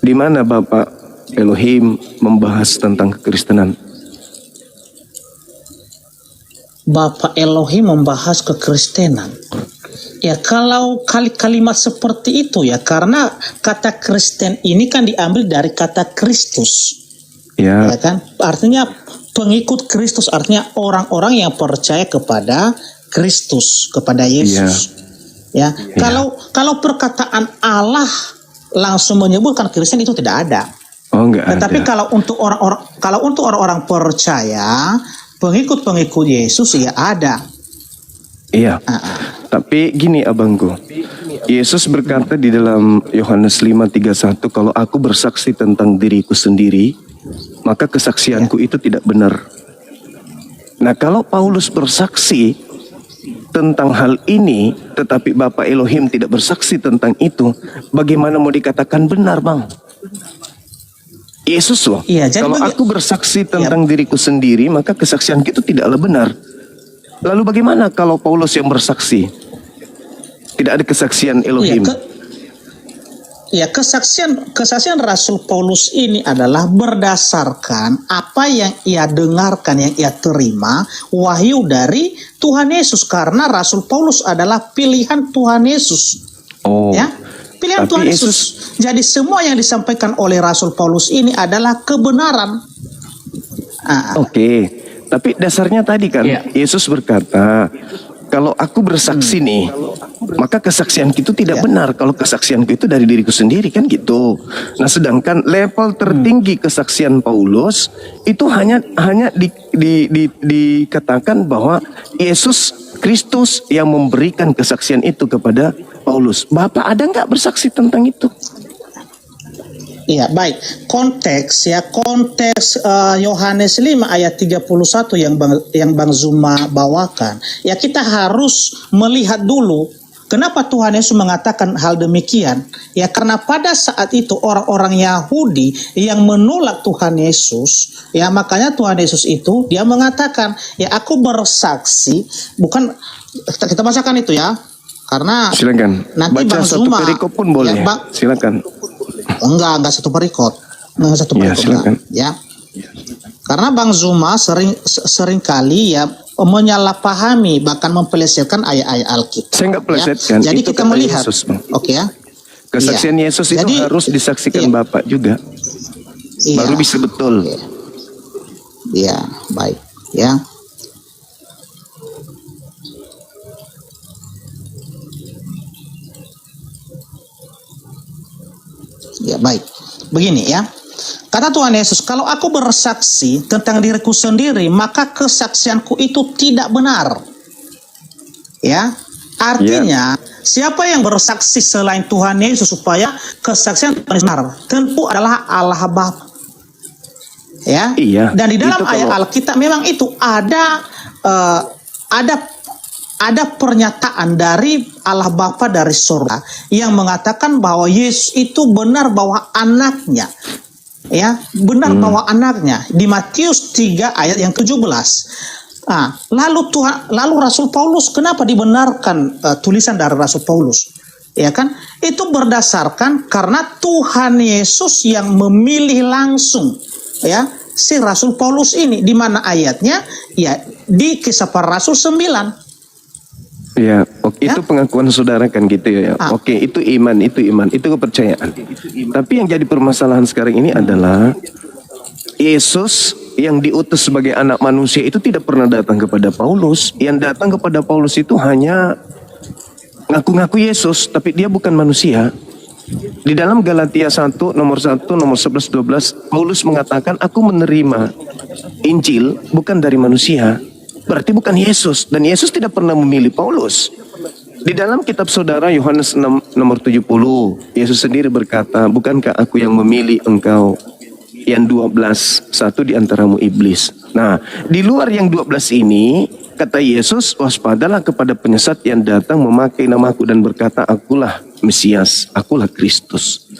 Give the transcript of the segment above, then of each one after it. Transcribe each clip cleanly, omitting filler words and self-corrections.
Di mana Bapak Elohim membahas tentang kekristenan? Bapak Elohim membahas kekristenan. Ya kalau kalimat seperti itu ya, karena kata Kristen ini kan diambil dari kata Kristus. Ya kan? Artinya pengikut Kristus, artinya orang-orang yang percaya kepada Kristus, kepada Yesus. Ya. Kalau perkataan Allah langsung menyebutkan Kristen itu tidak ada. Oh, enggak ada. Tetapi kalau untuk orang-orang percaya, pengikut Yesus ya ada. Iya. Tapi gini abangku, Yesus berkata di dalam Yohanes 5:31, kalau aku bersaksi tentang diriku sendiri, maka kesaksianku itu tidak benar. Nah, kalau Paulus bersaksi tentang hal ini, tetapi Bapak Elohim tidak bersaksi tentang itu, bagaimana mau dikatakan benar, Bang? Yesus loh. Kalau aku bersaksi tentang diriku sendiri, maka kesaksianku itu tidaklah benar. Lalu bagaimana kalau Paulus yang bersaksi? Tidak ada kesaksian Elohim. Kesaksian Rasul Paulus ini adalah berdasarkan apa yang ia dengarkan, yang ia terima wahyu dari Tuhan Yesus, karena Rasul Paulus adalah pilihan Tuhan Yesus. Pilihan Tuhan Yesus. Jadi semua yang disampaikan oleh Rasul Paulus ini adalah kebenaran. Tapi dasarnya tadi kan Yesus berkata, kalau aku bersaksi nih, maka kesaksianku itu tidak benar. Kalau kesaksianku itu dari diriku sendiri, kan gitu. Nah, sedangkan level tertinggi kesaksian Paulus itu hanya dikatakan bahwa Yesus Kristus yang memberikan kesaksian itu kepada Paulus. Bapak ada nggak bersaksi tentang itu? Iya, baik. Konteks Yohanes 5 ayat 31 yang Bang Zuma bawakan. Ya, kita harus melihat dulu kenapa Tuhan Yesus mengatakan hal demikian. Ya, karena pada saat itu orang-orang Yahudi yang menolak Tuhan Yesus, ya makanya Tuhan Yesus itu dia mengatakan, ya aku bersaksi, bukan kita bacakan itu ya. Karena silakan. Nanti baca Bang satu Zuma, perikop pun boleh. Ya, silakan. Enggak satu perikop. Silakan. Ya. Karena Bang Zuma sering kali ya menyalahpahami, bahkan mempelesetkan ayat-ayat Alkitab. Saya enggak pelesetkan. Ya. Jadi itu kita melihat. Yesus, Bang. Ya. Kesaksian Yesus itu harus disaksikan Bapak juga. Baru bisa betul. Iya, baik. Ya. Ya, baik. Begini ya. Kata Tuhan Yesus, kalau aku bersaksi tentang diriku sendiri, maka kesaksianku itu tidak benar. Ya. Artinya, siapa yang bersaksi selain Tuhan Yesus supaya kesaksian benar? Tentu adalah Allah Bapa. Ya. Dan di dalam ayat Alkitab memang itu ada pernyataan dari Allah Bapa dari surga yang mengatakan bahwa Yesus itu benar bahwa anaknya, ya benar bahwa anaknya di Matius 3 ayat yang 17. Lalu Rasul Paulus kenapa dibenarkan tulisan dari Rasul Paulus? Ya kan? Itu berdasarkan karena Tuhan Yesus yang memilih langsung, ya si Rasul Paulus ini, di mana ayatnya ya di Kisah Para Rasul 9. Ya, itu pengakuan saudara kan gitu ya. Itu iman, itu kepercayaan. Tapi yang jadi permasalahan sekarang ini adalah Yesus yang diutus sebagai anak manusia itu tidak pernah datang kepada Paulus. Yang datang kepada Paulus itu hanya ngaku-ngaku Yesus, tapi dia bukan manusia. Di dalam Galatia 1, nomor 11, 12, Paulus mengatakan, aku menerima Injil bukan dari manusia. Berarti bukan Yesus, dan Yesus tidak pernah memilih Paulus. Di dalam kitab saudara Yohanes 6 nomor 70, Yesus sendiri berkata, bukankah aku yang memilih engkau yang 12, satu di antaramu iblis. Nah, di luar yang 12 ini, kata Yesus, waspadalah kepada penyesat yang datang memakai namaku dan berkata, akulah Mesias, akulah Kristus.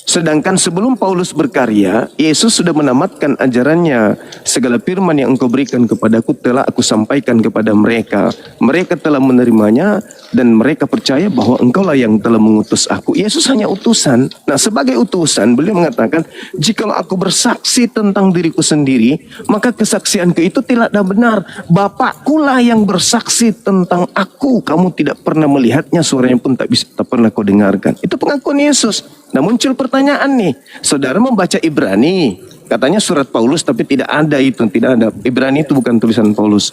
Sedangkan sebelum Paulus berkarya, Yesus sudah menamatkan ajarannya. Segala firman yang engkau berikan kepadaku telah aku sampaikan kepada mereka. Mereka telah menerimanya dan mereka percaya bahwa engkaulah yang telah mengutus aku. Yesus hanya utusan. Nah, sebagai utusan beliau mengatakan, jikalau aku bersaksi tentang diriku sendiri, maka kesaksianku itu tidak benar. Bapakkulah yang bersaksi tentang aku. Kamu tidak pernah melihatnya, suaranya pun tak pernah kau dengarkan. Itu pengakuan Yesus. Nah, muncul pertanyaan nih, saudara membaca Ibrani, katanya surat Paulus tapi tidak ada itu, tidak ada. Ibrani itu bukan tulisan Paulus.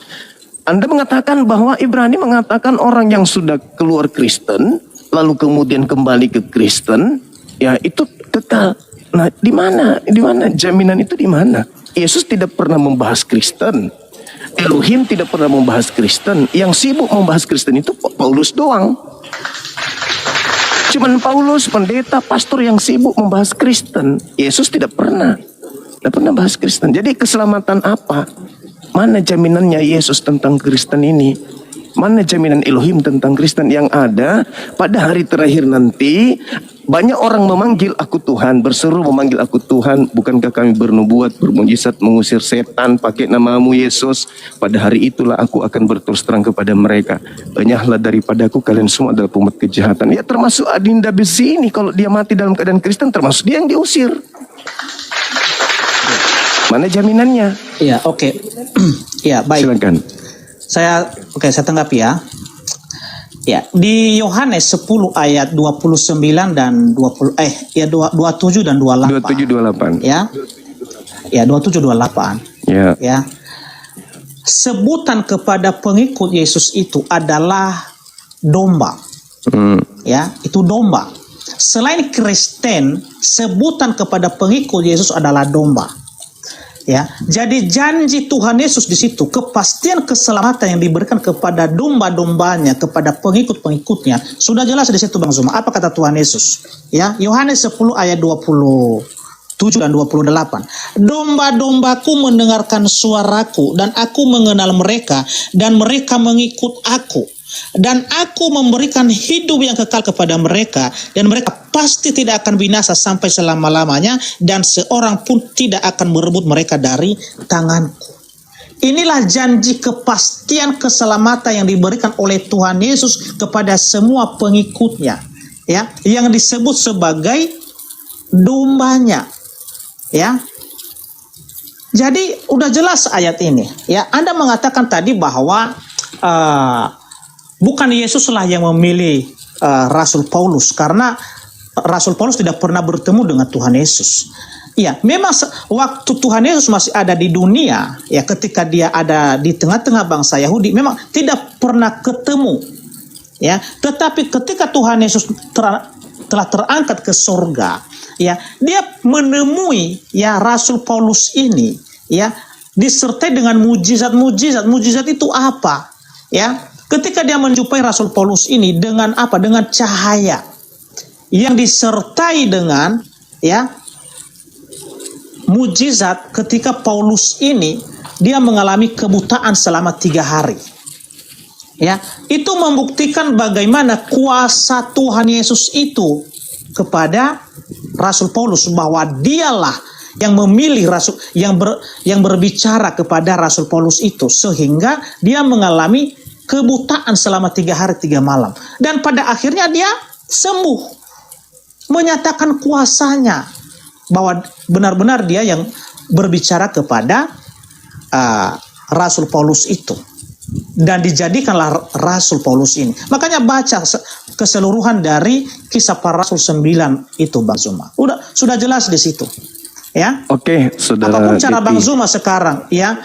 Anda mengatakan bahwa Ibrani mengatakan orang yang sudah keluar Kristen, lalu kemudian kembali ke Kristen, ya itu kekal. Nah, di mana jaminan itu di mana? Yesus tidak pernah membahas Kristen. Elohim tidak pernah membahas Kristen. Yang sibuk membahas Kristen itu Paulus doang. Cuman Paulus, pendeta, pastor yang sibuk membahas Kristen. Yesus tidak pernah bahas Kristen. Jadi keselamatan apa? Mana jaminannya Yesus tentang Kristen ini? Mana jaminan Elohim tentang Kristen? Yang ada pada hari terakhir nanti, banyak orang memanggil aku Tuhan, berseru memanggil aku Tuhan. Bukankah kami bernubuat, bermujizat, mengusir setan pakai namamu Yesus? Pada hari itulah aku akan berterus terang kepada mereka, enyahlah daripadaku kalian semua adalah pemuat kejahatan. Ya, termasuk Adinda Besi ini, kalau dia mati dalam keadaan Kristen, termasuk dia yang diusir. Mana jaminannya? Iya, oke. Ya, baik. Silakan. Saya tanggapi ya. Ya, di Yohanes 10 ayat 29 dan 27 dan 28. 27 28. Ya. Ya, 27 28. Ya. Ya. Sebutan kepada pengikut Yesus itu adalah domba. Ya, itu domba. Selain Kristen, sebutan kepada pengikut Yesus adalah domba. Ya, jadi janji Tuhan Yesus di situ, kepastian keselamatan yang diberikan kepada domba-dombanya, kepada pengikut-pengikutnya, sudah jelas di situ Bang Zuma. Apa kata Tuhan Yesus? Ya, Yohanes 10 ayat 27 dan 28. Domba-dombaku mendengarkan suaraku dan aku mengenal mereka dan mereka mengikut aku. Dan aku memberikan hidup yang kekal kepada mereka dan mereka pasti tidak akan binasa sampai selama-lamanya dan seorang pun tidak akan merebut mereka dari tanganku. Inilah janji kepastian keselamatan yang diberikan oleh Tuhan Yesus kepada semua pengikutnya, ya, yang disebut sebagai dombanya, ya. Jadi udah jelas ayat ini, ya. Anda mengatakan tadi bahwa bukan Yesuslah yang memilih Rasul Paulus, karena Rasul Paulus tidak pernah bertemu dengan Tuhan Yesus. Ya, memang waktu Tuhan Yesus masih ada di dunia, ya, ketika dia ada di tengah-tengah bangsa Yahudi, memang tidak pernah ketemu. Ya, tetapi ketika Tuhan Yesus telah terangkat ke surga, ya, dia menemui ya Rasul Paulus ini, ya, disertai dengan mujizat-mujizat. Mujizat itu apa? Ya, ketika dia menjumpai Rasul Paulus ini dengan apa? Dengan cahaya yang disertai dengan ya mujizat. Ketika Paulus ini dia mengalami kebutaan selama 3 hari. Ya, itu membuktikan bagaimana kuasa Tuhan Yesus itu kepada Rasul Paulus, bahwa dialah yang memilih Rasul, yang berbicara kepada Rasul Paulus itu, sehingga dia mengalami kebutaan selama 3 hari 3 malam. Dan pada akhirnya dia sembuh, menyatakan kuasanya, bahwa benar-benar dia yang berbicara kepada Rasul Paulus itu. Dan dijadikanlah Rasul Paulus ini. Makanya baca keseluruhan dari Kisah Para Rasul 9 itu Bang Zuma. Sudah jelas di situ. Ya. Oke, Saudara. Apapun cara Bang Zuma sekarang ya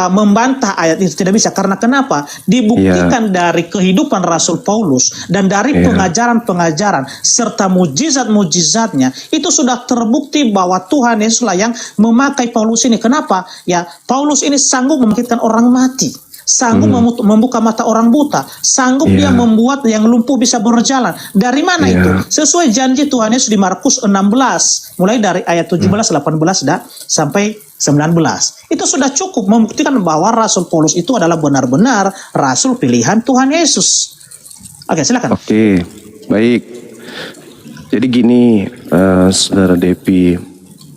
membantah ayat itu tidak bisa. Karena kenapa? Dibuktikan dari kehidupan Rasul Paulus dan dari pengajaran-pengajaran serta mujizat-mujizatnya, itu sudah terbukti bahwa Tuhan Yesuslah yang memakai Paulus ini. Kenapa? Ya, Paulus ini sanggup membangkitkan orang mati, sanggup membuka mata orang buta, sanggup dia membuat yang lumpuh bisa berjalan. Dari mana itu? Sesuai janji Tuhan Yesus di Markus 16, mulai dari ayat 17, 18 sampai 19. Itu sudah cukup membuktikan bahwa Rasul Paulus itu adalah benar-benar Rasul pilihan Tuhan Yesus. Oke, silakan. Oke, baik. Jadi gini, Saudara Depi,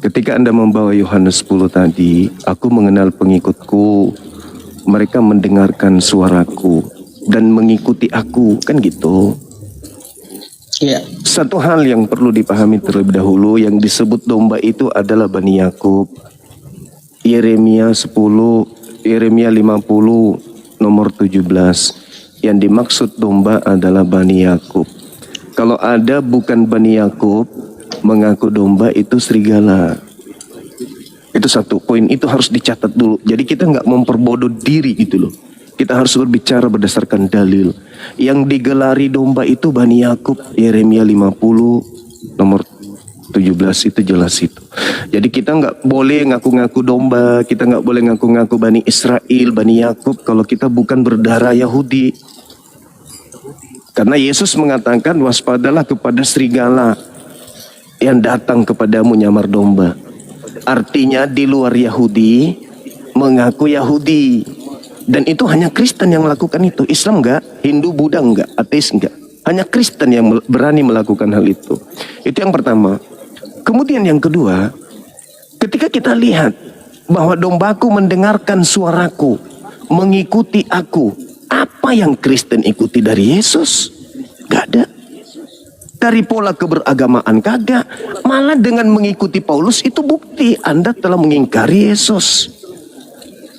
ketika Anda membawa Yohanes 10 tadi, aku mengenal pengikutku, mereka mendengarkan suaraku dan mengikuti aku, kan gitu. Iya. Satu hal yang perlu dipahami terlebih dahulu, yang disebut domba itu adalah Bani Yakub. Yeremia 10, Yeremia 50, nomor 17. Yang dimaksud domba adalah Bani Yakub. Kalau ada bukan Bani Yakub mengaku domba, itu serigala. Itu satu poin, itu harus dicatat dulu. Jadi kita nggak memperbodoh diri gitu loh. Kita harus berbicara berdasarkan dalil. Yang digelari domba itu Bani Yakub, Yeremia 50, nomor 17 itu jelas itu. Jadi kita nggak boleh ngaku-ngaku domba, kita nggak boleh ngaku-ngaku Bani Israel, Bani Yakub kalau kita bukan berdarah Yahudi. Karena Yesus mengatakan waspadalah kepada serigala yang datang kepadamu nyamar domba. Artinya di luar Yahudi mengaku Yahudi. Dan itu hanya Kristen yang melakukan itu. Islam enggak, Hindu, Buddha enggak, ateis enggak. Hanya Kristen yang berani melakukan hal itu. Itu yang pertama. Kemudian yang kedua, ketika kita lihat bahwa dombaku mendengarkan suaraku, mengikuti aku, apa yang Kristen ikuti dari Yesus? Gak ada. Dari pola keberagamaan kagak. Malah dengan mengikuti Paulus itu bukti Anda telah mengingkari Yesus.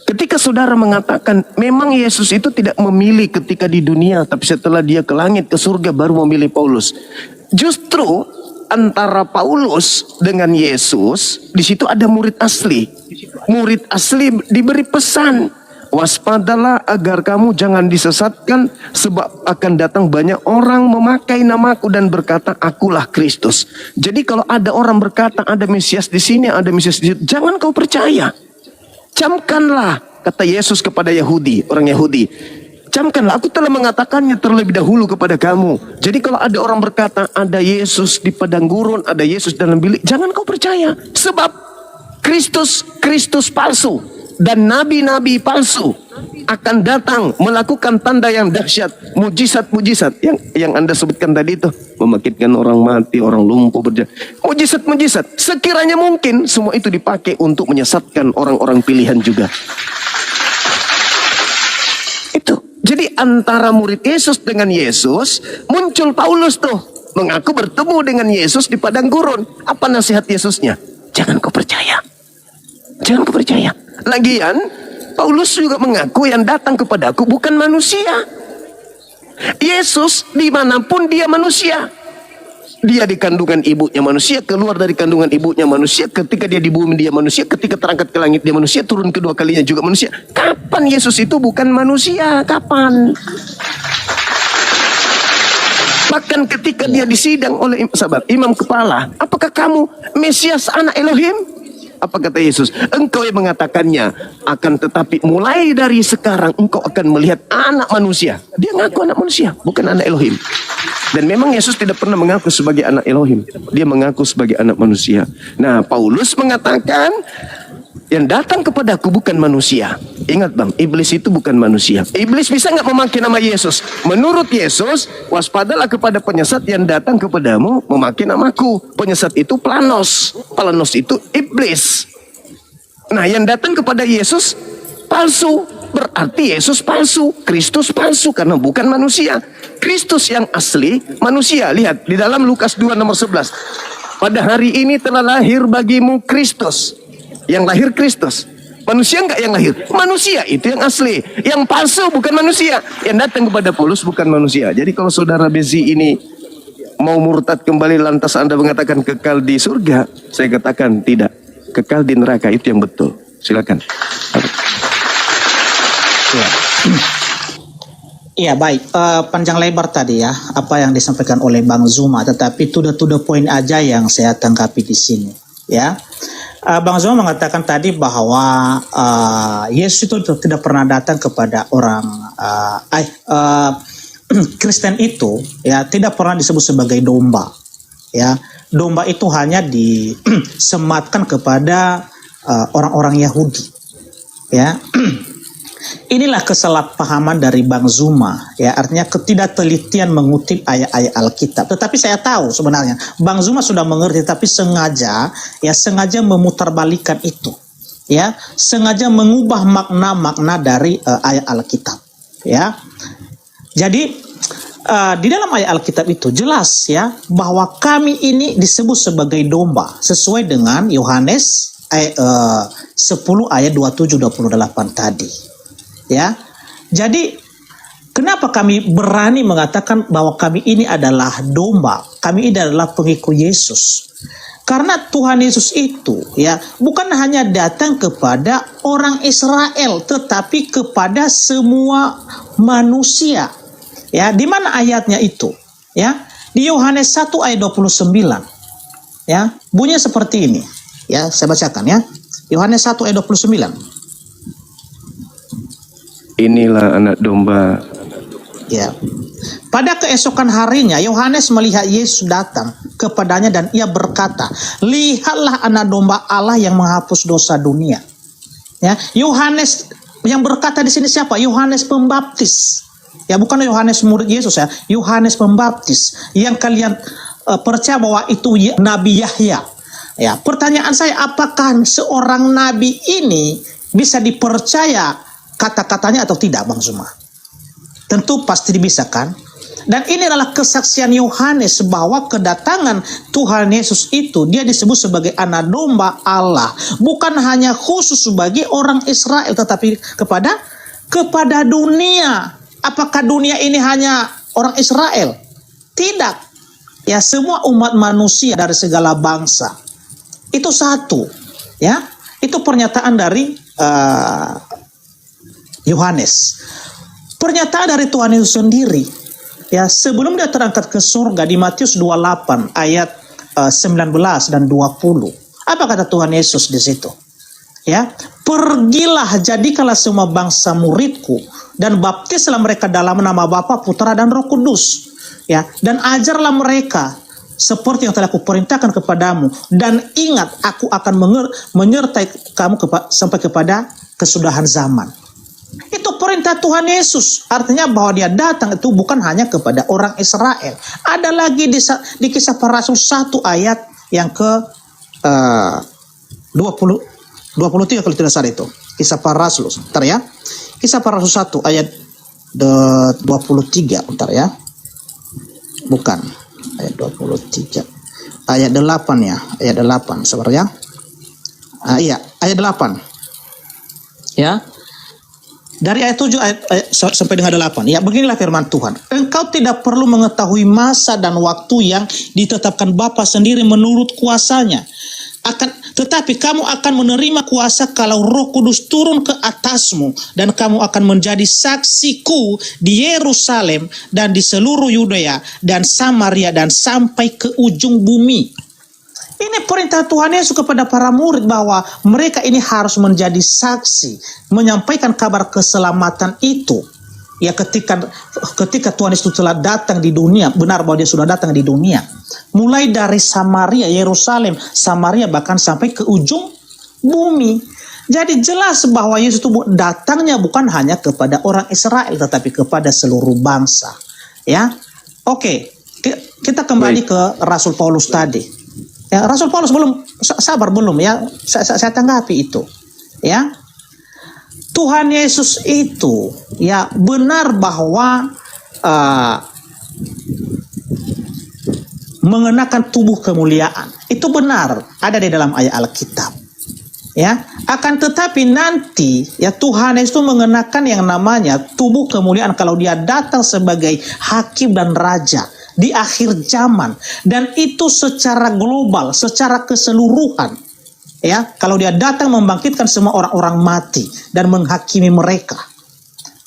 Ketika saudara mengatakan memang Yesus itu tidak memilih ketika di dunia, tapi setelah dia ke langit, ke surga baru memilih Paulus. Justru antara Paulus dengan Yesus, di situ ada murid asli. Murid asli diberi pesan, waspadalah agar kamu jangan disesatkan, sebab akan datang banyak orang memakai namaku dan berkata akulah Kristus. Jadi kalau ada orang berkata ada Mesias di sini, ada Mesias di situ, jangan kau percaya. Camkanlah, kata Yesus kepada Yahudi, orang Yahudi. Camkanlah, aku telah mengatakannya terlebih dahulu kepada kamu. Jadi kalau ada orang berkata ada Yesus di padang gurun, ada Yesus dalam bilik, jangan kau percaya. Sebab Kristus palsu dan nabi-nabi palsu akan datang melakukan tanda yang dahsyat, mujizat-mujizat yang Anda sebutkan tadi itu, membangkitkan orang mati, orang lumpuh berjalan, mujizat-mujizat. Sekiranya mungkin semua itu dipakai untuk menyesatkan orang-orang pilihan juga. Itu. Jadi antara murid Yesus dengan Yesus muncul Paulus tuh, mengaku bertemu dengan Yesus di padang gurun. Apa nasihat Yesusnya? Jangan kau percaya. Jangan kau percaya. Lagian Paulus juga mengaku yang datang kepadaku bukan manusia. Yesus dimanapun dia manusia. Dia di kandungan ibunya manusia, keluar dari kandungan ibunya manusia, ketika dia di bumi dia manusia, ketika terangkat ke langit dia manusia, turun kedua kalinya juga manusia. Kapan Yesus itu bukan manusia? Kapan? Bahkan ketika dia disidang oleh sahabat imam kepala, apakah kamu Mesias anak Elohim? Apa kata Yesus? Engkau yang mengatakannya, akan tetapi mulai dari sekarang engkau akan melihat anak manusia. Dia ngaku anak manusia, bukan anak Elohim. Dan memang Yesus tidak pernah mengaku sebagai anak Elohim. Dia mengaku sebagai anak manusia. Nah, Paulus mengatakan, yang datang kepadaku bukan manusia. Ingat bang, iblis itu bukan manusia. Iblis bisa nggak memakai nama Yesus? Menurut Yesus, waspadalah kepada penyesat yang datang kepadamu memakai namaku. Penyesat itu planos. Planos itu iblis. Nah, yang datang kepada Yesus palsu. Berarti Yesus palsu. Kristus palsu karena bukan manusia. Kristus yang asli manusia. Lihat di dalam Lukas 2 nomor 11. Pada hari ini telah lahir bagimu Kristus. Yang lahir Kristus. Manusia enggak yang lahir? Manusia itu yang asli. Yang palsu bukan manusia. Yang datang kepada Paulus bukan manusia. Jadi kalau saudara Bezi ini mau murtad kembali lantas Anda mengatakan kekal di surga, saya katakan tidak. Kekal di neraka itu yang betul. Silakan. Ya. Iya baik, panjang lebar tadi ya apa yang disampaikan oleh Bang Zuma, tetapi to the poin aja yang saya tangkapi di sini ya. Bang Zuma mengatakan tadi bahwa Yesus itu tidak pernah datang kepada orang Kristen itu ya, tidak pernah disebut sebagai domba ya. Domba itu hanya disematkan kepada orang-orang Yahudi ya. Inilah kesalahpahaman dari Bang Zuma, ya, artinya ketidaktelitian mengutip ayat-ayat Alkitab. Tetapi saya tahu sebenarnya Bang Zuma sudah mengerti, tapi sengaja memutarbalikkan itu, ya, sengaja mengubah makna-makna dari ayat Alkitab, ya. Jadi di dalam ayat Alkitab itu jelas, ya, bahwa kami ini disebut sebagai domba sesuai dengan Yohanes 10 ayat 27-28 tadi. Ya, jadi kenapa kami berani mengatakan bahwa kami ini adalah domba, kami ini adalah pengikut Yesus? Karena Tuhan Yesus itu, ya, bukan hanya datang kepada orang Israel, tetapi kepada semua manusia. Ya, di mana ayatnya itu? Ya, di Yohanes 1 ayat 29. Ya, bunyinya seperti ini. Ya, saya bacakan, ya. Yohanes 1 ayat 29. Inilah anak domba. Ya. Pada keesokan harinya Yohanes melihat Yesus datang kepadanya dan ia berkata, "Lihatlah anak domba Allah yang menghapus dosa dunia." Ya, Yohanes yang berkata di sini siapa? Yohanes Pembaptis. Ya, bukan Yohanes murid Yesus, ya. Yohanes Pembaptis yang kalian percaya bahwa itu Nabi Yahya. Ya, pertanyaan saya, apakah seorang nabi ini bisa dipercaya kata-katanya atau tidak, Bang Zuma? Tentu pasti bisa, kan? Dan ini adalah kesaksian Yohanes bahwa kedatangan Tuhan Yesus itu, dia disebut sebagai anak domba Allah, bukan hanya khusus bagi orang Israel, tetapi kepada dunia. Apakah dunia ini hanya orang Israel? Tidak. Ya, semua umat manusia dari segala bangsa. Itu satu, ya. Itu pernyataan dari Yohanes. Pernyataan dari Tuhan Yesus sendiri, ya, sebelum dia terangkat ke surga di Matius 28 ayat 19 dan 20. Apa kata Tuhan Yesus di situ? Ya, pergilah, jadikanlah semua bangsa muridku dan baptislah mereka dalam nama Bapa, Putra dan Roh Kudus. Ya, dan ajarlah mereka seperti yang telah kuperintahkan kepadamu, dan ingat, aku akan menyertai kamu sampai kepada kesudahan zaman. Itu perintah Tuhan Yesus. Artinya bahwa dia datang itu bukan hanya kepada orang Israel. Ada lagi di Kisah Para Rasul 1 ayat yang ke 23 kalau tidak salah itu. Kisah Para Rasul. Bentar, ya. Kisah Para Rasul 1 ayat 23. Bentar, ya. Bukan. Ayat 23. Ayat 8, ya. Ayat 8 sebenarnya. Iya, ayat 8. Ya. Dari ayat 7 sampai dengan 8. Ya, beginilah firman Tuhan. Engkau tidak perlu mengetahui masa dan waktu yang ditetapkan Bapa sendiri menurut kuasanya. Tetapi kamu akan menerima kuasa kalau Roh Kudus turun ke atasmu, dan kamu akan menjadi saksiku di Yerusalem dan di seluruh Yudea dan Samaria dan sampai ke ujung bumi. Ini perintah Tuhan Yesus kepada para murid bahwa mereka ini harus menjadi saksi, menyampaikan kabar keselamatan itu. Ya, ketika Tuhan Yesus telah datang di dunia, benar bahwa dia sudah datang di dunia. Mulai dari Samaria, Yerusalem, Samaria, bahkan sampai ke ujung bumi. Jadi jelas bahwa Yesus itu datangnya bukan hanya kepada orang Israel, tetapi kepada seluruh bangsa. Ya, oke, kita kembali ke Rasul Paulus tadi. Ya, Rasul Paulus belum sabar, ya. Saya tanggapi itu. Ya. Tuhan Yesus itu, ya, benar bahwa mengenakan tubuh kemuliaan. Itu benar, ada di dalam ayat Alkitab. Ya, akan tetapi nanti, ya, Tuhan Yesus itu mengenakan yang namanya tubuh kemuliaan kalau dia datang sebagai hakim dan raja di akhir zaman, dan itu secara global, secara keseluruhan. Ya, kalau dia datang membangkitkan semua orang-orang mati dan menghakimi mereka,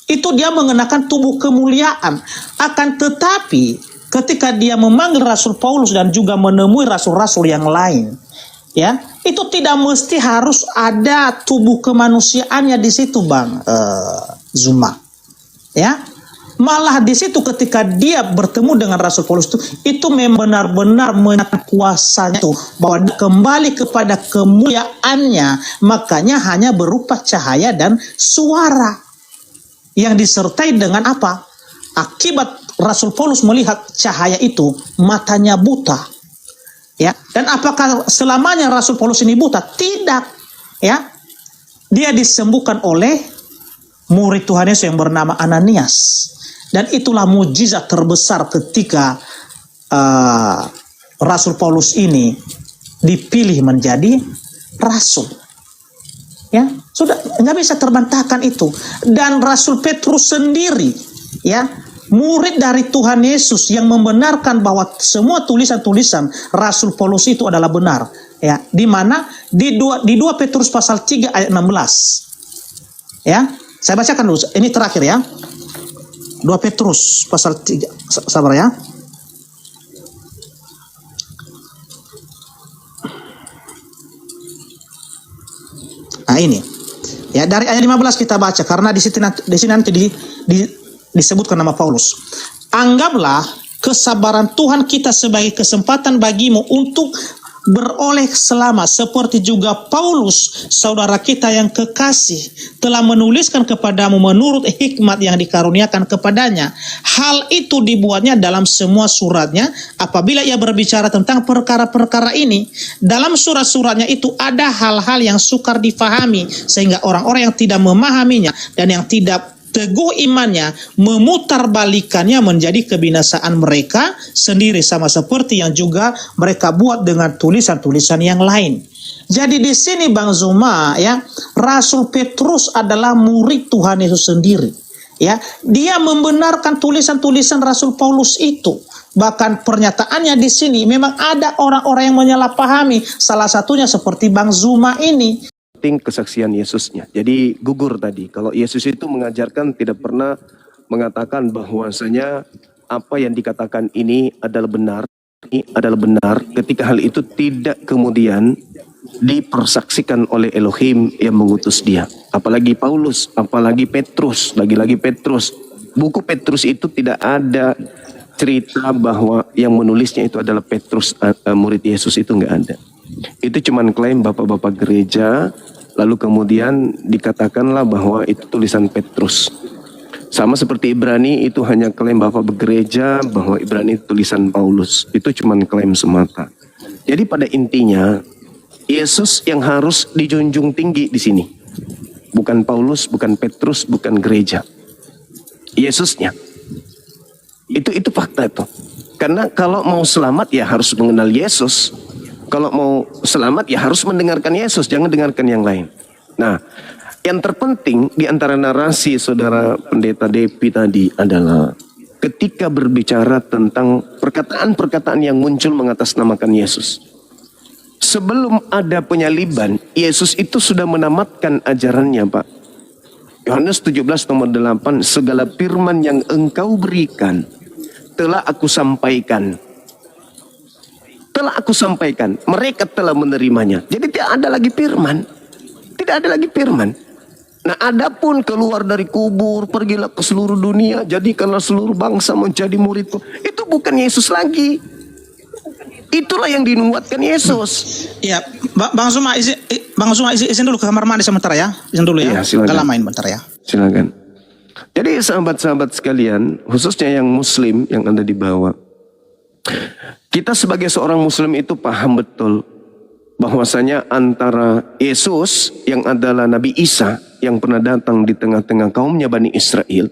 itu dia mengenakan tubuh kemuliaan. Akan tetapi ketika dia memanggil Rasul Paulus dan juga menemui rasul-rasul yang lain, ya, itu tidak mesti harus ada tubuh kemanusiaannya di situ, Bang Zuma. Ya, malah di situ ketika dia bertemu dengan Rasul Paulus itu benar-benar menyatakan kuasanya itu, bahwa dia kembali kepada kemuliaannya, makanya hanya berupa cahaya dan suara. yang disertai dengan apa? Akibat Rasul Paulus melihat cahaya itu, matanya buta. Ya, dan apakah selamanya Rasul Paulus ini buta? Tidak. Ya, dia disembuhkan oleh murid Tuhan Yesus yang bernama Ananias. Dan itulah mujizat terbesar ketika Rasul Paulus ini dipilih menjadi rasul. Ya, sudah nggak bisa terbantahkan itu. Dan Rasul Petrus sendiri, ya, murid dari Tuhan Yesus yang membenarkan bahwa semua tulisan-tulisan Rasul Paulus itu adalah benar. Ya, di mana di 2 Petrus pasal 3 ayat 16. Ya, saya bacakan dulu. Ini terakhir ya. 2 Petrus pasal 3, sabar ya. Nah ini, ya dari ayat 15 kita baca karena di sini nanti disebutkan nama Paulus. Anggaplah kesabaran Tuhan kita sebagai kesempatan bagimu untuk beroleh selamat, seperti juga Paulus, saudara kita yang kekasih, telah menuliskan kepadamu menurut hikmat yang dikaruniakan kepadanya. Hal itu dibuatnya dalam semua suratnya apabila ia berbicara tentang perkara-perkara ini. Dalam surat-suratnya itu ada hal-hal yang sukar difahami, sehingga orang-orang yang tidak memahaminya dan yang tidak teguh imannya memutarbalikannya menjadi kebinasaan mereka sendiri, sama seperti yang juga mereka buat dengan tulisan-tulisan yang lain. Jadi di sini Bang Zuma, ya, Rasul Petrus adalah murid Tuhan Yesus sendiri. Ya, dia membenarkan tulisan-tulisan Rasul Paulus itu. Bahkan pernyataannya di sini memang ada orang-orang yang menyalahpahami. Salah satunya seperti Bang Zuma ini. Kesaksian Yesusnya. Jadi gugur tadi. Kalau Yesus itu mengajarkan tidak pernah mengatakan bahwasanya apa yang dikatakan ini adalah benar, ketika hal itu tidak kemudian dipersaksikan oleh Elohim yang mengutus dia. Apalagi Paulus, apalagi Petrus, lagi-lagi Petrus. Buku Petrus itu tidak ada cerita bahwa yang menulisnya itu adalah Petrus, murid Yesus, itu nggak ada. Itu cuman klaim bapak-bapak gereja, lalu kemudian dikatakanlah bahwa itu tulisan Petrus. Sama seperti Ibrani, itu hanya klaim bapak bergereja bahwa Ibrani itu tulisan Paulus. Itu cuman klaim semata. Jadi pada intinya Yesus yang harus dijunjung tinggi di sini. Bukan Paulus, bukan Petrus, bukan gereja. Yesusnya. Itu fakta itu. Karena kalau mau selamat ya harus mengenal Yesus. Kalau mau selamat ya harus mendengarkan Yesus, jangan dengarkan yang lain. Nah, yang terpenting di antara narasi saudara pendeta Depi tadi adalah ketika berbicara tentang perkataan-perkataan yang muncul mengatasnamakan Yesus. Sebelum ada penyaliban, Yesus itu sudah menamatkan ajarannya, Pak. Yohanes 17 nomor 8, segala firman yang engkau berikan telah aku sampaikan. Telah aku sampaikan, mereka telah menerimanya. Jadi tidak ada lagi firman. Tidak ada lagi firman. Nah, adapun keluar dari kubur, pergilah ke seluruh dunia, jadikanlah seluruh bangsa menjadi muridku. Itu bukan Yesus lagi. Itulah yang dinubuatkan Yesus. Iya, Bang Zuma izin dulu ke kamar mandi sebentar ya. Izin dulu ya. Iya, silakan. Gak lamain bentar ya. Silakan. Jadi sahabat-sahabat sekalian, khususnya yang muslim yang ada di bawah. Kita sebagai seorang muslim itu paham betul bahwasanya antara Yesus yang adalah Nabi Isa yang pernah datang di tengah-tengah kaumnya Bani Israel,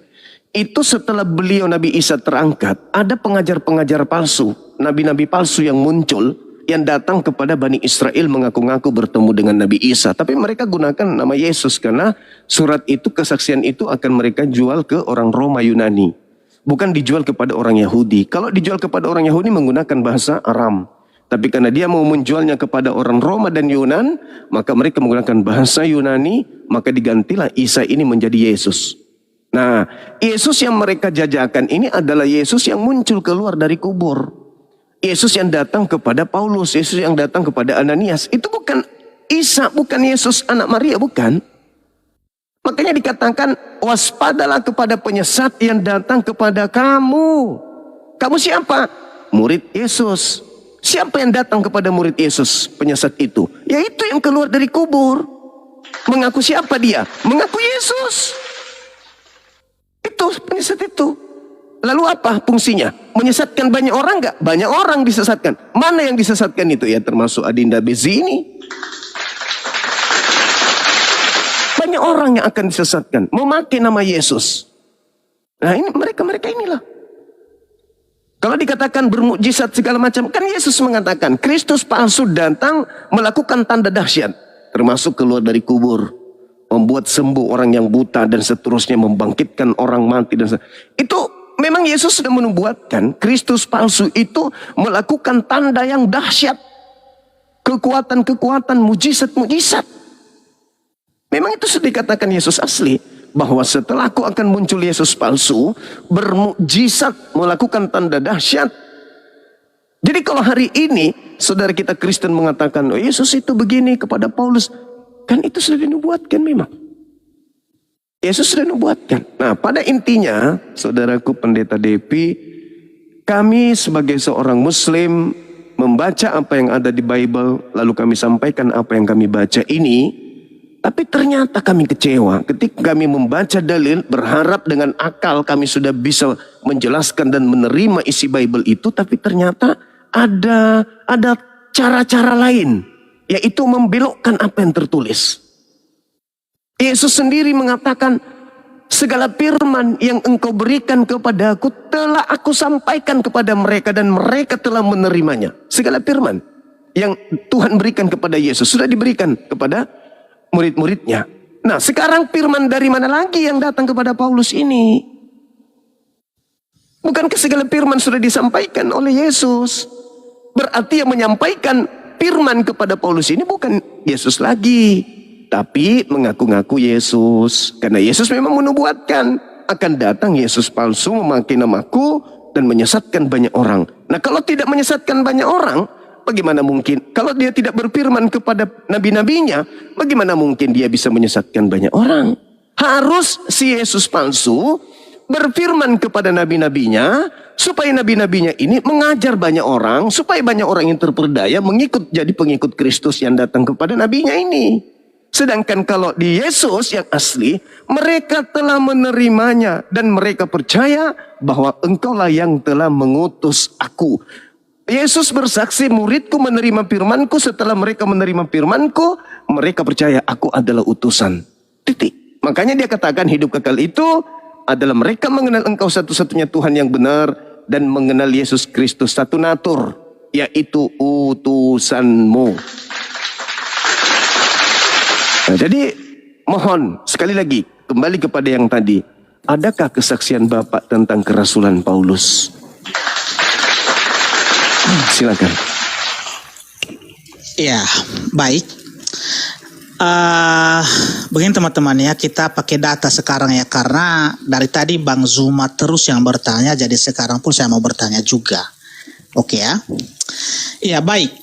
itu setelah beliau Nabi Isa terangkat, ada pengajar-pengajar palsu, nabi-nabi palsu yang muncul, yang datang kepada Bani Israel mengaku-ngaku bertemu dengan Nabi Isa. Tapi mereka gunakan nama Yesus karena surat itu, kesaksian itu akan mereka jual ke orang Roma Yunani. Bukan dijual kepada orang Yahudi. Kalau dijual kepada orang Yahudi menggunakan bahasa Aram. Tapi karena dia mau menjualnya kepada orang Roma dan Yunan, maka mereka menggunakan bahasa Yunani, maka digantilah Isa ini menjadi Yesus. Nah, Yesus yang mereka jajakan ini adalah Yesus yang muncul keluar dari kubur. Yesus yang datang kepada Paulus, Yesus yang datang kepada Ananias. Itu bukan Isa, bukan Yesus anak Maria, bukan. Makanya dikatakan, waspadalah kepada penyesat yang datang kepada kamu. Kamu siapa? Murid Yesus. Siapa yang datang kepada murid Yesus, penyesat itu? Yaitu yang keluar dari kubur. Mengaku siapa dia? Mengaku Yesus. Itu penyesat itu. Lalu apa fungsinya? Menyesatkan banyak orang nggak? Banyak orang disesatkan. Mana yang disesatkan itu? Ya termasuk Adinda Bezi ini. Banyak orang yang akan disesatkan. Memakai nama Yesus. Nah ini mereka inilah. Kalau dikatakan bermukjizat segala macam. Kan Yesus mengatakan. Kristus palsu datang melakukan tanda dahsyat. Termasuk keluar dari kubur. Membuat sembuh orang yang buta dan seterusnya. Membangkitkan orang mati. Itu memang Yesus sudah menubuatkan. Kristus palsu itu melakukan tanda yang dahsyat. Kekuatan-kekuatan, mujizat-mujizat. Memang itu sudah dikatakan Yesus asli. Bahwa setelah aku akan muncul Yesus palsu. Bermukjizat, melakukan tanda dahsyat. Jadi kalau hari ini saudara kita Kristen mengatakan, oh Yesus itu begini kepada Paulus. Kan itu sudah dinubuatkan memang. Yesus sudah nubuatkan. Nah pada intinya saudaraku pendeta Depi. Kami sebagai seorang muslim membaca apa yang ada di Bible. Lalu kami sampaikan apa yang kami baca ini. Tapi ternyata kami kecewa ketika kami membaca dalil, berharap dengan akal kami sudah bisa menjelaskan dan menerima isi Bible itu. Tapi ternyata ada cara-cara lain, yaitu membelokkan apa yang tertulis. Yesus sendiri mengatakan, segala firman yang engkau berikan kepadaku telah aku sampaikan kepada mereka dan mereka telah menerimanya. Segala firman yang Tuhan berikan kepada Yesus sudah diberikan kepada murid-muridnya. Nah sekarang firman dari mana lagi yang datang kepada Paulus ini? Bukankah segala firman sudah disampaikan oleh Yesus? Berarti yang menyampaikan firman kepada Paulus ini bukan Yesus lagi. Tapi mengaku-ngaku Yesus. Karena Yesus memang menubuatkan. Akan datang Yesus palsu memakai namaku dan menyesatkan banyak orang. Nah kalau tidak menyesatkan banyak orang, bagaimana mungkin? Kalau dia tidak berfirman kepada nabi-nabinya, bagaimana mungkin dia bisa menyesatkan banyak orang? Harus si Yesus palsu berfirman kepada nabi-nabinya, supaya nabi-nabinya ini mengajar banyak orang, supaya banyak orang yang terperdaya mengikut jadi pengikut Kristus yang datang kepada nabinya ini. Sedangkan kalau di Yesus yang asli, mereka telah menerimanya dan mereka percaya bahwa engkaulah yang telah mengutus aku. Yesus bersaksi, muridku menerima firmanku, setelah mereka menerima firmanku, mereka percaya aku adalah utusan. Titik. Makanya dia katakan hidup kekal itu adalah mereka mengenal engkau satu-satunya Tuhan yang benar dan mengenal Yesus Kristus satu natur, yaitu utusanmu. Nah, jadi mohon sekali lagi kembali kepada yang tadi. Adakah kesaksian Bapak tentang kerasulan Paulus? Silakan. Ya, baik. Begini teman-teman ya, kita pakai data sekarang ya, karena dari tadi Bang Zuma terus yang bertanya, jadi sekarang pun saya mau bertanya juga. Oke ya. Ya baik.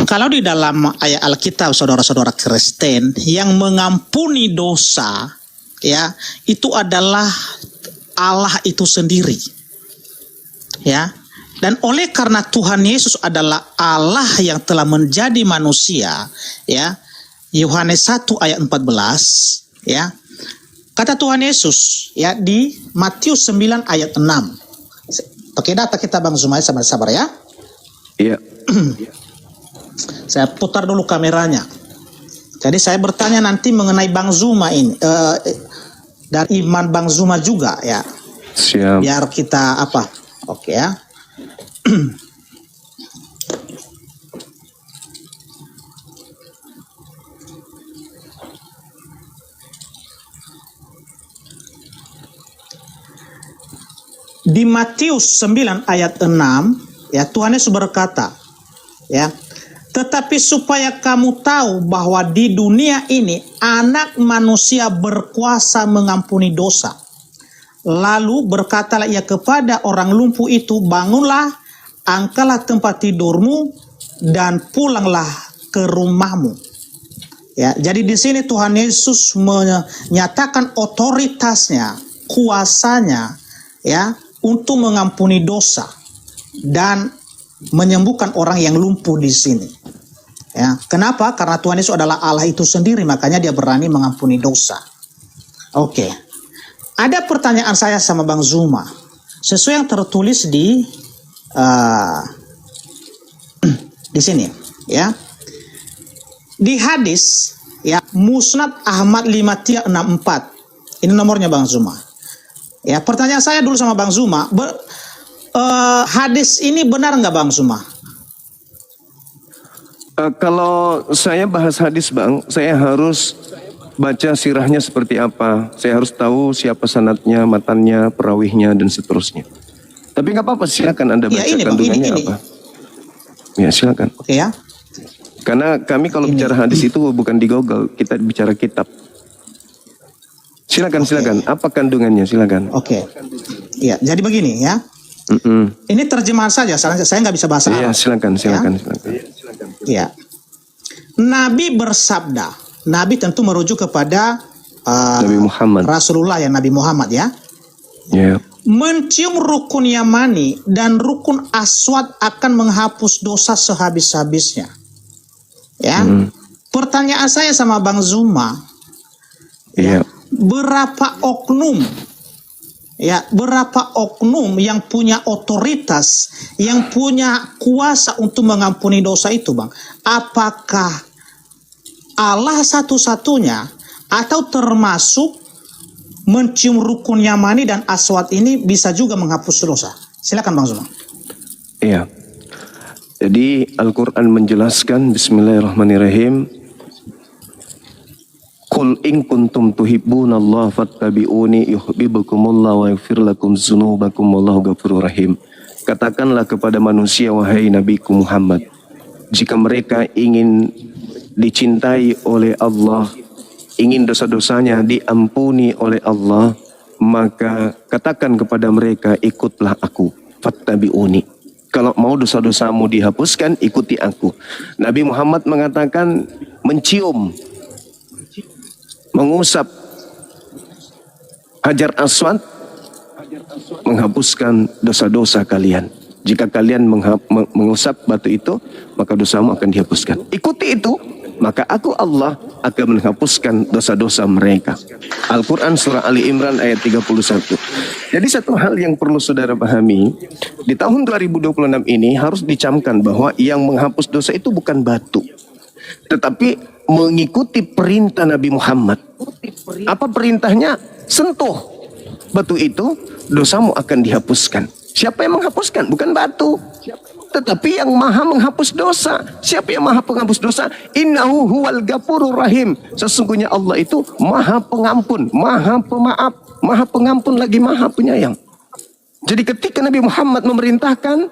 Kalau di dalam ayat Alkitab saudara-saudara Kristen, yang mengampuni dosa ya itu adalah Allah itu sendiri. Ya. Dan oleh karena Tuhan Yesus adalah Allah yang telah menjadi manusia, ya. Yohanes 1 ayat 14, ya. Kata Tuhan Yesus ya di Matius 9 ayat 6. Pakai data kita Bang Zumai, sabar-sabar ya. Iya. Saya putar dulu kameranya. Jadi saya bertanya nanti mengenai Bang Zuma ini, dari iman Bang Zuma juga ya. Siap. Biar kita apa? Oke ya. Di Matius 9 ayat 6 ya, Tuhan Yesus berkata ya, tetapi supaya kamu tahu bahwa di dunia ini anak manusia berkuasa mengampuni dosa. Lalu berkatalah ia kepada orang lumpuh itu, bangunlah, angkatlah tempat tidurmu dan pulanglah ke rumahmu. Ya, jadi di sini Tuhan Yesus menyatakan otoritasnya, kuasanya ya untuk mengampuni dosa dan menyembuhkan orang yang lumpuh di sini. Ya, kenapa? Karena Tuhan Yesus adalah Allah itu sendiri, makanya dia berani mengampuni dosa. Oke. ada pertanyaan saya sama Bang Zuma. Sesuai yang tertulis di sini, ya. Di hadis, ya, Musnad Ahmad 5364. Ini nomornya Bang Zuma. Ya, pertanyaan saya dulu sama Bang Zuma, hadis ini benar nggak Bang Zuma? Kalau saya bahas hadis Bang, saya harus baca sirahnya seperti apa. Saya harus tahu siapa sanadnya, matannya, perawihnya, dan seterusnya. Tapi nggak apa-apa, silakan Anda baca ini, Bang, kandungannya ini. apa. Ya silakan. Oke ya. Karena kami kalau bicara hadis itu bukan di Google, kita bicara kitab. Silakan, silakan. Apa kandungannya? Silakan. Oke. Iya, jadi begini ya. Ini terjemahan saja, saya nggak bisa bahasa Iya, Arab. silakan, silakan, silakan. Iya. Nabi bersabda, Nabi tentu merujuk kepada Nabi Muhammad. Rasulullah ya, Nabi Muhammad ya. Ya. Mencium rukun Yamani dan rukun Aswad akan menghapus dosa sehabis-habisnya. Ya. Pertanyaan saya sama Bang Zuma, Iya. berapa oknum yang punya otoritas, yang punya kuasa untuk mengampuni dosa itu, Bang? Apakah Allah satu-satunya atau termasuk mencium rukun Yamani dan Aswad ini bisa juga menghapus dosa? Silakan Bang Zuma. Iya. Jadi Al-Quran menjelaskan, Bismillahirrahmanirrahim, Qul in kuntum tuhibbunallaha fattabi'uni yuhibbukumullah wa yaghfir lakum dzunubakum wallahu ghafurur rahim. Katakanlah kepada manusia, wahai Nabiku Muhammad, jika mereka ingin dicintai oleh Allah, ingin dosa-dosanya diampuni oleh Allah, maka katakan kepada mereka, ikutlah aku, fattabi'uni. Kalau mau dosa-dosamu dihapuskan, ikuti aku. Nabi Muhammad mengatakan mencium, mengusap Hajar Aswad menghapuskan dosa-dosa kalian. Jika kalian mengusap batu itu, maka dosamu akan dihapuskan. Ikuti itu, maka aku Allah akan menghapuskan dosa-dosa mereka. Al-Quran surah Ali Imran ayat 31. Jadi satu hal yang perlu saudara pahami, di tahun 2026 ini harus dicamkan bahwa yang menghapus dosa itu bukan batu, tetapi mengikuti perintah Nabi Muhammad. Apa perintahnya? Sentuh batu itu, dosamu akan dihapuskan. Siapa yang menghapuskan? Bukan batu, tetapi yang maha menghapus dosa. Siapa yang maha penghapus dosa? Innahu huwal ghafurur rahim. Sesungguhnya Allah itu maha pengampun, maha pemaaf, maha pengampun lagi maha penyayang. Jadi ketika Nabi Muhammad memerintahkan,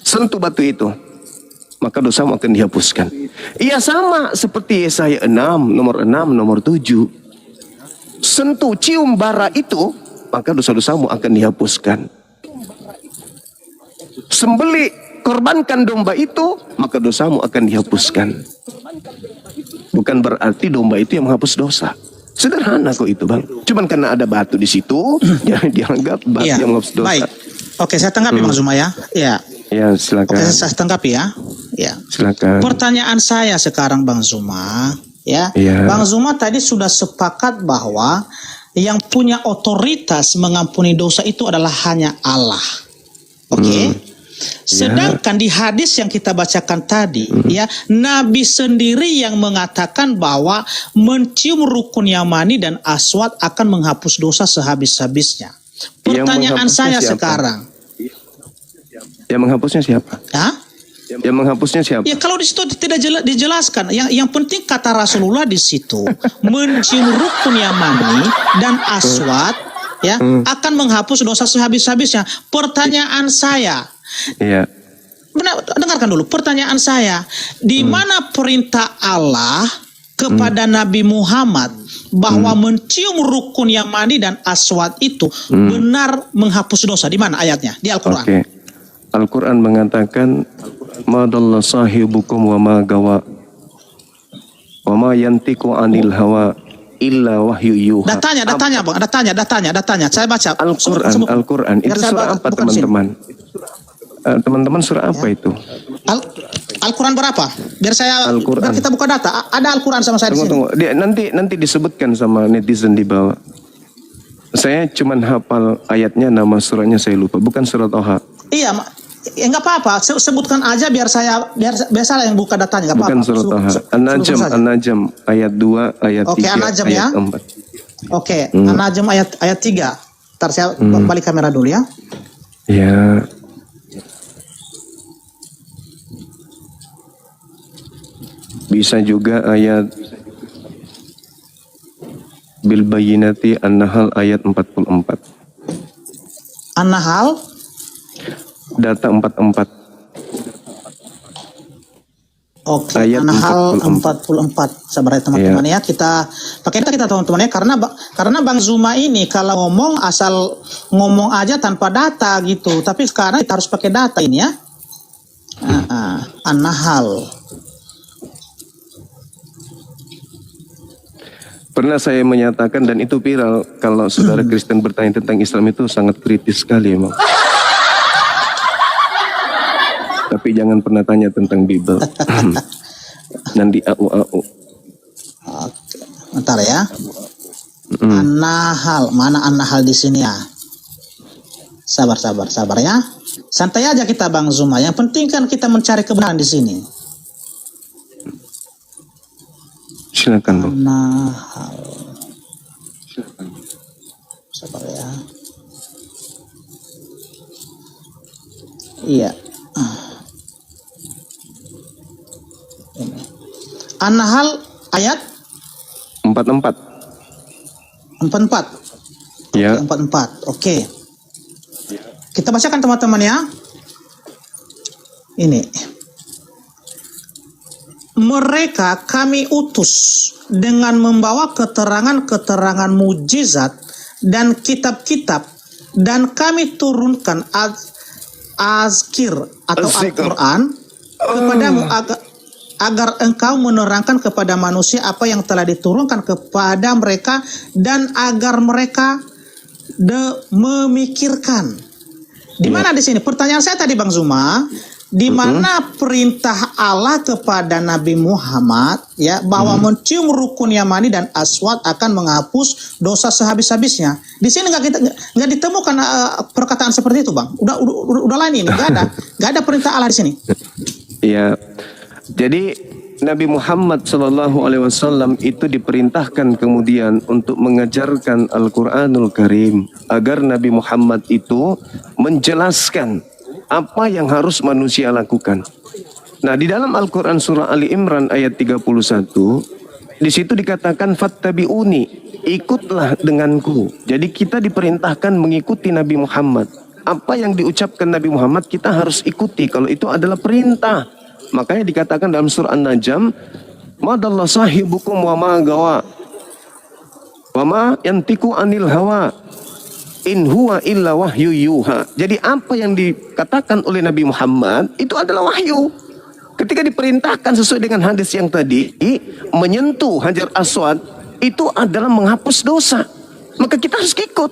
sentuh batu itu, maka dosamu akan dihapuskan. Ia sama seperti Yesaya 6, nomor 6, nomor 7. Sentuh, cium bara itu, maka dosa-dosamu akan dihapuskan. Sembelih, korbankan domba itu, maka dosamu akan dihapuskan. Bukan berarti domba itu yang menghapus dosa. Sederhana kok itu, Bang. Cuman karena ada batu di situ, jangan dianggap batu yang menghapus dosa. Baik. Oke, saya tanggapi Bang Zuma ya. Ya. Ya, silakan. Oke, saya tanggapi ya. Ya. Silakan. Pertanyaan saya sekarang Bang Zuma, ya. Ya. Bang Zuma tadi sudah sepakat bahwa yang punya otoritas mengampuni dosa itu adalah hanya Allah. Oke. Sedangkan di hadis yang kita bacakan tadi, ya, Nabi sendiri yang mengatakan bahwa mencium rukun Yamani dan Aswad akan menghapus dosa sehabis-habisnya. Pertanyaan saya siapa? Sekarang, yang menghapusnya siapa? Hah? Yang menghapusnya siapa? Ya kalau di situ tidak dijelaskan. Yang penting kata Rasulullah di situ, mencium rukun Yamani dan Aswad, ya, akan menghapus dosa sehabis-habisnya. Pertanyaan saya, Iya. benar, dengarkan dulu pertanyaan saya. Di mana perintah Allah kepada Nabi Muhammad bahwa mencium rukun Yamani dan Aswad itu benar menghapus dosa? Di mana ayatnya? Di Al-Quran. Oke. Al-Quran mengatakan, ma dalla sahibukum wa ma gawa wa ma yantiqu anil hawa illa wahyu yuha. Datanya Bang, datanya. Saya baca. Al-Quran. Itu surah apa, teman-teman? Teman-teman, surah apa itu? Al-Quran berapa? Biar kita buka data. Ada Al-Quran sama saya di sini. Tunggu. Nanti disebutkan sama netizen di bawah. Saya cuman hafal ayatnya, nama suratnya saya lupa. Bukan surat Toha. Iya, ya nggak apa-apa. Sebutkan aja biar saya yang buka datanya. Nggak Bukan apa-apa. surat Toha. Sebutkan saja. An-Najm ayat 2, ayat Oke, 3, An-Najm ayat ya. 4. Oke, An-Najm ayat 3. Ntar saya balik kamera dulu ya. Ya. Bisa juga ayat bil bayyinati An-Nahl ayat 44. An-Nahl Data 44. Oke, Ayat An-Nahl 44. 44. Sabar ya teman-teman ya. Kita pakai kita teman-teman ya, karena Bang Zuma ini kalau ngomong asal ngomong aja tanpa data gitu. Tapi sekarang kita harus pakai data ini ya. An-Nahl. Pernah saya menyatakan dan itu viral, kalau saudara Kristen bertanya tentang Islam itu sangat kritis sekali emang. Tapi jangan pernah tanya tentang Bible. Nanti au. Oke, bentar ya. An-Nahl, mana An-Nahl di sini ya? Sabar ya. Santai aja kita Bang Zuma. Yang penting kan kita mencari kebenaran di sini. Silakan Bang. An-Nahl. Sabar ya. Iya. Ini. An-Nahl ayat 44. 44. Ya. 44. Oke. Kita bacakan teman-teman ya. Ini. Mereka kami utus dengan membawa keterangan-keterangan mujizat dan kitab-kitab, dan kami turunkan azkir atau Al-Quran kepadamu agar engkau menerangkan kepada manusia apa yang telah diturunkan kepada mereka, dan agar mereka memikirkan. Di mana di sini? Pertanyaan saya tadi Bang Zuma, di mana perintah Allah kepada Nabi Muhammad ya bahwa mencium rukun Yamani dan Aswad akan menghapus dosa sehabis-habisnya. Di sini nggak ditemukan perkataan seperti itu, Bang. Udah lain ini, nggak ada perintah Allah di sini. Iya. Jadi Nabi Muhammad SAW itu diperintahkan kemudian untuk mengajarkan Al-Quranul Karim agar Nabi Muhammad itu menjelaskan apa yang harus manusia lakukan. Nah, di dalam Al-Quran surah Ali Imran ayat 31, di situ dikatakan fattabi'uni, ikutlah denganku. Jadi kita diperintahkan mengikuti Nabi Muhammad. Apa yang diucapkan Nabi Muhammad kita harus ikuti kalau itu adalah perintah. Makanya dikatakan dalam surah An-Najm, madallah sahibukum wa ma gawa wa ma yantiku anil hawa in huwa illa wahyu yuha. Jadi apa yang dikatakan oleh Nabi Muhammad itu adalah wahyu. Ketika diperintahkan sesuai dengan hadis yang tadi, menyentuh Hajar Aswad itu adalah menghapus dosa. Maka kita harus ikut.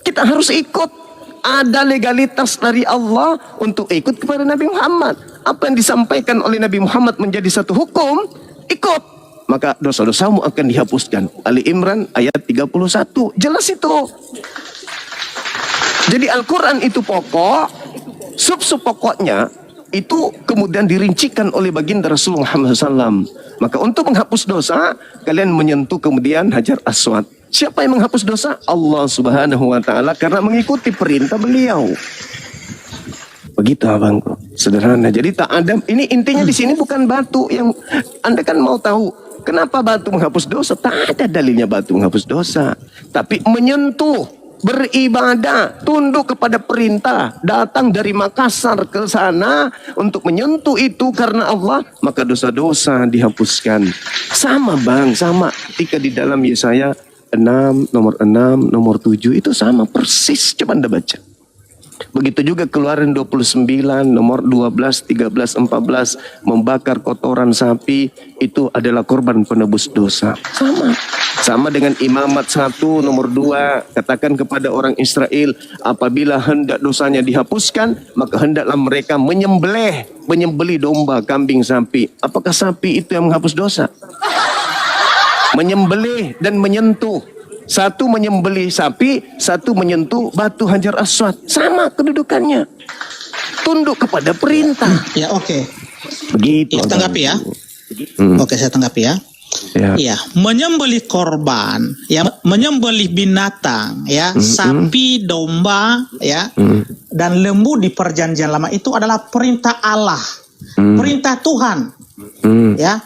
Kita harus ikut. Ada legalitas dari Allah untuk ikut kepada Nabi Muhammad. Apa yang disampaikan oleh Nabi Muhammad menjadi satu hukum, ikut. Maka dosa-dosamu akan dihapuskan. Ali Imran ayat 31. Jelas itu. Jadi Al-Quran itu pokok. Sub-sub pokoknya itu kemudian dirincikan oleh baginda Rasulullah SAW. Maka untuk menghapus dosa, kalian menyentuh kemudian Hajar Aswad. Siapa yang menghapus dosa? Allah Subhanahu wa Ta'ala, karena mengikuti perintah beliau. Begitu abangku, sederhana. Jadi tak ada. Ini intinya di sini bukan batu yang Anda kan mau tahu kenapa batu menghapus dosa. Tak ada dalilnya batu menghapus dosa. Tapi menyentuh, beribadah, tunduk kepada perintah, datang dari Makassar ke sana untuk menyentuh itu karena Allah, maka dosa-dosa dihapuskan. Sama bang, sama. Ketika di dalam Yesaya 6, nomor 6, nomor 7 itu sama persis. Coba Anda baca. Begitu juga Keluaran 29, nomor 12, 13, 14, membakar kotoran sapi itu adalah korban penebus dosa. Sama. Sama dengan Imamat 1, nomor 2, katakan kepada orang Israel, apabila hendak dosanya dihapuskan, maka hendaklah mereka menyembelih domba, kambing, sapi. Apakah sapi itu yang menghapus dosa? Menyembelih dan menyentuh Satu menyembelih sapi, satu menyentuh batu Hajar Aswad. Sama kedudukannya. Tunduk kepada perintah. Ya, oke. Begitu. Ya, tanggapi ya. Oke, saya tanggapi ya. Ya. Ya, menyembelih korban, ya, menyembelih binatang, ya, sapi, domba, ya, dan lembu di perjanjian lama itu adalah perintah Allah, perintah Tuhan, ya.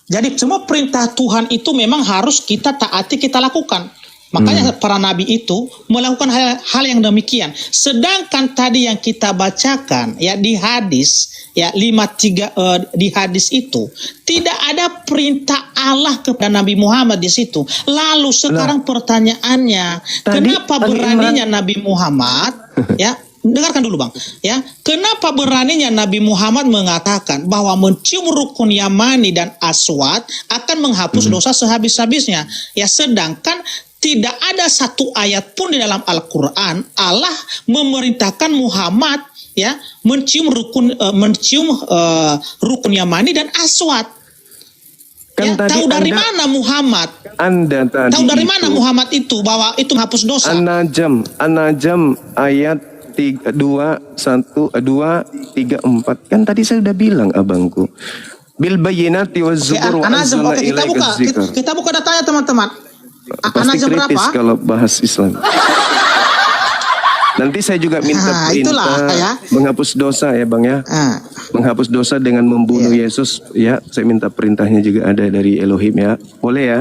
Jadi semua perintah Tuhan itu memang harus kita taati, kita lakukan. Makanya para nabi itu melakukan hal yang demikian. Sedangkan tadi yang kita bacakan ya di hadis ya 53 di hadis itu tidak ada perintah Allah kepada Nabi Muhammad di situ. Lalu sekarang pertanyaannya, kenapa beraninya Nabi Muhammad ya? Dengarkan dulu Bang, ya. Kenapa beraninya Nabi Muhammad mengatakan bahwa mencium rukun Yamani dan Aswad akan menghapus dosa sehabis-habisnya? Ya, sedangkan tidak ada satu ayat pun di dalam Al-Quran Allah memerintahkan Muhammad ya mencium rukun Yamani dan Aswad. Kan ya, tahu dari mana Muhammad? Anda tadi tahu dari mana Muhammad itu bahwa itu menghapus dosa? An-Najm ayat 2, 1, 2, 3, 4. Kan tadi saya sudah bilang abangku. Bil bayyinati waz zubur wa anzalna ilaika dzikr. Kita buka datanya teman-teman. Pasti kritis berapa? Kalau bahas Islam. Nanti saya juga minta perintah ya. Menghapus dosa ya Bang ya. Menghapus dosa dengan membunuh Yesus ya. Saya minta perintahnya juga ada dari Elohim ya. Boleh ya?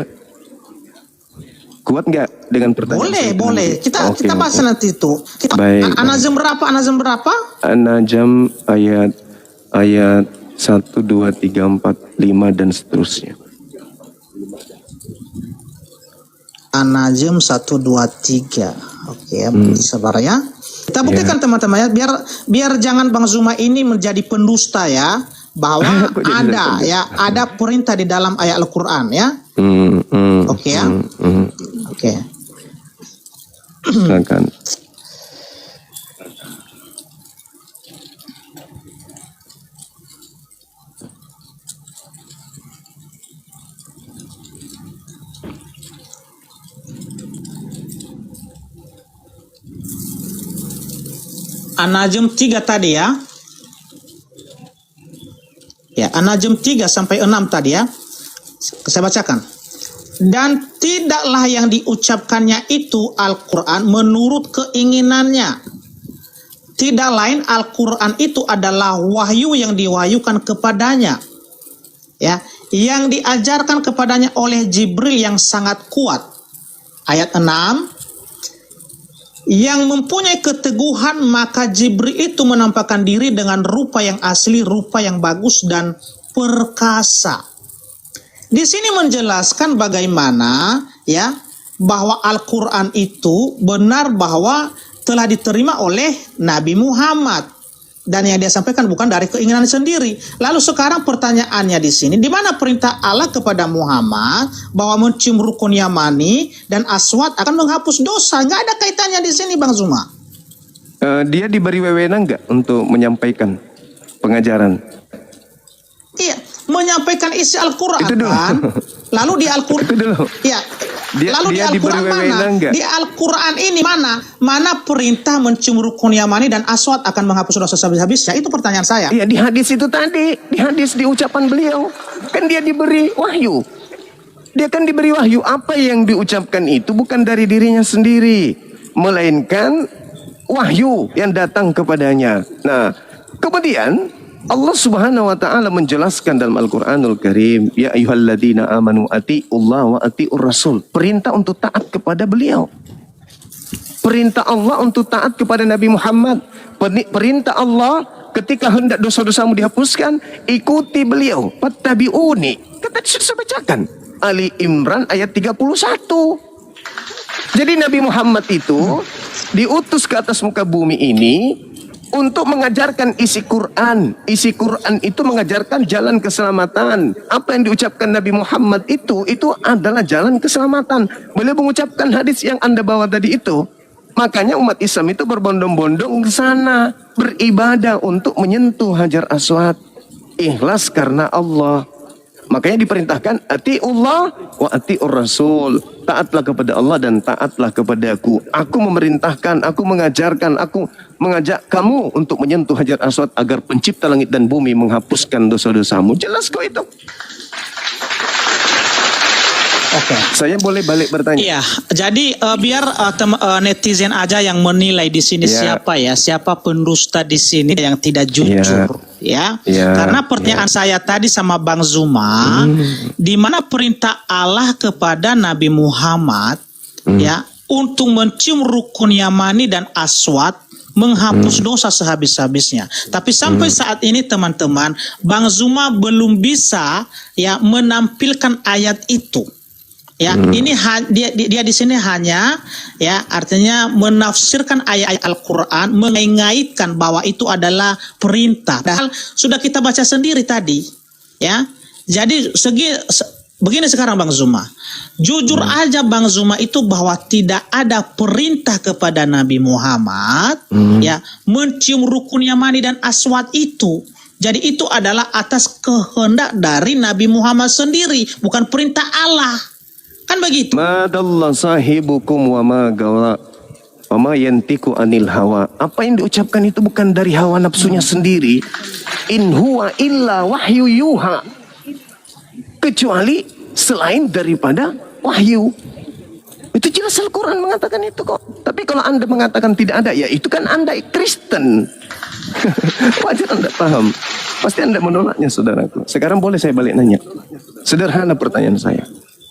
Kuat nggak dengan pertanyaan? Boleh. Kita bahas nanti itu. Baik. An-Najm berapa? An-Najm ayat 1, 2, 3, 4, 5 dan seterusnya. An-Najm 1, 2, 3. Oke, sabar ya. Kita buktikan teman-teman ya, biar jangan Bang Zuma ini menjadi pendusta ya, bahwa ada perintah di dalam ayat Al-Qur'an ya. Oke ya. Oke. Silakan. An-Najm 3 tadi ya. Ya, An-Najm 3 sampai 6 tadi ya. Saya bacakan. Dan tidaklah yang diucapkannya itu Al-Quran menurut keinginannya. Tidak lain Al-Quran itu adalah wahyu yang diwahyukan kepadanya. Ya, yang diajarkan kepadanya oleh Jibril yang sangat kuat. Ayat 6. Yang mempunyai keteguhan, maka Jibril itu menampakkan diri dengan rupa yang asli, rupa yang bagus dan perkasa. Di sini menjelaskan bagaimana ya bahwa Al-Quran itu benar bahwa telah diterima oleh Nabi Muhammad dan yang dia sampaikan bukan dari keinginan sendiri. Lalu sekarang pertanyaannya di sini, di mana perintah Allah kepada Muhammad bahwa mencium rukun Yamani dan Aswad akan menghapus dosa? Nggak ada kaitannya di sini Bang Zuma. Dia diberi wewenang nggak untuk menyampaikan pengajaran? Iya, menyampaikan isi Al-Quran kan. Lalu di Al-Quran, ya. Lalu di Al-Quran mana? Di Al-Quran ini mana perintah mencium rukun Yamani dan Aswad akan menghapus dosa habis-habisnya? Itu pertanyaan saya. Iya, di hadis itu tadi, di hadis di ucapan beliau, kan dia diberi wahyu. Dia kan diberi wahyu, apa yang diucapkan itu bukan dari dirinya sendiri, melainkan wahyu yang datang kepadanya. Nah, kemudian Allah Subhanahu wa taala menjelaskan dalam Al-Qur'anul Karim, ya ayyuhalladzina amanu atiiullah wa atiiur rasul. Perintah untuk taat kepada beliau. Perintah Allah untuk taat kepada Nabi Muhammad. Perintah Allah ketika hendak dosa-dosamu dihapuskan, ikuti beliau. Fattabi'uni. Kata saya bacakan Ali Imran ayat 31. Jadi Nabi Muhammad itu diutus ke atas muka bumi ini untuk mengajarkan isi Quran. Isi Quran itu mengajarkan jalan keselamatan. Apa yang diucapkan Nabi Muhammad itu adalah jalan keselamatan. Beliau mengucapkan hadis yang Anda bawa tadi itu. Makanya umat Islam itu berbondong-bondong ke sana, beribadah untuk menyentuh Hajar Aswad. Ikhlas karena Allah. Makanya diperintahkan atiullah wa atiur rasul. Taatlah kepada Allah dan taatlah kepadaku. Aku memerintahkan, aku mengajarkan, aku mengajak kamu untuk menyentuh Hajar Aswad agar pencipta langit dan bumi menghapuskan dosa-dosamu. Jelas kok itu. Oke. Saya boleh balik bertanya? Iya, jadi biar netizen aja yang menilai di sini siapa pendusta di sini yang tidak jujur, ya. Karena pertanyaan saya tadi sama Bang Zuma, di mana perintah Allah kepada Nabi Muhammad, ya, untuk mencium rukun Yamani dan Aswad, menghapus dosa sehabis-habisnya. Tapi sampai saat ini teman-teman, Bang Zuma belum bisa ya menampilkan ayat itu. Ya, ini dia di sini hanya ya artinya menafsirkan ayat-ayat Al-Qur'an, mengaitkan bahwa itu adalah perintah. Padahal sudah kita baca sendiri tadi, ya. Jadi begini sekarang Bang Zuma. Jujur aja Bang Zuma itu bahwa tidak ada perintah kepada Nabi Muhammad ya mencium rukun Yamani dan Aswad itu. Jadi itu adalah atas kehendak dari Nabi Muhammad sendiri, bukan perintah Allah. Kan begitu. Madallah sahibukum wa ma gawa wa ma yantiku anil hawa. Apa yang diucapkan itu bukan dari hawa nafsunya sendiri. In huwa illa wahyu yuha. Kecuali selain daripada wahyu. Itu jelas Al-Quran mengatakan itu kok. Tapi kalau Anda mengatakan tidak ada, ya itu kan Anda Kristen. Wajar Anda paham. Pasti Anda menolaknya saudaraku. Sekarang boleh saya balik nanya. Sederhana pertanyaan saya.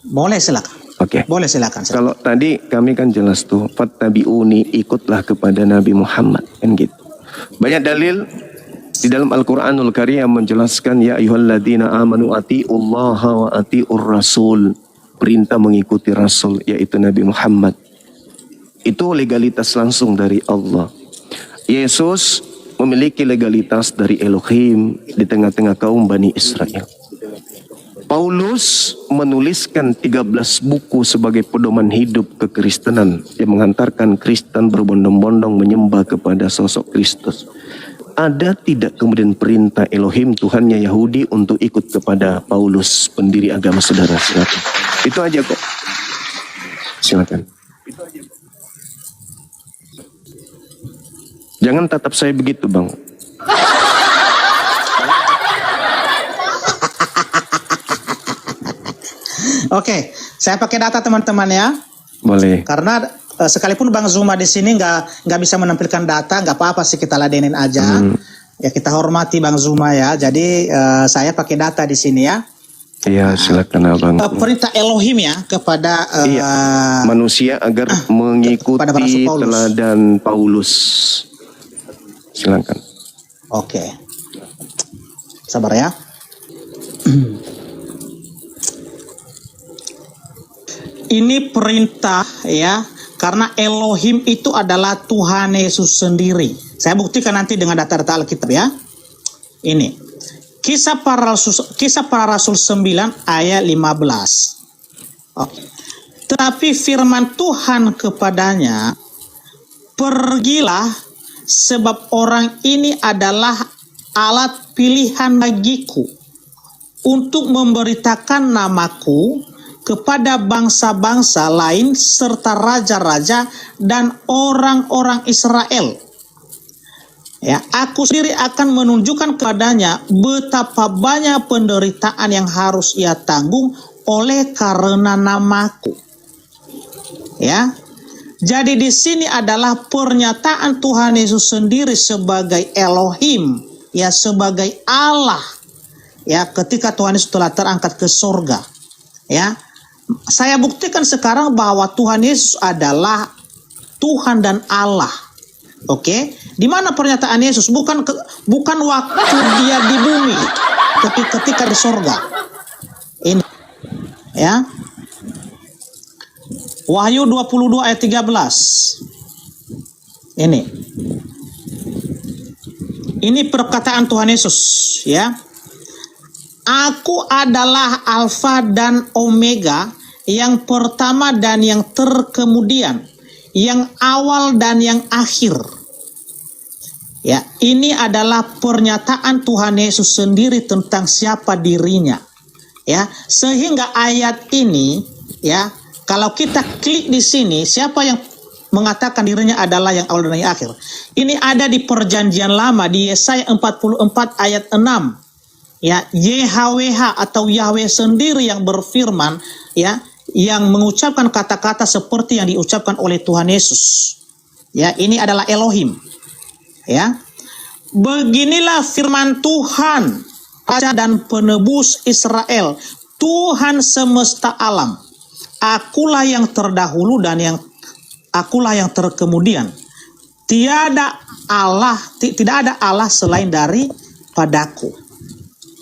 Boleh silakan. Oke. Boleh silakan. Kalau tadi kami kan jelas tuh, fattabi'uni, ikutlah kepada Nabi Muhammad, kan gitu. Banyak dalil di dalam Al-Qur'anul Karim yang menjelaskan ya ayyuhalladzina amanu atiullaha wa atiur rasul. Perintah mengikuti rasul yaitu Nabi Muhammad. Itu legalitas langsung dari Allah. Yesus memiliki legalitas dari Elohim di tengah-tengah kaum Bani Israel. Paulus menuliskan 13 buku sebagai pedoman hidup kekristenan yang menghantarkan Kristen berbondong-bondong menyembah kepada sosok Kristus. Ada tidak kemudian perintah Elohim Tuhannya Yahudi untuk ikut kepada Paulus, pendiri agama saudara? Silakan. Itu aja kok. Silakan. Jangan tatap saya begitu, Bang. Oke, saya pakai data teman-teman ya. Boleh. Karena sekalipun Bang Zuma di sini nggak bisa menampilkan data, nggak apa-apa sih kita ladenin aja. Ya kita hormati Bang Zuma ya. Jadi saya pakai data di sini ya. Iya, silakan Abang. Perintah Elohim ya kepada manusia agar mengikuti teladan Paulus. Silakan. Oke. Sabar ya. Ini perintah ya, karena Elohim itu adalah Tuhan Yesus sendiri. Saya buktikan nanti dengan data-data Alkitab ya. Ini Kisah Para Rasul 9 ayat 15. Oke. Tetapi firman Tuhan kepadanya, pergilah sebab orang ini adalah alat pilihan bagiku untuk memberitakan namaku kepada bangsa-bangsa lain serta raja-raja dan orang-orang Israel. Ya, aku sendiri akan menunjukkan kepadanya betapa banyak penderitaan yang harus ia tanggung oleh karena namaku. Ya. Jadi di sini adalah pernyataan Tuhan Yesus sendiri sebagai Elohim, ya sebagai Allah. Ya, ketika Tuhan Yesus telah terangkat ke surga. Ya. Saya buktikan sekarang bahwa Tuhan Yesus adalah Tuhan dan Allah. Oke, di mana pernyataan Yesus? Bukan waktu dia di bumi, tapi ketika di surga. Ini, ya. Wahyu 22 ayat 13. Ini perkataan Tuhan Yesus, ya. Aku adalah Alfa dan Omega, yang pertama dan yang terkemudian, yang awal dan yang akhir. Ya, ini adalah pernyataan Tuhan Yesus sendiri tentang siapa dirinya. Ya, sehingga ayat ini ya, kalau kita klik di sini, siapa yang mengatakan dirinya adalah yang awal dan yang akhir? Ini ada di Perjanjian Lama di Yesaya 44 ayat 6. Ya, YHWH atau Yahweh sendiri yang berfirman, ya, yang mengucapkan kata-kata seperti yang diucapkan oleh Tuhan Yesus. Ya, ini adalah Elohim. Ya. Beginilah firman Tuhan, Raja dan Penebus Israel, Tuhan semesta alam. Akulah yang terdahulu dan akulah yang terkemudian. Tidak ada Allah selain daripadaku.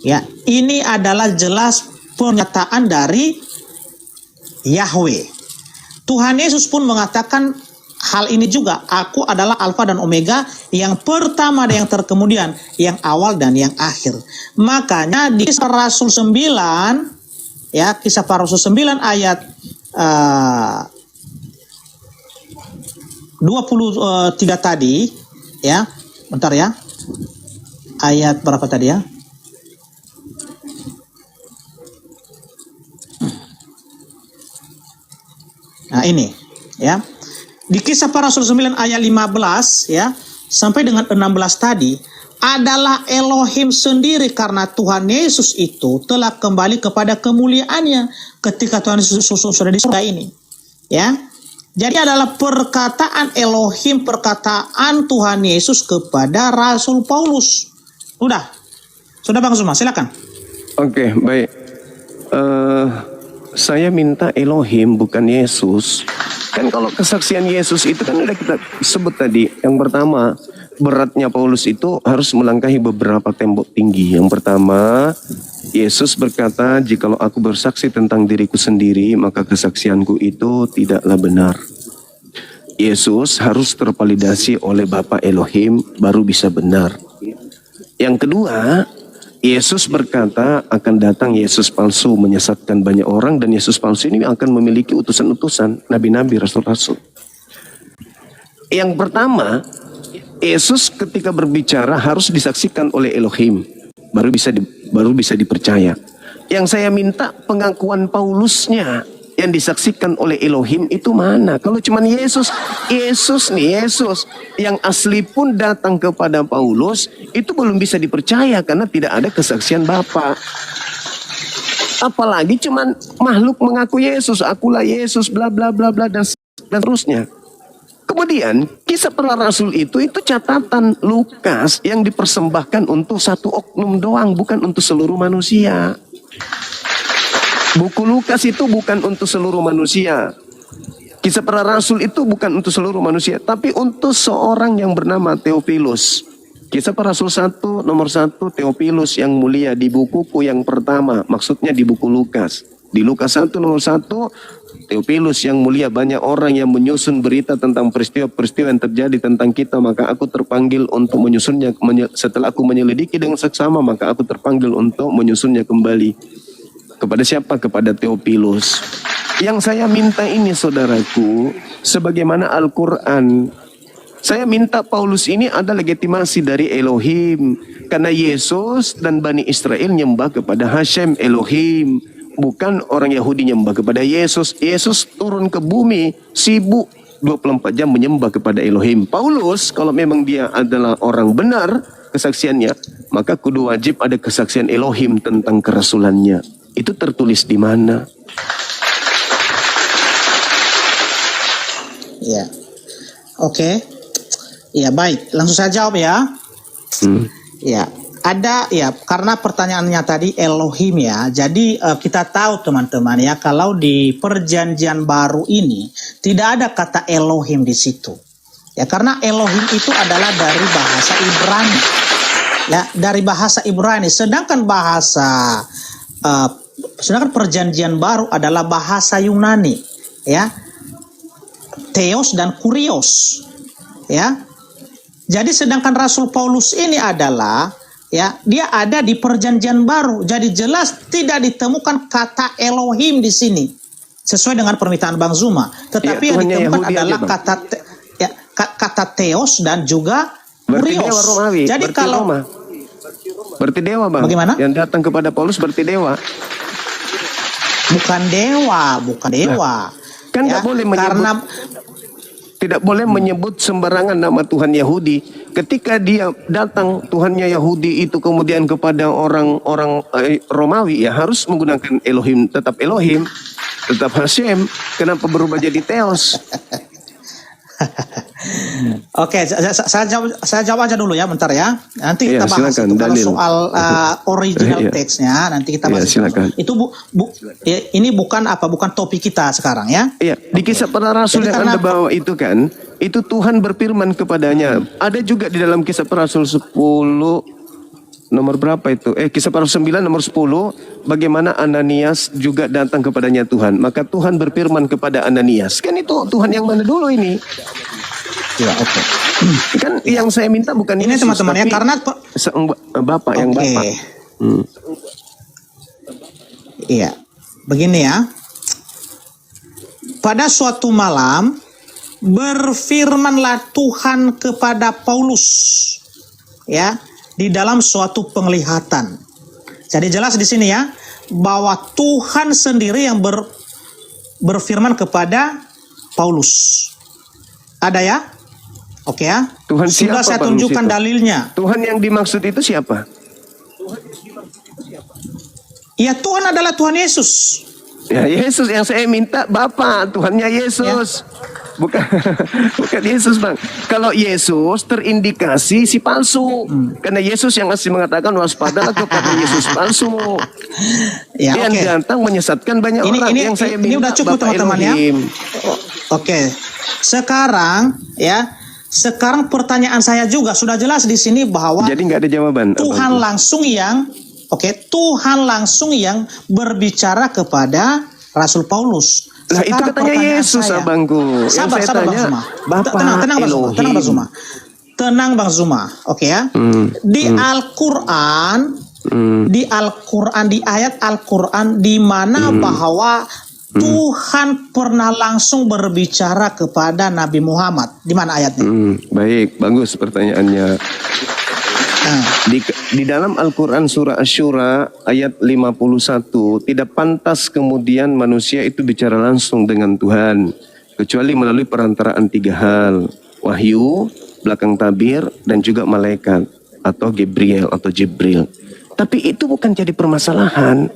Ya, ini adalah jelas pernyataan dari Yahweh. Tuhan Yesus pun mengatakan hal ini juga, aku adalah Alfa dan Omega, yang pertama dan yang terkemudian, yang awal dan yang akhir. Makanya di Kisah Rasul 9, ya, Kisah Para Rasul 9 ayat 23 tadi, ya, bentar ya, ayat berapa tadi ya? Nah ini, ya. Di Kisah Para Rasul 9 ayat 15 ya sampai dengan 16 tadi adalah Elohim sendiri, karena Tuhan Yesus itu telah kembali kepada kemuliaannya ketika Tuhan Yesus sudah di surga ini. Ya. Jadi adalah perkataan Elohim, perkataan Tuhan Yesus kepada Rasul Paulus. Sudah Bang Zuma, silakan. Oke, baik. Saya minta Elohim bukan Yesus. Kan kalau kesaksian Yesus itu kan udah kita sebut tadi. Yang pertama, beratnya Paulus itu harus melangkahi beberapa tembok tinggi. Yang pertama, Yesus berkata, jikalau aku bersaksi tentang diriku sendiri, maka kesaksianku itu tidaklah benar. Yesus harus tervalidasi oleh Bapa Elohim, baru bisa benar. Yang kedua, Yesus berkata akan datang Yesus palsu menyesatkan banyak orang, dan Yesus palsu ini akan memiliki utusan-utusan, nabi-nabi, rasul-rasul. Yang pertama, Yesus ketika berbicara harus disaksikan oleh Elohim, baru bisa dipercaya. Yang saya minta pengakuan Paulusnya yang disaksikan oleh Elohim itu mana? Kalau cuman Yesus yang asli pun datang kepada Paulus, itu belum bisa dipercaya karena tidak ada kesaksian Bapa. Apalagi cuman makhluk mengaku Yesus, akulah Yesus, bla bla bla bla dan seterusnya. Kemudian Kisah Para Rasul itu catatan Lukas yang dipersembahkan untuk satu oknum doang, bukan untuk seluruh manusia. Buku Lukas itu bukan untuk seluruh manusia. Kisah Para Rasul itu bukan untuk seluruh manusia, tapi untuk seorang yang bernama Theophilus. Kisah Para Rasul 1 nomor 1 Theophilus yang mulia di bukuku yang pertama, maksudnya di buku Lukas. Di Lukas 1 nomor 1 Theophilus yang mulia, banyak orang yang menyusun berita tentang peristiwa-peristiwa yang terjadi tentang kita, maka aku terpanggil untuk menyusunnya. Setelah aku menyelidiki dengan seksama, maka aku terpanggil untuk menyusunnya kembali. Kepada siapa? Kepada Theophilus. Yang saya minta ini saudaraku, sebagaimana Al-Quran, saya minta Paulus ini ada legitimasi dari Elohim. Karena Yesus dan Bani Israel nyembah kepada Hashem Elohim, bukan orang Yahudi nyembah kepada Yesus. Yesus turun ke bumi, sibuk 24 jam menyembah kepada Elohim. Paulus kalau memang dia adalah orang benar kesaksiannya, maka kudu wajib ada kesaksian Elohim tentang kerasulannya. Itu tertulis di mana? Ya, oke. Ya baik, langsung saya jawab ya. Ya, ada ya, karena pertanyaannya tadi Elohim ya. Jadi kita tahu teman-teman ya, kalau di Perjanjian Baru ini tidak ada kata Elohim di situ. Ya, karena Elohim itu adalah dari bahasa Ibrani. Ya, dari bahasa Ibrani. Sedangkan Perjanjian Baru adalah bahasa Yunani, ya, Theos dan Kurios, ya. Jadi sedangkan Rasul Paulus ini adalah, ya, dia ada di Perjanjian Baru. Jadi jelas tidak ditemukan kata Elohim di sini, sesuai dengan permintaan Bang Zuma. Tetapi yang ditemukan Yahudi adalah kata Theos dan juga Kurios. Jadi berarti, kalau berarti dewa Bang. Bagaimana? Yang datang kepada Paulus berarti dewa. bukan dewa. Kan Ya, nggak boleh menyebut, karena tidak boleh menyebut sembarangan nama Tuhan Yahudi. Ketika dia datang Tuhannya Yahudi itu kemudian kepada orang-orang Romawi, ya harus menggunakan Elohim, tetap Hashem. Kenapa berubah jadi Theos? Oke, saya jawab aja dulu ya, bentar ya. Nanti Iya, kita bahas silakan, itu kalau dalil. soal original Iya. text-nya, nanti kita Iya, bahas. silakan. Itu ini bukan topik kita sekarang ya. Iya, di Kisah Para Rasul Jadi yang karena- Anda bawa itu kan, itu Tuhan berfirman kepadanya. Ada juga di dalam Kisah Para Rasul 10 nomor berapa itu? Kisah Para Rasul 9 nomor 10, bagaimana Ananias juga datang kepadanya Tuhan. Maka Tuhan berfirman kepada Ananias. Kan itu Tuhan yang mana dulu ini? Iya, oke. Kan yang saya minta bukan Ini Yesus, teman-teman ya, tapi karena Bapak yang Oke. Bapak. Hmm. Iya, begini ya. Pada suatu malam berfirmanlah Tuhan kepada Paulus, ya, di dalam suatu penglihatan. Jadi jelas di sini ya, bahwa Tuhan sendiri yang berfirman kepada Paulus. Ada ya? Oke ya. Tuhan Sudah siapa, saya Bang, tunjukkan di situ? dalilnya. Tuhan yang dimaksud itu siapa? Ya, Tuhan adalah Tuhan Yesus. Ya Yesus yang saya minta Bapak, Tuhannya Yesus. Bukan bukan Yesus, Bang. Kalau Yesus terindikasi si palsu. Karena Yesus yang asli mengatakan waspadalah kepada Yesus palsu. Ya, Yang oke. datang menyesatkan banyak orang. Yang saya minta ini udah cukup Bapak teman-teman ya. Elohim. Oke. Sekarang pertanyaan saya juga sudah jelas di sini bahwa Jadi nggak ada jawaban. Tuhan Abang. Tuhan langsung yang berbicara kepada Rasul Paulus. Lah itu Sekarang katanya pertanyaan Yesus, saya. abangku. Yang Sabar, saya Bang tanya, Zuma. Bapak Tenang Bang Zuma. Elohim. Tenang Bang Zuma. Oke ya. Di Al-Qur'an, di ayat Al-Qur'an di mana bahwa Tuhan pernah langsung berbicara kepada Nabi Muhammad. Di mana ayatnya? Baik, bagus pertanyaannya. Nah, Di dalam Al-Quran surah Asy-Syura ayat 51, tidak pantas kemudian manusia itu bicara langsung dengan Tuhan, kecuali melalui perantaraan 3 hal, wahyu, belakang tabir, dan juga malaikat, atau Jibril. Tapi itu bukan jadi permasalahan.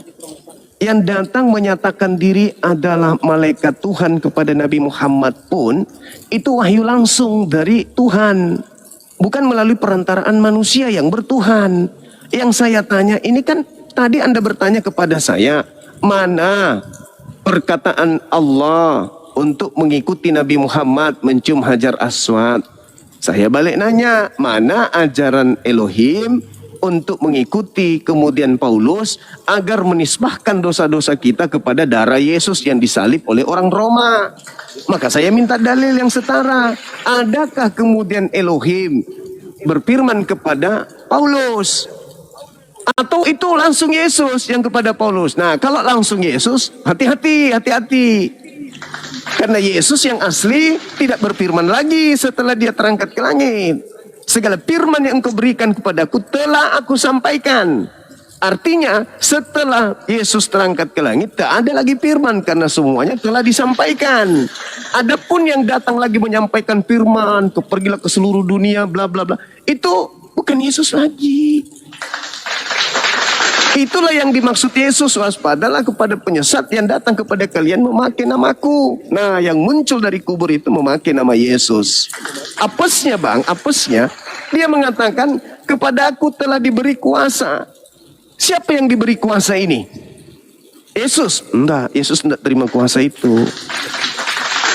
Yang datang menyatakan diri adalah malaikat Tuhan kepada Nabi Muhammad pun, itu wahyu langsung dari Tuhan. Bukan melalui perantaraan manusia yang bertuhan. Yang saya tanya ini kan tadi Anda bertanya kepada saya, mana perkataan Allah untuk mengikuti Nabi Muhammad mencium Hajar Aswad? Saya balik nanya, mana ajaran Elohim untuk mengikuti kemudian Paulus agar menisbahkan dosa-dosa kita kepada darah Yesus yang disalib oleh orang Roma? Maka saya minta dalil yang setara. Adakah kemudian Elohim berfirman kepada Paulus? Atau itu langsung Yesus yang kepada Paulus? Nah, kalau langsung Yesus, hati-hati. Karena Yesus yang asli tidak berfirman lagi setelah dia terangkat ke langit. Segala firman yang engkau berikan kepadaku telah aku sampaikan. Artinya setelah Yesus terangkat ke langit tak ada lagi firman karena semuanya telah disampaikan. Adapun yang datang lagi menyampaikan firman, pergilah ke seluruh dunia bla bla bla, itu bukan Yesus lagi. Itulah yang dimaksud Yesus, waspadalah kepada penyesat yang datang kepada kalian memakai namaku. Nah, yang muncul dari kubur itu memakai nama Yesus. Apesnya, Bang, dia mengatakan kepada aku telah diberi kuasa. Siapa yang diberi kuasa ini? Yesus. Enggak, Yesus tidak terima kuasa itu.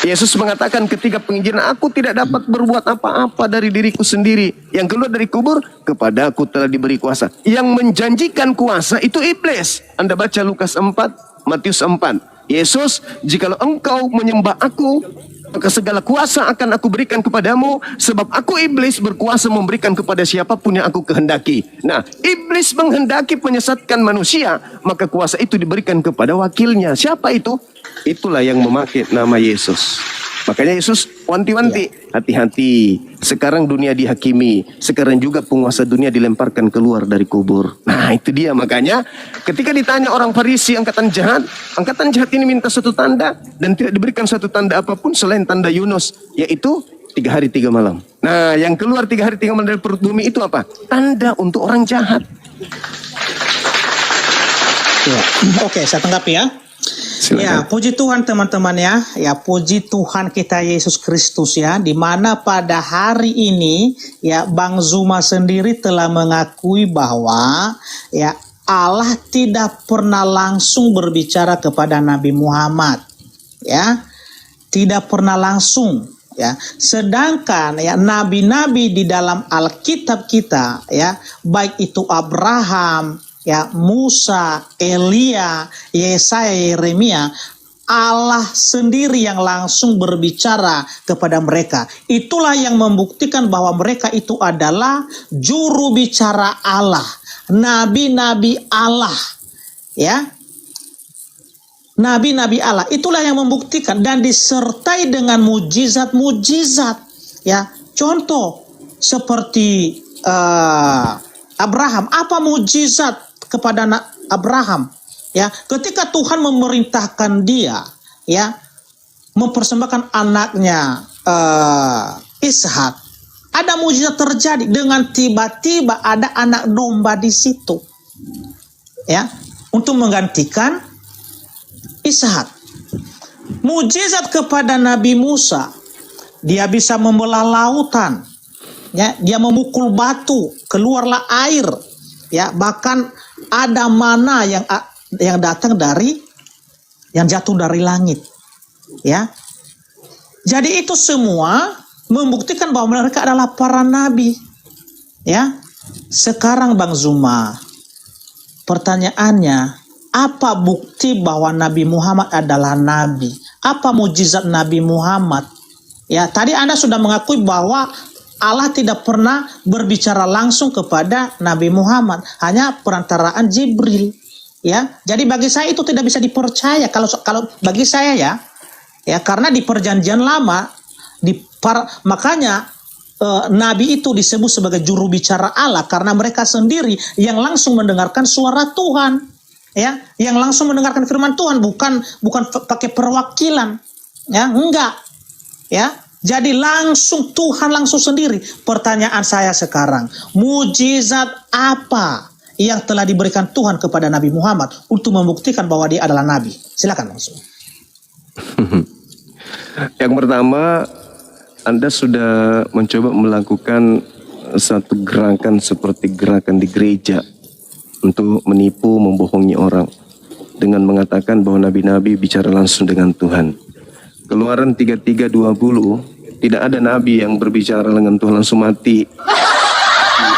Yesus mengatakan ketika penginjilan, aku tidak dapat berbuat apa-apa dari diriku sendiri. Yang keluar dari kubur, kepada aku telah diberi kuasa. Yang menjanjikan kuasa itu iblis. Anda baca Lukas 4, Matius 4. Yesus, jikalau engkau menyembah aku, maka segala kuasa akan aku berikan kepadamu, sebab aku iblis berkuasa memberikan kepada siapapun yang aku kehendaki. Nah, iblis menghendaki menyesatkan manusia, maka kuasa itu diberikan kepada wakilnya. Siapa itu? Itulah yang memakai nama Yesus. Makanya Yesus wanti-wanti, hati-hati. Sekarang dunia dihakimi, sekarang juga penguasa dunia dilemparkan keluar dari kubur. Nah itu dia, makanya ketika ditanya orang Farisi angkatan jahat ini minta satu tanda dan tidak diberikan satu tanda apapun selain tanda Yunus, yaitu 3 hari 3 malam. Nah yang keluar 3 hari 3 malam dari perut bumi itu apa? Tanda untuk orang jahat. Ya. Oke, saya tanggapi ya. Silakan. Ya, puji Tuhan teman-teman ya. Ya, puji Tuhan kita Yesus Kristus ya, di mana pada hari ini ya Bang Zuma sendiri telah mengakui bahwa ya Allah tidak pernah langsung berbicara kepada Nabi Muhammad. Ya. Tidak pernah langsung ya. Sedangkan ya nabi-nabi di dalam Alkitab kita ya, baik itu Abraham, ya Musa, Elia, Yesaya, Yeremia, Allah sendiri yang langsung berbicara kepada mereka. Itulah yang membuktikan bahwa mereka itu adalah juru bicara Allah, nabi-nabi Allah, ya. Nabi-nabi Allah, itulah yang membuktikan dan disertai dengan mujizat-mujizat, ya. Contoh seperti Abraham, apa mujizat kepada Abraham? Ya, ketika Tuhan memerintahkan dia, ya, mempersembahkan anaknya Ishak, ada mujizat terjadi dengan tiba-tiba ada anak domba di situ, ya, untuk menggantikan Ishak. Mujizat kepada Nabi Musa, dia bisa membelah lautan, ya, dia memukul batu, keluarlah air, ya, bahkan ada mana yang datang dari yang jatuh dari langit, ya. Jadi itu semua membuktikan bahwa mereka adalah para nabi, ya. Sekarang Bang Zuma, pertanyaannya, apa bukti bahwa Nabi Muhammad adalah nabi? Apa mujizat Nabi Muhammad? Ya, tadi Anda sudah mengakui bahwa Allah tidak pernah berbicara langsung kepada Nabi Muhammad, hanya perantaraan Jibril, ya. Jadi bagi saya itu tidak bisa dipercaya kalau bagi saya ya, karena di Perjanjian Lama makanya nabi itu disebut sebagai juru bicara Allah karena mereka sendiri yang langsung mendengarkan suara Tuhan, ya, yang langsung mendengarkan firman Tuhan, bukan pakai perwakilan, ya, enggak, ya. Jadi langsung Tuhan langsung sendiri. Pertanyaan saya sekarang, mujizat apa yang telah diberikan Tuhan kepada Nabi Muhammad untuk membuktikan bahwa dia adalah nabi? Silakan langsung. Yang pertama, Anda sudah mencoba melakukan satu gerakan seperti gerakan di gereja untuk menipu, membohongi orang dengan mengatakan bahwa nabi-nabi bicara langsung dengan Tuhan. Keluaran 33:20, tidak ada nabi yang berbicara dengan Tuhan langsung mati.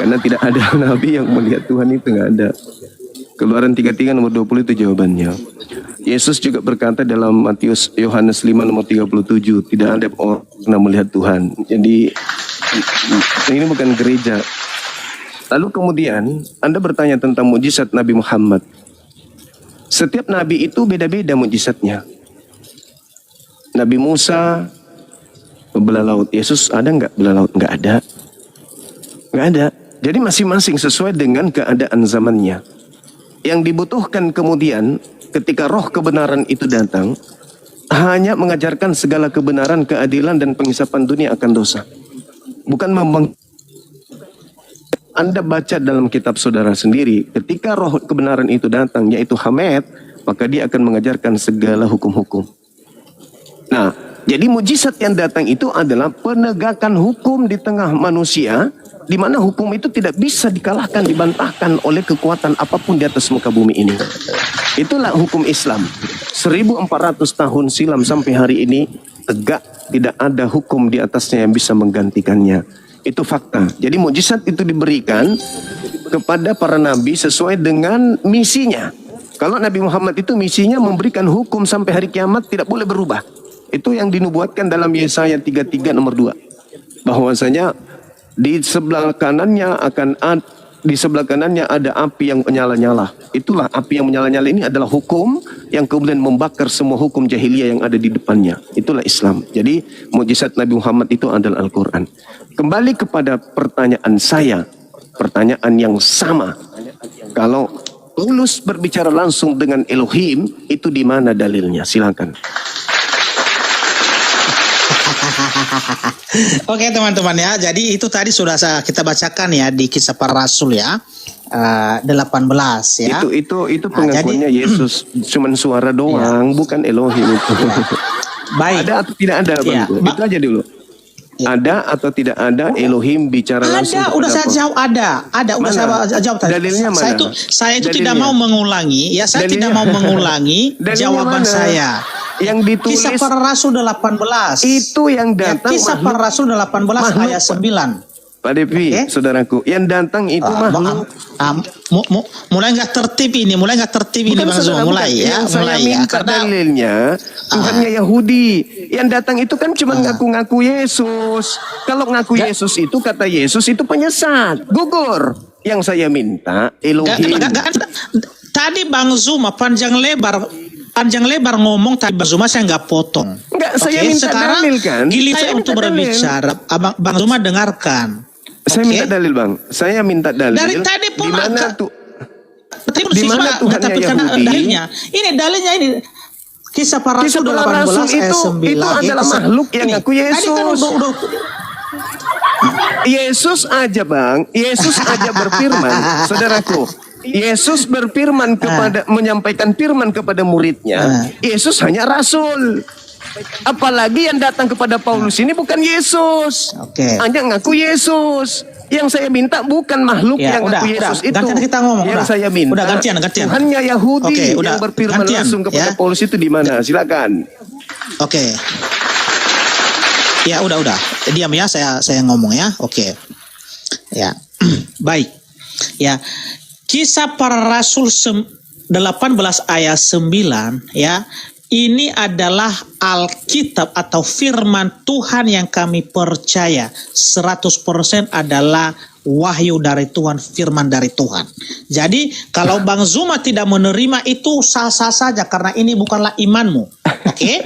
Karena tidak ada nabi yang melihat Tuhan, itu nggak ada. Keluaran 33 nomor 20 itu jawabannya. Yesus juga berkata dalam Yohanes 5 nomor 37, tidak ada orang yang melihat Tuhan. Jadi ini bukan gereja. Lalu kemudian Anda bertanya tentang mujizat Nabi Muhammad. Setiap nabi itu beda-beda mujizatnya. Nabi Musa belah laut. Yesus ada nggak belah laut? Nggak ada. Nggak ada. Jadi masing-masing sesuai dengan keadaan zamannya. Yang dibutuhkan kemudian ketika roh kebenaran itu datang, hanya mengajarkan segala kebenaran, keadilan, dan penghisapan dunia akan dosa. Bukan Anda baca dalam kitab saudara sendiri, ketika roh kebenaran itu datang, yaitu Hamed, maka dia akan mengajarkan segala hukum-hukum. Nah, jadi mujizat yang datang itu adalah penegakan hukum di tengah manusia, di mana hukum itu tidak bisa dikalahkan, dibantahkan oleh kekuatan apapun di atas muka bumi ini. Itulah hukum Islam. 1400 tahun silam sampai hari ini tegak, tidak ada hukum di atasnya yang bisa menggantikannya. Itu fakta. Jadi mujizat itu diberikan kepada para nabi sesuai dengan misinya. Kalau Nabi Muhammad itu misinya memberikan hukum sampai hari kiamat, tidak boleh berubah. Itu yang dinubuatkan dalam Yesaya 33 nomor 2. Bahwasanya di sebelah kanannya akan di sebelah kanannya ada api yang menyala-nyala. Itulah api yang menyala-nyala ini adalah hukum yang kemudian membakar semua hukum jahiliyah yang ada di depannya. Itulah Islam. Jadi mukjizat Nabi Muhammad itu adalah Al-Quran. Kembali kepada pertanyaan saya, pertanyaan yang sama. Kalau Paulus berbicara langsung dengan Elohim, itu di mana dalilnya? Silakan. Oke teman-teman ya, jadi itu tadi sudah kita bacakan ya di Kisah Para Rasul ya, 18 ya. Itu pengakuannya Yesus cuman suara doang, bukan Elohim itu. Baik. Ada atau tidak ada, Bang? Ya, Itu aja dulu. Ada atau tidak ada Elohim bicara langsung? Ada, udah saya jawab ada, udah saya jawab tadi. Dalilnya mana? Saya itu tidak mau mengulangi, ya saya tidak mau mengulangi jawaban mana? saya. Yang ditulis Kisah Para Rasul 18. itu yang datang ya, Kisah Para Rasul 18 ayat 9. Pak Devi, saudaraku, yang datang itu makhluk. Mulai nggak tertib ini, Bang Zul, mulai ya, saya minta dalilnya Tuhannya Yahudi. Yang datang itu kan cuma ngaku-ngaku Yesus. Kalau ngaku Yesus itu, kata Yesus itu penyesat, gugur. Yang saya minta Elohim. Tadi Bang Zuma panjang lebar ngomong tadi Bang Zuma, saya nggak potong. Enggak, saya minta sekarang dalil kan. Giliran saya untuk berbicara, Bang Zuma dengarkan. Saya minta dalil, Bang. Saya minta dalil. Dari tadi pun di mana tuh? Di mana Tuhannya Yahudi? Dalilnya. Ini dalilnya ini. Kisah Para Rasul 18 ayat 9. Itu adalah makhluk yang ngaku Yesus. Tadi kan Yesus aja, Bang. Yesus aja berfirman, saudaraku. Yesus berfirman kepada menyampaikan firman kepada muridnya. Yesus hanya rasul. Apalagi yang datang kepada Paulus ini bukan Yesus. Hanya ngaku Yesus. Yang saya minta bukan makhluk yang ngaku Yesus itu. Gantian kita ngomong. Yang saya minta. Udah gantian. Tuhannya Yahudi yang berfirman langsung kepada Paulus itu di mana? Silakan. Oke. Ya udah. Diam ya, saya ngomong ya. Oke. Ya. Baik. Ya. Kisah Para Rasul 18 ayat 9 ya. Ini adalah Alkitab atau firman Tuhan yang kami percaya 100% adalah wahyu dari Tuhan, firman dari Tuhan. Jadi kalau Bang Zuma tidak menerima itu sah-sah saja karena ini bukanlah imanmu. Oke?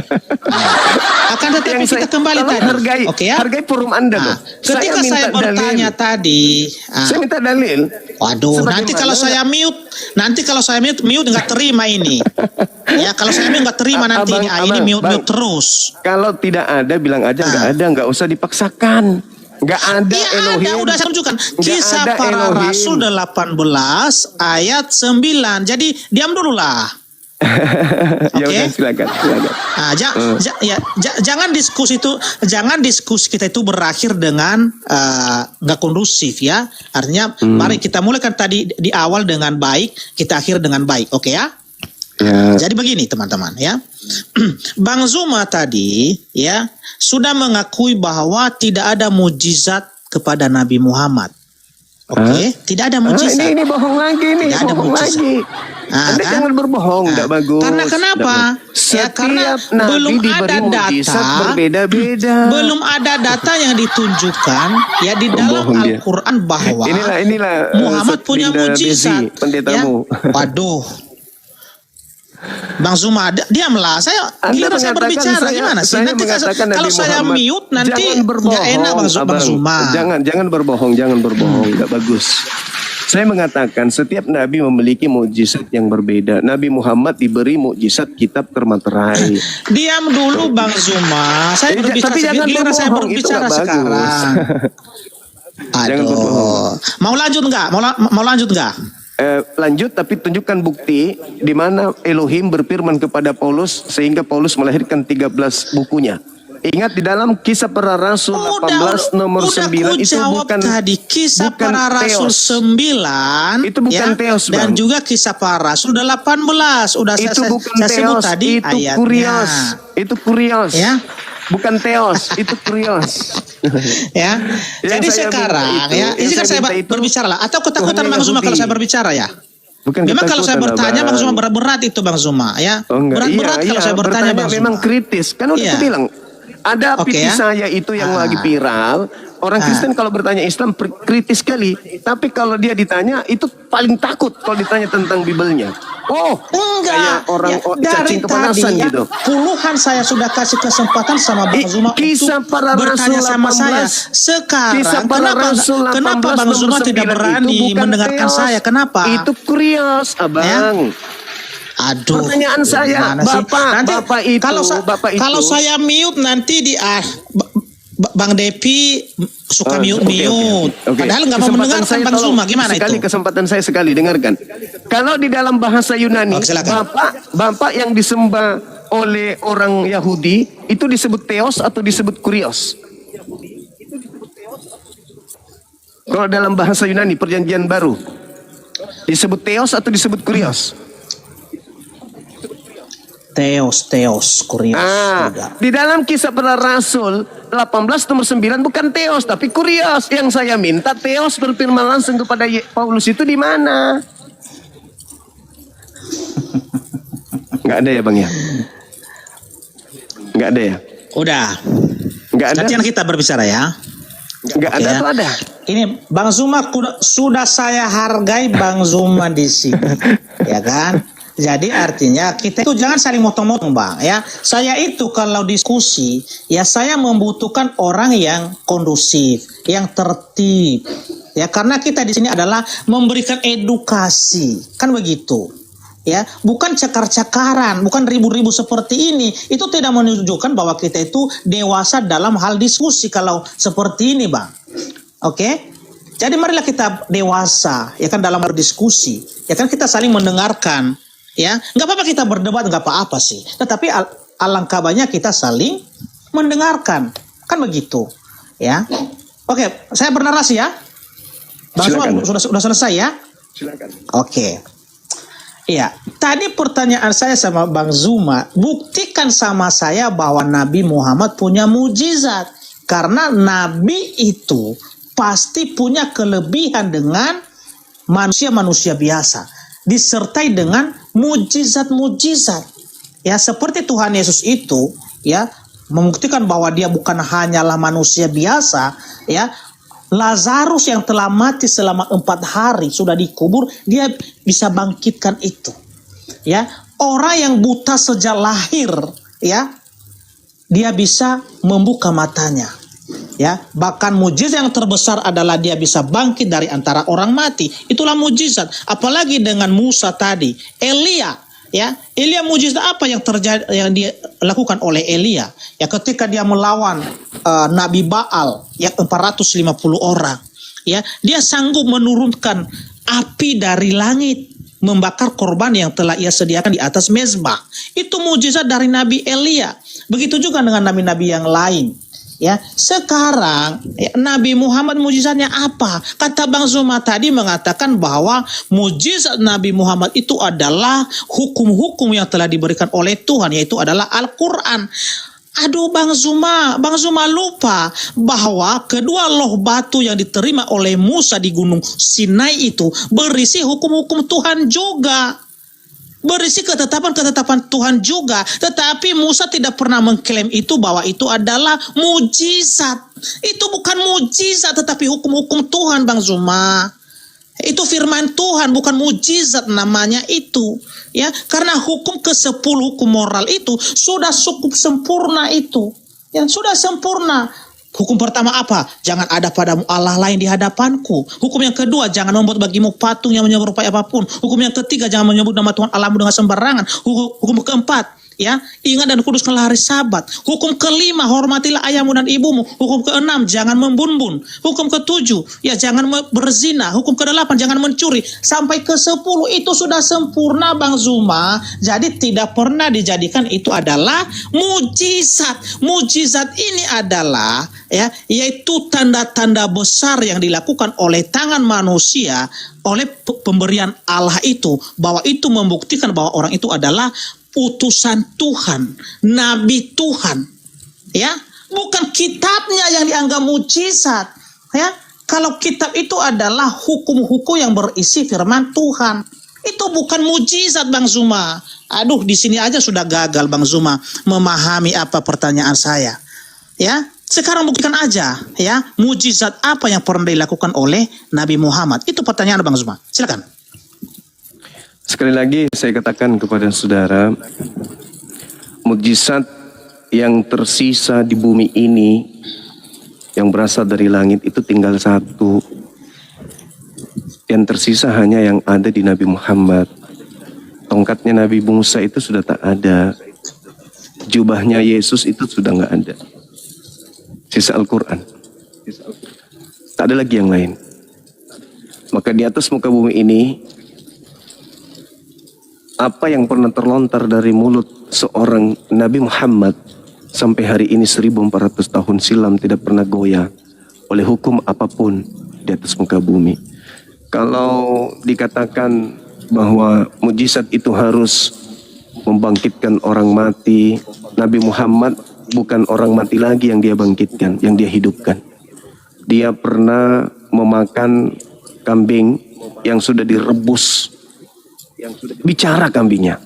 Akan tetapi kita kembali tadi. Oke ya? Hargai forum Anda loh. Ketika saya bertanya tadi, saya minta dalil. Waduh, nanti kalau saya mute nggak terima ini. Ya, kalau saya nggak terima nanti ini mute terus. Kalau tidak ada bilang aja nggak usah dipaksakan. Nggak ada Elohim. Udah saya tunjukkan. Kisah Para Rasul 18 ayat 9. Jadi diam dulu lah. Ya silakan. Jangan diskusi kita itu berakhir dengan nggak kondusif ya. Artinya mari kita mulaikan tadi di awal dengan baik, kita akhir dengan baik. Oke ya? Ya. Jadi begini teman-teman ya, Bang Zuma tadi ya sudah mengakui bahwa tidak ada mujizat kepada Nabi Muhammad. Oke, tidak ada mujizat. Ini bohong lagi nih, tidak ada mujizat. Anda jangan berbohong, tidak bagus. Karena kenapa? Ya karena belum ada data, berbeda-beda. Belum ada data yang ditunjukkan ya di dalam Al-Quran bahwa inilah Muhammad punya mujizat. Pendetamu. Ya? Waduh. Bang Zuma, diamlah. Saya berbicara gimana sih? Nanti kalau saya mute nanti nggak enak Bang Zuma. Jangan berbohong, nggak bagus. Saya mengatakan setiap nabi memiliki mukjizat yang berbeda. Nabi Muhammad diberi mukjizat kitab termaterai. Diam dulu Bang Zuma. Saya berbicara sekarang. Jangan berbohong. Mau lanjut nggak? Lanjut, tapi tunjukkan bukti di mana Elohim berfirman kepada Paulus sehingga Paulus melahirkan 13 bukunya. Ingat di dalam Kisah Para Rasul 18 nomor 9 itu bukan tadi Kisah Para Rasul 9 itu bukan teos, Bang. Dan juga Kisah Para Rasul 18 udah itu bukan saya sebut tadi itu ayatnya. Itu kurios ya. Bukan teos, itu kurios. Ya. Jadi sekarang ini kan saya berbicara lah. Atau ketakutan Bang Zuma kalau saya berbicara ya? Bukan memang kalau saya bertanya Bang Zuma berat itu Bang Zuma ya. Berat-berat kalau saya bertanya Bang Zuma. Memang kritis. Kan udah aku bilang Ada Oke, PT ya. saya itu yang lagi viral. Orang Kristen kalau bertanya Islam kritis sekali. Tapi kalau dia ditanya itu paling takut kalau ditanya tentang Bibelnya. Oh, kayak Enggak, orang dari cacing kepanasan tadi gitu. puluhan saya sudah kasih kesempatan sama Bang Zuma Kisah untuk para bertanya Rasul sama 18. saya. Kisah Sekarang para Rasul 18 kenapa Bang nomor Zuma 9 tidak itu berani bukan mendengarkan teos. saya? Kenapa? Itu kurios, Abang. Aduh, Pertanyaan saya, gimana sih? Bapak itu, kalau saya mute nanti Bang Depi suka mute. Oke. Padahal nggak mau Kesempatan mendengarkan saya Bang tolong, Zuma, gimana itu? Kesempatan saya sekali, dengarkan. Kalau di dalam bahasa Yunani, Oke, silakan. Bapak yang disembah oleh orang Yahudi itu disebut Theos atau disebut Kurios? Kalau dalam bahasa Yunani Perjanjian Baru disebut Theos atau disebut Kurios? Teos, kurios. Di dalam Kisah Para Rasul 18 nomor 9 bukan Theos tapi Kurios. Yang saya minta Theos berfirman langsung kepada Paulus itu di mana? Nggak ada ya Bang ya? Nggak ada ya? Udah. Nggak ada? Nanti kita berbicara ya. Nggak ada Ya. atau ada? Ini Bang Zuma sudah saya hargai Bang Zuma di sini, ya kan? Jadi artinya kita itu jangan saling motong-motong Bang ya. Saya itu kalau diskusi ya saya membutuhkan orang yang kondusif, yang tertib. Ya karena kita di sini adalah memberikan edukasi, kan begitu. Ya, bukan cakar-cakaran, bukan ribu-ribu seperti ini. Itu tidak menunjukkan bahwa kita itu dewasa dalam hal diskusi kalau seperti ini, Bang. Oke? Jadi marilah kita dewasa, ya kan dalam berdiskusi. Ya kan kita saling mendengarkan. Ya, nggak apa-apa kita berdebat, nggak apa-apa sih. Tetapi alangkah banyak kita saling mendengarkan, kan begitu. Ya, oke, saya bernarasi ya. Bang Zuma, sudah selesai ya? Silakan. Oke. Iya, tadi pertanyaan saya sama Bang Zuma, buktikan sama saya bahwa Nabi Muhammad punya mujizat. Karena Nabi itu pasti punya kelebihan dengan manusia-manusia biasa. Disertai dengan mujizat-mujizat. Ya, seperti Tuhan Yesus itu, ya, membuktikan bahwa dia bukan hanyalah manusia biasa, ya. Lazarus yang telah mati selama 4 hari sudah dikubur, dia bisa bangkitkan itu. Ya, orang yang buta sejak lahir, ya, dia bisa membuka matanya. Ya, bahkan mujizat yang terbesar adalah dia bisa bangkit dari antara orang mati. Itulah mujizat. Apalagi dengan Musa tadi, Elia, ya, Elia mujizat apa yang terjadi yang dia lakukan oleh Elia? Ya, ketika dia melawan Nabi Baal yang 450 orang, ya, dia sanggup menurunkan api dari langit membakar korban yang telah ia sediakan di atas mezbah. Itu mujizat dari Nabi Elia. Begitu juga dengan nabi-nabi yang lain. Ya, sekarang ya, Nabi Muhammad mujizatnya apa? Kata Bang Zuma tadi mengatakan bahwa mujizat Nabi Muhammad itu adalah hukum-hukum yang telah diberikan oleh Tuhan, yaitu adalah Al-Quran. Aduh Bang Zuma lupa bahwa kedua loh batu yang diterima oleh Musa di Gunung Sinai itu berisi hukum-hukum Tuhan juga. Berisi ketetapan-ketetapan Tuhan juga. Tetapi Musa tidak pernah mengklaim itu bahwa itu adalah mujizat. Itu bukan mujizat tetapi hukum-hukum Tuhan Bang Zuma. Itu firman Tuhan, bukan mujizat namanya itu. Ya, karena hukum ke-10 hukum moral itu sudah cukup sempurna itu. Yang sudah sempurna. Hukum pertama apa? Jangan ada padamu Allah lain di hadapanku. Hukum yang kedua, jangan membuat bagimu patung yang menyerupai apapun. Hukum yang ketiga, jangan menyebut nama Tuhan Allahmu dengan sembarangan. Hukum keempat, ya, ingat dan kuduskanlah hari Sabat. Hukum kelima, hormatilah ayahmu dan ibumu. Hukum keenam, jangan membunbun. Hukum ketujuh, ya jangan berzina. Hukum kedelapan, jangan mencuri. Sampai ke-10 itu sudah sempurna Bang Zuma. Jadi tidak pernah dijadikan itu adalah mujizat. Mujizat ini adalah ya, yaitu tanda-tanda besar yang dilakukan oleh tangan manusia oleh pemberian Allah itu, bahwa itu membuktikan bahwa orang itu adalah utusan Tuhan, nabi Tuhan, ya, bukan kitabnya yang dianggap mujizat, ya. Kalau kitab itu adalah hukum-hukum yang berisi firman Tuhan, itu bukan mujizat Bang Zuma. Aduh, di sini aja sudah gagal Bang Zuma memahami apa pertanyaan saya. Ya, sekarang buktikan aja ya, mujizat apa yang pernah dilakukan oleh Nabi Muhammad. Itu pertanyaan Bang Zuma. Silakan. Sekali lagi saya katakan kepada saudara, mukjizat yang tersisa di bumi ini yang berasal dari langit itu tinggal satu. Yang tersisa hanya yang ada di Nabi Muhammad. Tongkatnya Nabi Musa itu sudah tak ada. Jubahnya Yesus itu sudah nggak ada. Sisa Al-Quran. Tak ada lagi yang lain. Maka di atas muka bumi ini, apa yang pernah terlontar dari mulut seorang Nabi Muhammad sampai hari ini 1400 tahun silam tidak pernah goyah oleh hukum apapun di atas muka bumi. Kalau dikatakan bahwa mujizat itu harus membangkitkan orang mati, Nabi Muhammad bukan orang mati lagi yang dia bangkitkan, yang dia hidupkan. Dia pernah memakan kambing yang sudah direbus, bicara kambingnya.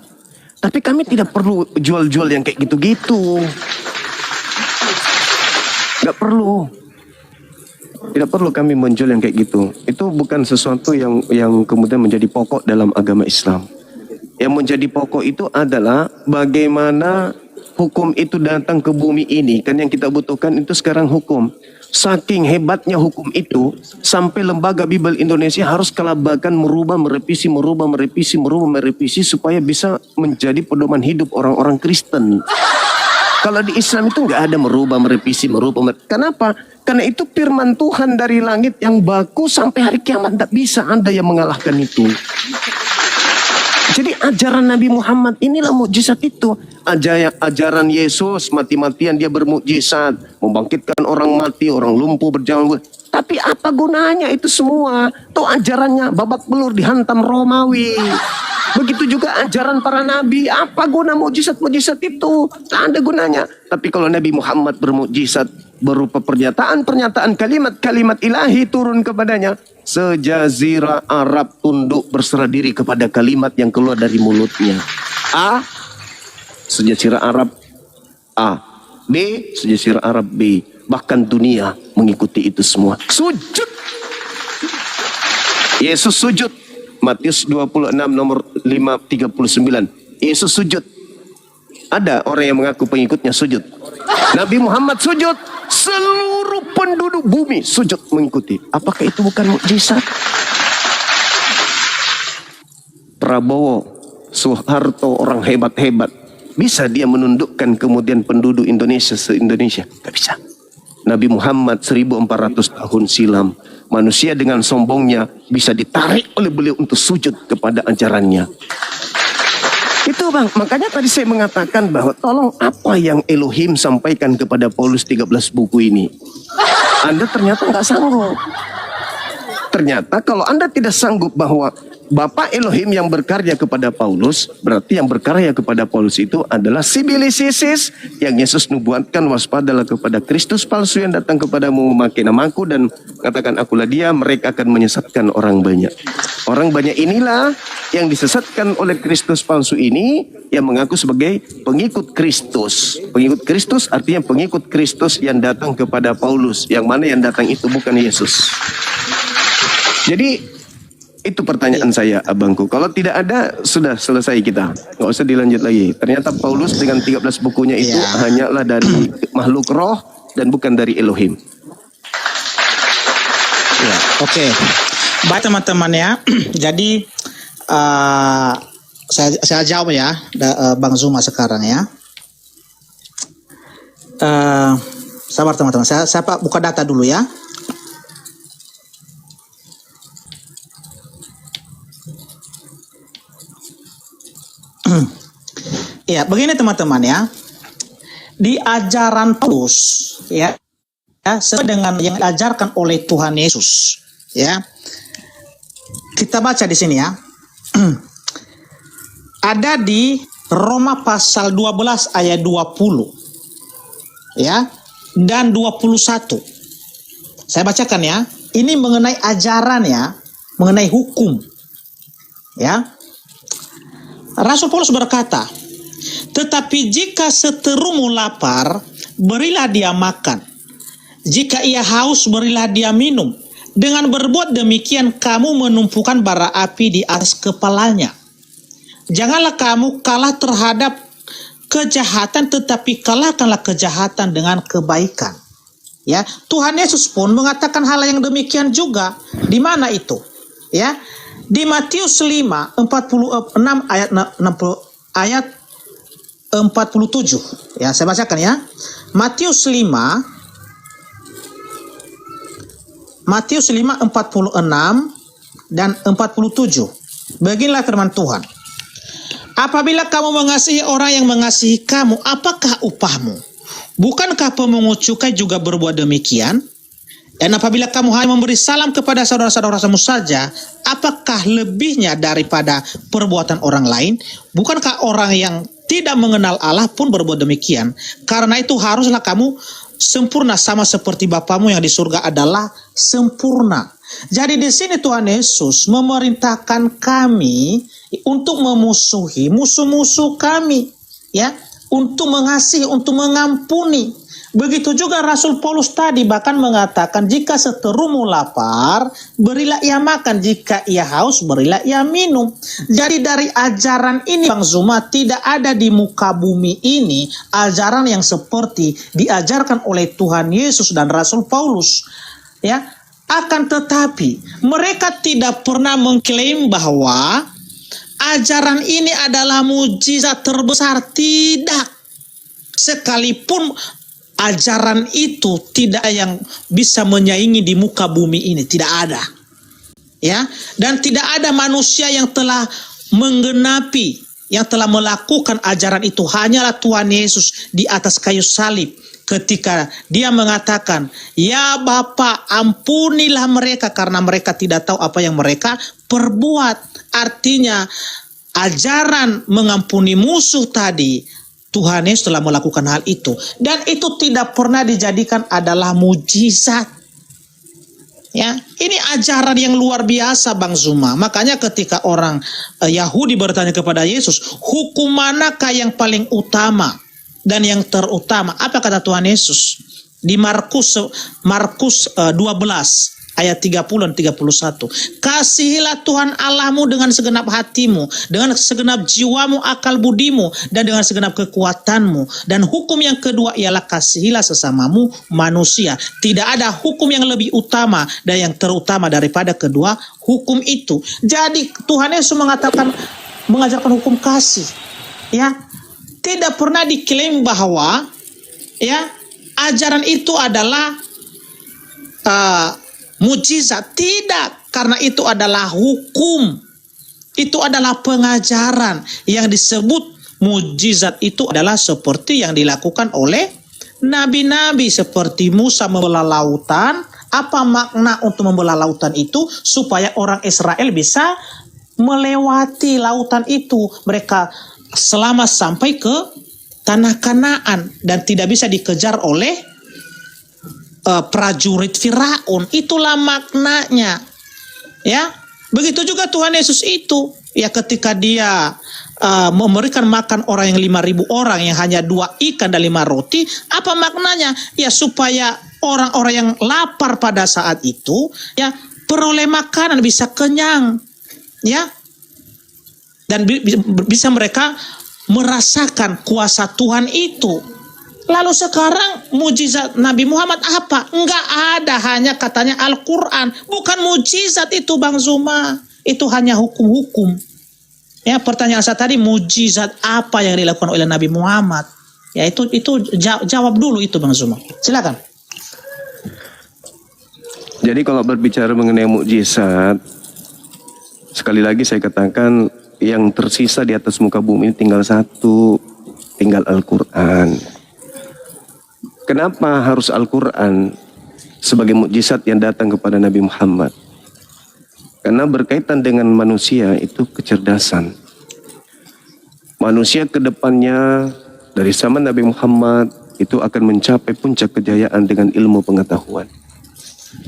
Tapi kami tidak perlu jual-jual yang kayak gitu-gitu. Nggak perlu. Tidak perlu kami menjual yang kayak gitu. Itu bukan sesuatu yang kemudian menjadi pokok dalam agama Islam. Yang menjadi pokok itu adalah bagaimana hukum itu datang ke bumi ini. Kan yang kita butuhkan itu sekarang hukum. Saking hebatnya hukum itu, sampai lembaga Bible Indonesia harus kelabakan merubah, merevisi supaya bisa menjadi pedoman hidup orang-orang Kristen. Kalau di Islam itu nggak ada merubah. Kenapa? Karena itu firman Tuhan dari langit yang baku sampai hari kiamat. Tidak bisa ada yang mengalahkan itu. Jadi ajaran Nabi Muhammad inilah mukjizat itu. Ajaran Yesus mati-matian dia bermukjizat, membangkitkan orang mati, orang lumpuh berjalan. Tapi apa gunanya itu semua? Tuh ajarannya babak belur dihantam Romawi. Begitu juga ajaran para nabi. Apa guna mukjizat-mukjizat itu? Tak ada gunanya. Tapi kalau Nabi Muhammad bermukjizat berupa pernyataan kalimat ilahi turun kepadanya, sejazirah Arab tunduk berserah diri kepada kalimat yang keluar dari mulutnya. A, sejazirah Arab A. B, sejazirah Arab B. Bahkan dunia mengikuti itu semua. Sujud. Yesus sujud. Matius 26 nomor 539. Yesus sujud. Ada orang yang mengaku pengikutnya sujud. Nabi Muhammad sujud. Seluruh penduduk bumi sujud mengikuti. Apakah itu bukan mukjizat? Prabowo, Soeharto, orang hebat-hebat, bisa dia menundukkan kemudian penduduk Indonesia se-Indonesia? Gak bisa. Nabi Muhammad 1400 tahun silam, manusia dengan sombongnya bisa ditarik oleh beliau untuk sujud kepada ajarannya. Itu bang, makanya tadi saya mengatakan bahwa tolong apa yang Elohim sampaikan kepada Paulus 13 buku ini, Anda ternyata nggak sanggup. Ternyata kalau Anda tidak sanggup bahwa Bapa Elohim yang berkarya kepada Paulus, berarti yang berkarya kepada Paulus itu adalah Sibilisisis yang Yesus nubuatkan, waspadalah kepada Kristus palsu yang datang kepadamu memakai namaku dan katakan akulah dia, mereka akan menyesatkan orang banyak. Orang banyak inilah yang disesatkan oleh Kristus palsu ini yang mengaku sebagai pengikut Kristus. Pengikut Kristus artinya pengikut Kristus yang datang kepada Paulus, yang mana yang datang itu bukan Yesus. Jadi itu pertanyaan saya abangku. Kalau tidak ada, sudah selesai kita. Nggak usah dilanjut lagi. Ternyata Paulus dengan 13 bukunya itu hanyalah dari makhluk roh dan bukan dari Elohim. Ya, oke. Baik teman-teman ya. Jadi saya jawab ya, Bang Zuma sekarang ya. Sabar teman-teman. Saya buka data dulu ya. Ya, begini teman-teman ya. Di ajaran Paulus ya, sesuai dengan yang diajarkan oleh Tuhan Yesus ya. Kita baca di sini ya. Ada di Roma pasal 12 ayat 20 ya dan 21. Saya bacakan ya. Ini mengenai ajaran ya, mengenai hukum ya. Rasul Paulus berkata, tetapi jika seterumu lapar berilah dia makan. Jika ia haus, berilah dia minum. Dengan berbuat demikian, kamu menumpukan bara api di atas kepalanya. Janganlah kamu kalah terhadap kejahatan, tetapi kalahkanlah kejahatan dengan kebaikan. Ya, Tuhan Yesus pun mengatakan hal yang demikian juga. Di mana itu? Ya, di Matius 5:46 ayat 47. Ya, saya bacakan ya. Matius 5:46 dan 47. Beginilah firman Tuhan. Apabila kamu mengasihi orang yang mengasihi kamu, apakah upahmu? Bukankah pemungut cukai juga berbuat demikian? Dan apabila kamu hanya memberi salam kepada saudara-saudaramu saja, apakah lebihnya daripada perbuatan orang lain? Bukankah orang yang tidak mengenal Allah pun berbuat demikian? Karena itu haruslah kamu sempurna sama seperti Bapamu yang di surga adalah sempurna. Jadi di sini Tuhan Yesus memerintahkan kami untuk memusuhi musuh-musuh kami, ya, untuk mengasihi, untuk mengampuni. Begitu juga Rasul Paulus tadi bahkan mengatakan, jika seterumu lapar, berilah ia makan. Jika ia haus, berilah ia minum. Jadi dari ajaran ini, Bang Zuma, tidak ada di muka bumi ini ajaran yang seperti diajarkan oleh Tuhan Yesus dan Rasul Paulus. Ya, akan tetapi mereka tidak pernah mengklaim bahwa ajaran ini adalah mujizat terbesar. Tidak. Sekalipun ajaran itu tidak yang bisa menyaingi di muka bumi ini, tidak ada. Ya, dan tidak ada manusia yang telah menggenapi, yang telah melakukan ajaran itu, hanyalah Tuhan Yesus di atas kayu salib. Ketika dia mengatakan, ya Bapa, ampunilah mereka karena mereka tidak tahu apa yang mereka perbuat. Artinya ajaran mengampuni musuh tadi, Tuhan Yesus telah melakukan hal itu. Dan itu tidak pernah dijadikan adalah mujizat. Ya, ini ajaran yang luar biasa, Bang Zuma. Makanya ketika orang Yahudi bertanya kepada Yesus, hukum manakah yang paling utama dan yang terutama? Apa kata Tuhan Yesus? Di Markus 12 ayat 30 dan 31. Kasihilah Tuhan Allahmu dengan segenap hatimu, dengan segenap jiwamu, akal budimu, dan dengan segenap kekuatanmu. Dan hukum yang kedua ialah kasihilah sesamamu manusia. Tidak ada hukum yang lebih utama dan yang terutama daripada kedua hukum itu. Jadi Tuhan Yesus mengajarkan hukum kasih. Ya, tidak pernah diklaim bahwa ya ajaran itu adalah mujizat. Tidak, karena itu adalah hukum. Itu adalah pengajaran. Yang disebut mujizat itu adalah seperti yang dilakukan oleh nabi-nabi, seperti Musa membelah lautan. Apa makna untuk membelah lautan itu? Supaya orang Israel bisa melewati lautan itu. Mereka selamat sampai ke tanah Kanaan dan tidak bisa dikejar oleh prajurit Firaun. Itulah maknanya. Ya, begitu juga Tuhan Yesus itu. Ya, ketika dia memberikan makan orang yang 5.000 orang yang hanya 2 ikan dan 5 roti, apa maknanya? Ya, supaya orang-orang yang lapar pada saat itu ya peroleh makanan, bisa kenyang. Ya. Dan bisa mereka merasakan kuasa Tuhan itu. Lalu sekarang mujizat Nabi Muhammad apa? Enggak ada, hanya katanya Al-Quran. Bukan mujizat itu, Bang Zuma. Itu hanya hukum-hukum. Ya, pertanyaan saya tadi, mujizat apa yang dilakukan oleh Nabi Muhammad? Ya, itu jawab dulu itu, Bang Zuma. Silakan. Jadi kalau berbicara mengenai mukjizat, sekali lagi saya katakan yang tersisa di atas muka bumi ini tinggal satu, tinggal Al-Quran. Kenapa harus Al-Quran sebagai mukjizat yang datang kepada Nabi Muhammad? Karena berkaitan dengan manusia itu kecerdasan. Manusia ke depannya dari zaman Nabi Muhammad itu akan mencapai puncak kejayaan dengan ilmu pengetahuan.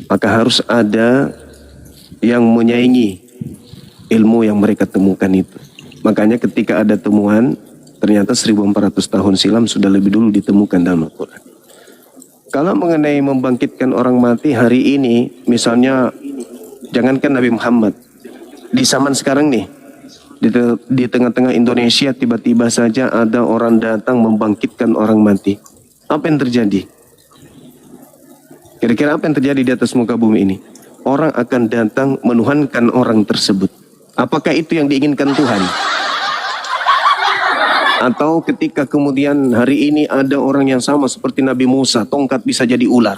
Maka harus ada yang menyaingi ilmu yang mereka temukan itu. Makanya ketika ada temuan, ternyata 1400 tahun silam sudah lebih dulu ditemukan dalam Al-Quran. Kalau mengenai membangkitkan orang mati hari ini, misalnya jangankan Nabi Muhammad, di zaman sekarang nih, di tengah-tengah Indonesia tiba-tiba saja ada orang datang membangkitkan orang mati. Apa yang terjadi? Kira-kira apa yang terjadi di atas muka bumi ini? Orang akan datang menuhankan orang tersebut. Apakah itu yang diinginkan Tuhan? Atau ketika kemudian hari ini ada orang yang sama seperti Nabi Musa, tongkat bisa jadi ular.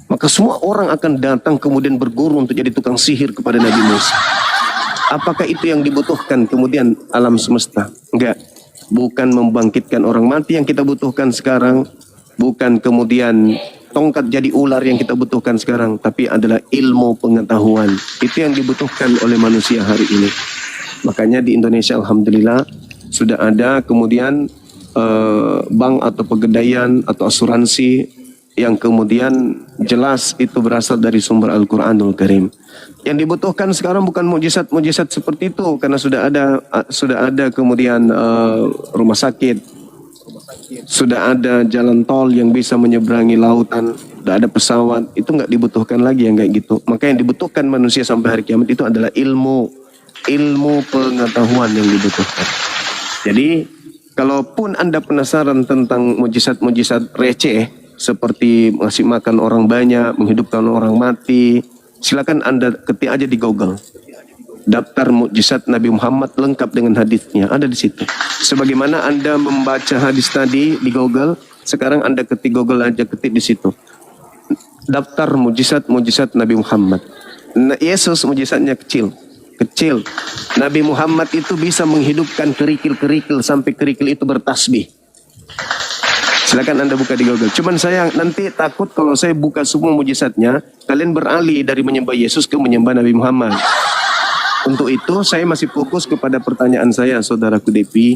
Maka semua orang akan datang kemudian berguru untuk jadi tukang sihir kepada Nabi Musa. Apakah itu yang dibutuhkan kemudian alam semesta? Enggak. Bukan membangkitkan orang mati yang kita butuhkan sekarang. Bukan kemudian tongkat jadi ular yang kita butuhkan sekarang. Tapi adalah ilmu pengetahuan. Itu yang dibutuhkan oleh manusia hari ini. Makanya di Indonesia alhamdulillah sudah ada kemudian bank atau pegadaian atau asuransi yang kemudian jelas itu berasal dari sumber Al-Quranul Karim. Yang dibutuhkan sekarang bukan mujizat-mujizat seperti itu, karena sudah ada kemudian rumah sakit, sudah ada jalan tol yang bisa menyeberangi lautan, sudah ada pesawat. Itu nggak dibutuhkan lagi yang kayak gitu. Maka yang dibutuhkan manusia sampai hari kiamat itu adalah ilmu pengetahuan yang dibutuhkan. Jadi, kalaupun Anda penasaran tentang mujizat-mujizat receh, seperti ngasih makan orang banyak, menghidupkan orang mati, silakan Anda ketik aja di Google. Daftar mujizat Nabi Muhammad lengkap dengan hadisnya, ada di situ. Sebagaimana Anda membaca hadis tadi di Google, sekarang Anda ketik Google aja, ketik di situ. Daftar mujizat Nabi Muhammad. Yesus mujizatnya kecil. Nabi Muhammad itu bisa menghidupkan kerikil-kerikil sampai kerikil itu bertasbih. Silakan Anda buka di Google. Cuman saya nanti takut kalau saya buka semua mujizatnya, kalian beralih dari menyembah Yesus ke menyembah Nabi Muhammad. Untuk itu saya masih fokus kepada pertanyaan saya, saudaraku Depi.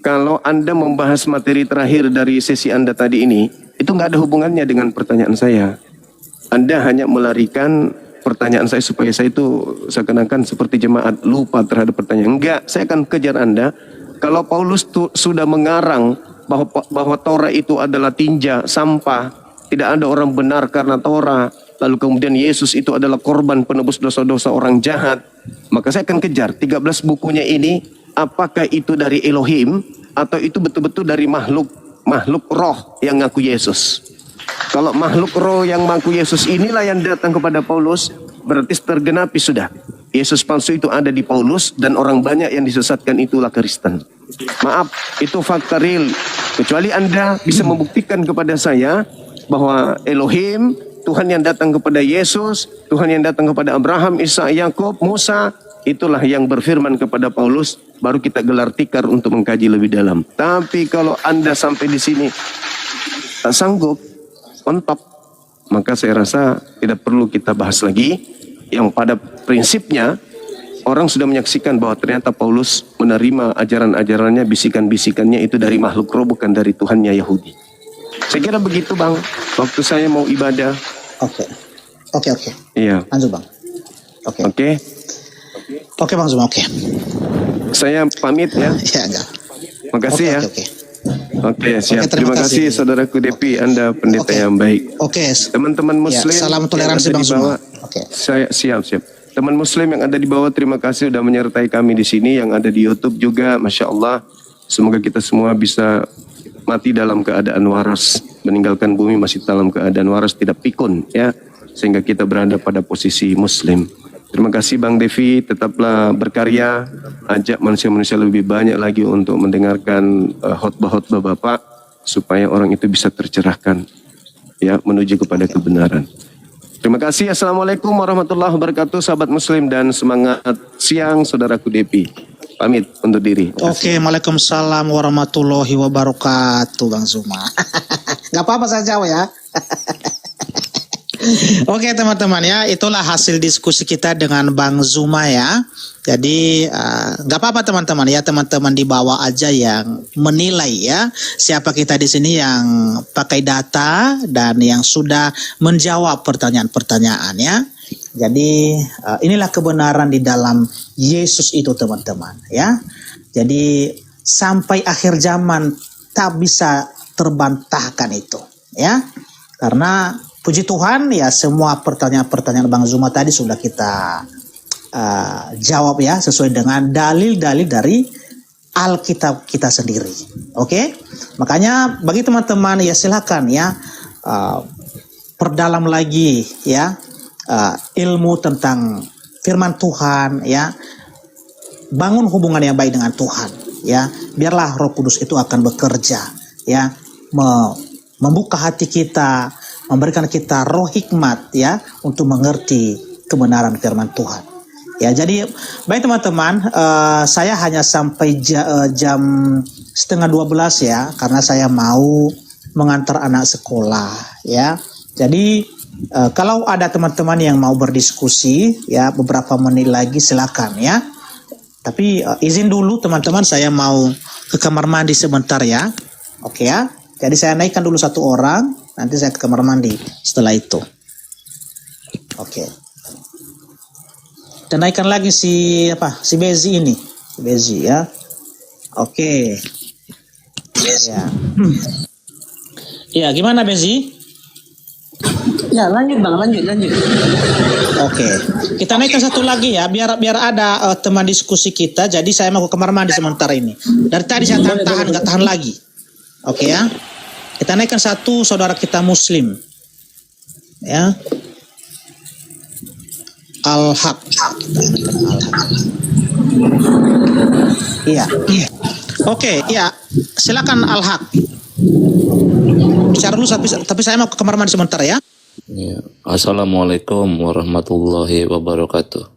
Kalau Anda membahas materi terakhir dari sesi Anda tadi ini, itu nggak ada hubungannya dengan pertanyaan saya. Anda hanya melarikan pertanyaan saya supaya saya itu seakan-akan seperti jemaat lupa terhadap pertanyaan. Enggak, saya akan kejar Anda. Kalau Paulus sudah mengarang bahwa Torah itu adalah tinja, sampah, tidak ada orang benar karena Torah, lalu kemudian Yesus itu adalah korban penebus dosa-dosa orang jahat, maka saya akan kejar 13 bukunya ini, apakah itu dari Elohim atau itu betul-betul dari makhluk roh yang ngaku Yesus. Kalau makhluk roh yang mengaku Yesus inilah yang datang kepada Paulus, berarti tergenapi sudah. Yesus palsu itu ada di Paulus dan orang banyak yang disesatkan itulah Kristen. Maaf, itu fakta real. Kecuali Anda bisa membuktikan kepada saya bahwa Elohim, Tuhan yang datang kepada Yesus, Tuhan yang datang kepada Abraham, Ishak, Yakub, Musa, itulah yang berfirman kepada Paulus, baru kita gelar tikar untuk mengkaji lebih dalam. Tapi kalau Anda sampai di sini tak sanggup, on top, maka saya rasa tidak perlu kita bahas lagi. Yang pada prinsipnya orang sudah menyaksikan bahwa ternyata Paulus menerima ajaran-ajarannya, bisikan-bisikannya itu dari makhluk roh, bukan dari Tuhannya Yahudi. Saya kira begitu Bang, waktu saya mau ibadah. Oke. Iya. Lanjut Bang. Oke Bang Zuma, oke. Saya pamit ya. Ya, enggak. Makasih ya. Oke, siap. Terima kasih saudaraku Depi, Anda pendeta yang baik. Oke. Teman-teman Muslim, ya, salam toleransi Bang Zuma. Oke. Saya siap. Teman Muslim yang ada di bawah, terima kasih sudah menyertai kami di sini. Yang ada di YouTube juga, Masya Allah. Semoga kita semua bisa mati dalam keadaan waras, meninggalkan bumi masih dalam keadaan waras, tidak pikun ya, sehingga kita berada pada posisi Muslim. Terima kasih Bang Devi, tetaplah berkarya, ajak manusia-manusia lebih banyak lagi untuk mendengarkan khotbah-khotbah Bapak, supaya orang itu bisa tercerahkan ya, menuju kepada kebenaran. Terima kasih. Assalamualaikum warahmatullahi wabarakatuh, sahabat Muslim, dan semangat siang saudaraku Depi. Pamit untuk diri. Oke, Waalaikumsalam warahmatullahi wabarakatuh Bang Zuma. Gak apa-apa saya jawab ya. Oke teman-teman ya, itulah hasil diskusi kita dengan Bang Zuma ya. Jadi nggak apa-apa teman-teman ya, teman-teman di bawah aja yang menilai ya siapa kita di sini yang pakai data dan yang sudah menjawab pertanyaan-pertanyaan ya. Jadi inilah kebenaran di dalam Yesus itu teman-teman ya. Jadi sampai akhir zaman tak bisa terbantahkan itu ya. Karena puji Tuhan ya semua pertanyaan-pertanyaan Bang Zuma tadi sudah kita jawab ya sesuai dengan dalil-dalil dari Alkitab kita sendiri. Oke? Makanya bagi teman-teman ya silakan ya perdalam lagi ya ilmu tentang firman Tuhan ya. Bangun hubungan yang baik dengan Tuhan ya. Biarlah Roh Kudus itu akan bekerja ya, membuka hati kita, memberikan kita roh hikmat ya untuk mengerti kebenaran firman Tuhan. Ya, jadi baik teman-teman, saya hanya sampai jam 11:30 ya, karena saya mau mengantar anak sekolah ya. Jadi kalau ada teman-teman yang mau berdiskusi ya beberapa menit lagi silakan ya. Tapi izin dulu teman-teman, saya mau ke kamar mandi sebentar ya. Oke ya. Jadi saya naikkan dulu satu orang, nanti saya ke kamar mandi setelah itu. Oke. Dan naikkan lagi si Bezi ini. Si Bezi ya. Oke. Ya. Ya, gimana Bezi? Ya, lanjut Bang, lanjut. Oke. Kita naikkan satu lagi ya, biar ada teman diskusi kita. Jadi saya mau ke kamar mandi sebentar ini. Dari tadi saya tahan nggak tahan lagi. Oke ya. Kita naikkan satu saudara kita Muslim. Ya. Al-Haq. Iya. Oke, iya. Silakan Al-Haq. Bicara dulu tapi saya mau ke kamar mandi sebentar ya. Ya. Assalamualaikum warahmatullahi wabarakatuh.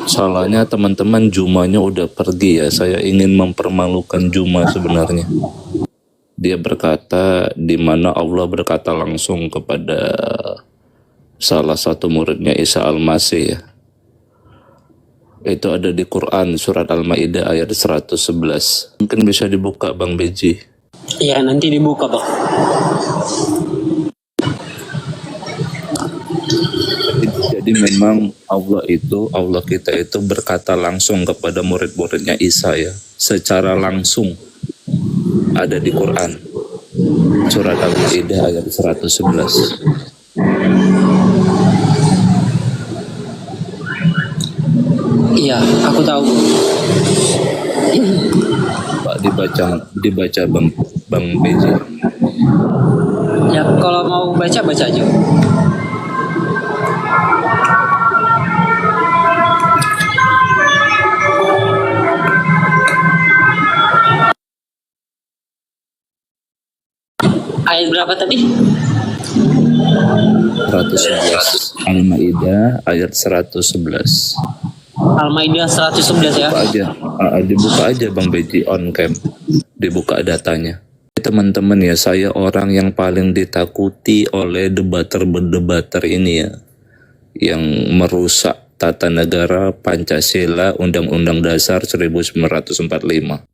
Salahnya teman-teman Jumanya udah pergi ya. Saya ingin mempermalukan Juma sebenarnya. Dia berkata di mana Allah berkata langsung kepada salah satu muridnya Isa Al-Masih ya. Itu ada di Quran surat Al-Maidah ayat 111. Mungkin bisa dibuka Bang Beji. Iya, nanti dibuka Bang. Jadi memang Allah kita itu berkata langsung kepada murid-muridnya Isa ya. Secara langsung ada di Quran. Surat Al-Maidah ayat 111. Iya, aku tahu. Pak dibaca Bang Beji. Ya, kalau mau baca aja. Ayat berapa tadi? 111. Al-Maidah ayat 111. Al-Maidah 111 ya. Dibuka aja Bang Beji on cam. Dibuka datanya. Teman-teman ya, saya orang yang paling ditakuti oleh debater ini ya. Yang merusak tata negara, Pancasila, Undang-Undang Dasar 1945.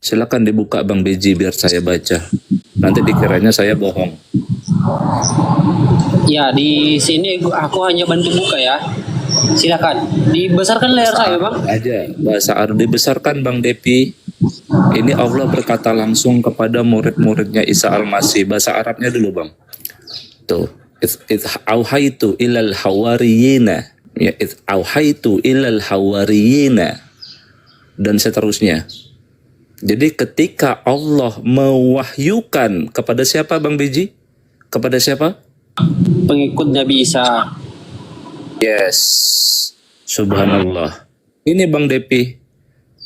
Silakan dibuka Bang Beji biar saya baca. Nanti dikiranya saya bohong. Ya, di sini aku hanya bantu buka ya. Silakan. Dibesarkan layar saya, Bang. Aja bahasa Arab dibesarkan Bang Depi. Ini Allah berkata langsung kepada murid-muridnya Isa Al-Masih. Bahasa Arabnya dulu Bang. Tuh. Auhaitu ilal hawariyina. Ya, auhaitu ilal hawariyina. Dan seterusnya. Jadi ketika Allah mewahyukan kepada siapa Bang Beji? Kepada siapa? Pengikut Nabi Isa. Yes. Subhanallah. Ini Bang Depi.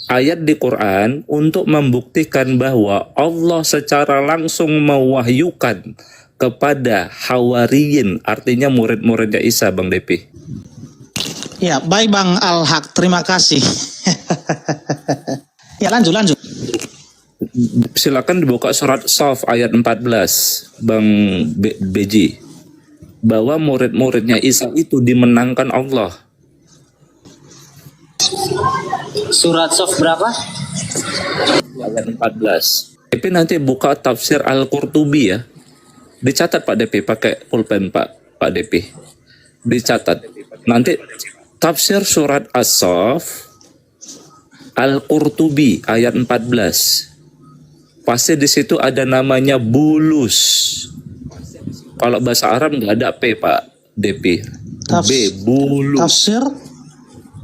Ayat di Quran untuk membuktikan bahwa Allah secara langsung mewahyukan kepada hawariyin, artinya murid-muridnya Isa Bang Depi. Ya, baik Bang Al-Haq, terima kasih. Ya, lanjut. Silakan dibuka surat Shaf ayat 14 Bang Beji. Bahwa murid-muridnya Isa itu dimenangkan Allah. Surat Shaf berapa? Ayat 14. Tapi nanti buka tafsir Al-Qurtubi ya. Dicatat Pak Depi, pakai pulpen Pak Depi. Dicatat. Nanti tafsir surat As-Shaf Al-Qurtubi ayat 14. pasti di situ ada namanya bulus. Kalau bahasa Arab nggak ada P, Pak DP. B, bulus. Tafsir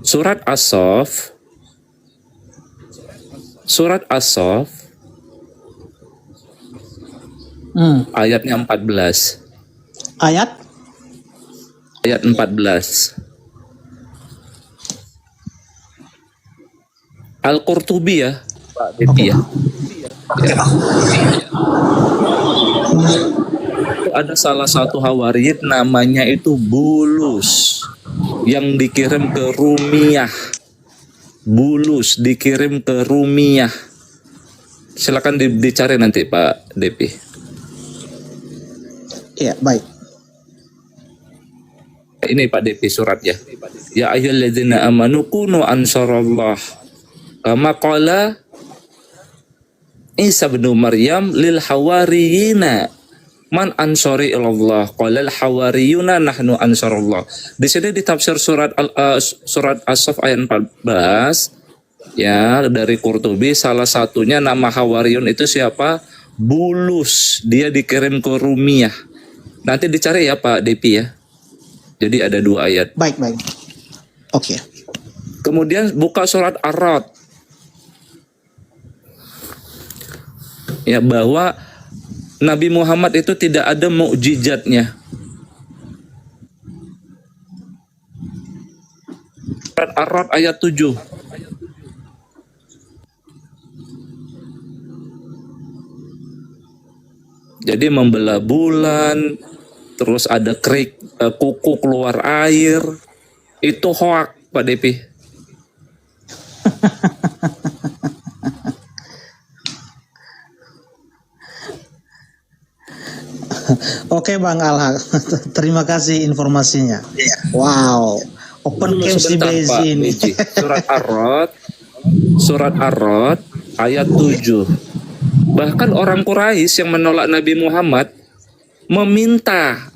Surat As-Saff. Surat As-Saff ayatnya 14. ayat Ayat 14. Al-Qurtubi ya, Pak Depi ya. Ada salah satu hawarid namanya itu Bulus yang dikirim ke Rumiyah. Bulus dikirim ke Rumiyah. Silakan dicari nanti Pak Depi. ya baik. Ini Pak Depi surat ya. Ya ayyuhalladzina amanu kunu ansarallah. Kama qala Isa bin Maryam lil hawariyina man ansari ilallah qala al hawariyuna nahnu ansarullah. Di sini di tafsir surat surat As-Saff ayat 14 ya dari Qurtubi, salah satunya nama hawariyun itu siapa? Bulus. Dia dikirim ke Rumiyah. Nanti dicari ya Pak Depi ya. Jadi ada 2 ayat. Baik. Oke. Kemudian buka surat Ar-Ra'd. Ya, bahwa Nabi Muhammad itu tidak ada mukjizatnya. Surat Ar-Ra'd ayat 7. Jadi membelah bulan, terus ada kuku keluar air, itu hoak Pak Depi. Oke Bang Alhaq, terima kasih informasinya. Wow, open camp di Sebentar, base Pak ini. Beji. Surat Ar-Ra'd ayat 7. Bahkan orang Quraisy yang menolak Nabi Muhammad meminta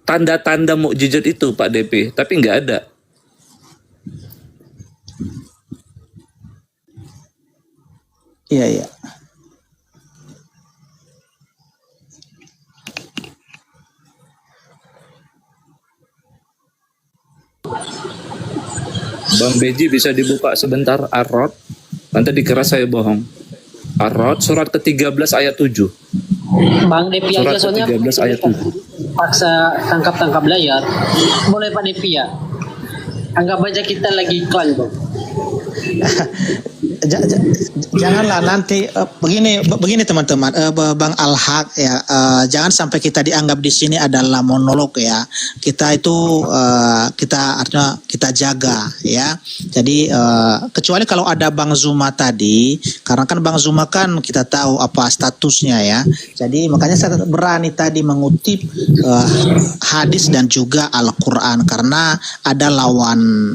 tanda-tanda mukjizat itu Pak DP, tapi nggak ada. Iya. Bang Beji bisa dibuka sebentar Ar-Ra'd, nanti dikira saya bohong. Ar-Ra'd surat ke-13 ayat 7. Bang Depi Surat aja soalnya ke-13 ayat 7. paksa tangkap layar. Boleh Pak Depi ya? Anggap aja kita lagi iklan Bang. Janganlah nanti begini teman-teman, Bang Alhaq ya, jangan sampai kita dianggap di sini adalah monolog ya. Kita itu kita artinya kita jaga ya. Jadi kecuali kalau ada Bang Zuma tadi, karena kan Bang Zuma kan kita tahu apa statusnya ya. Jadi makanya saya berani tadi mengutip hadis dan juga Al-Qur'an karena ada lawan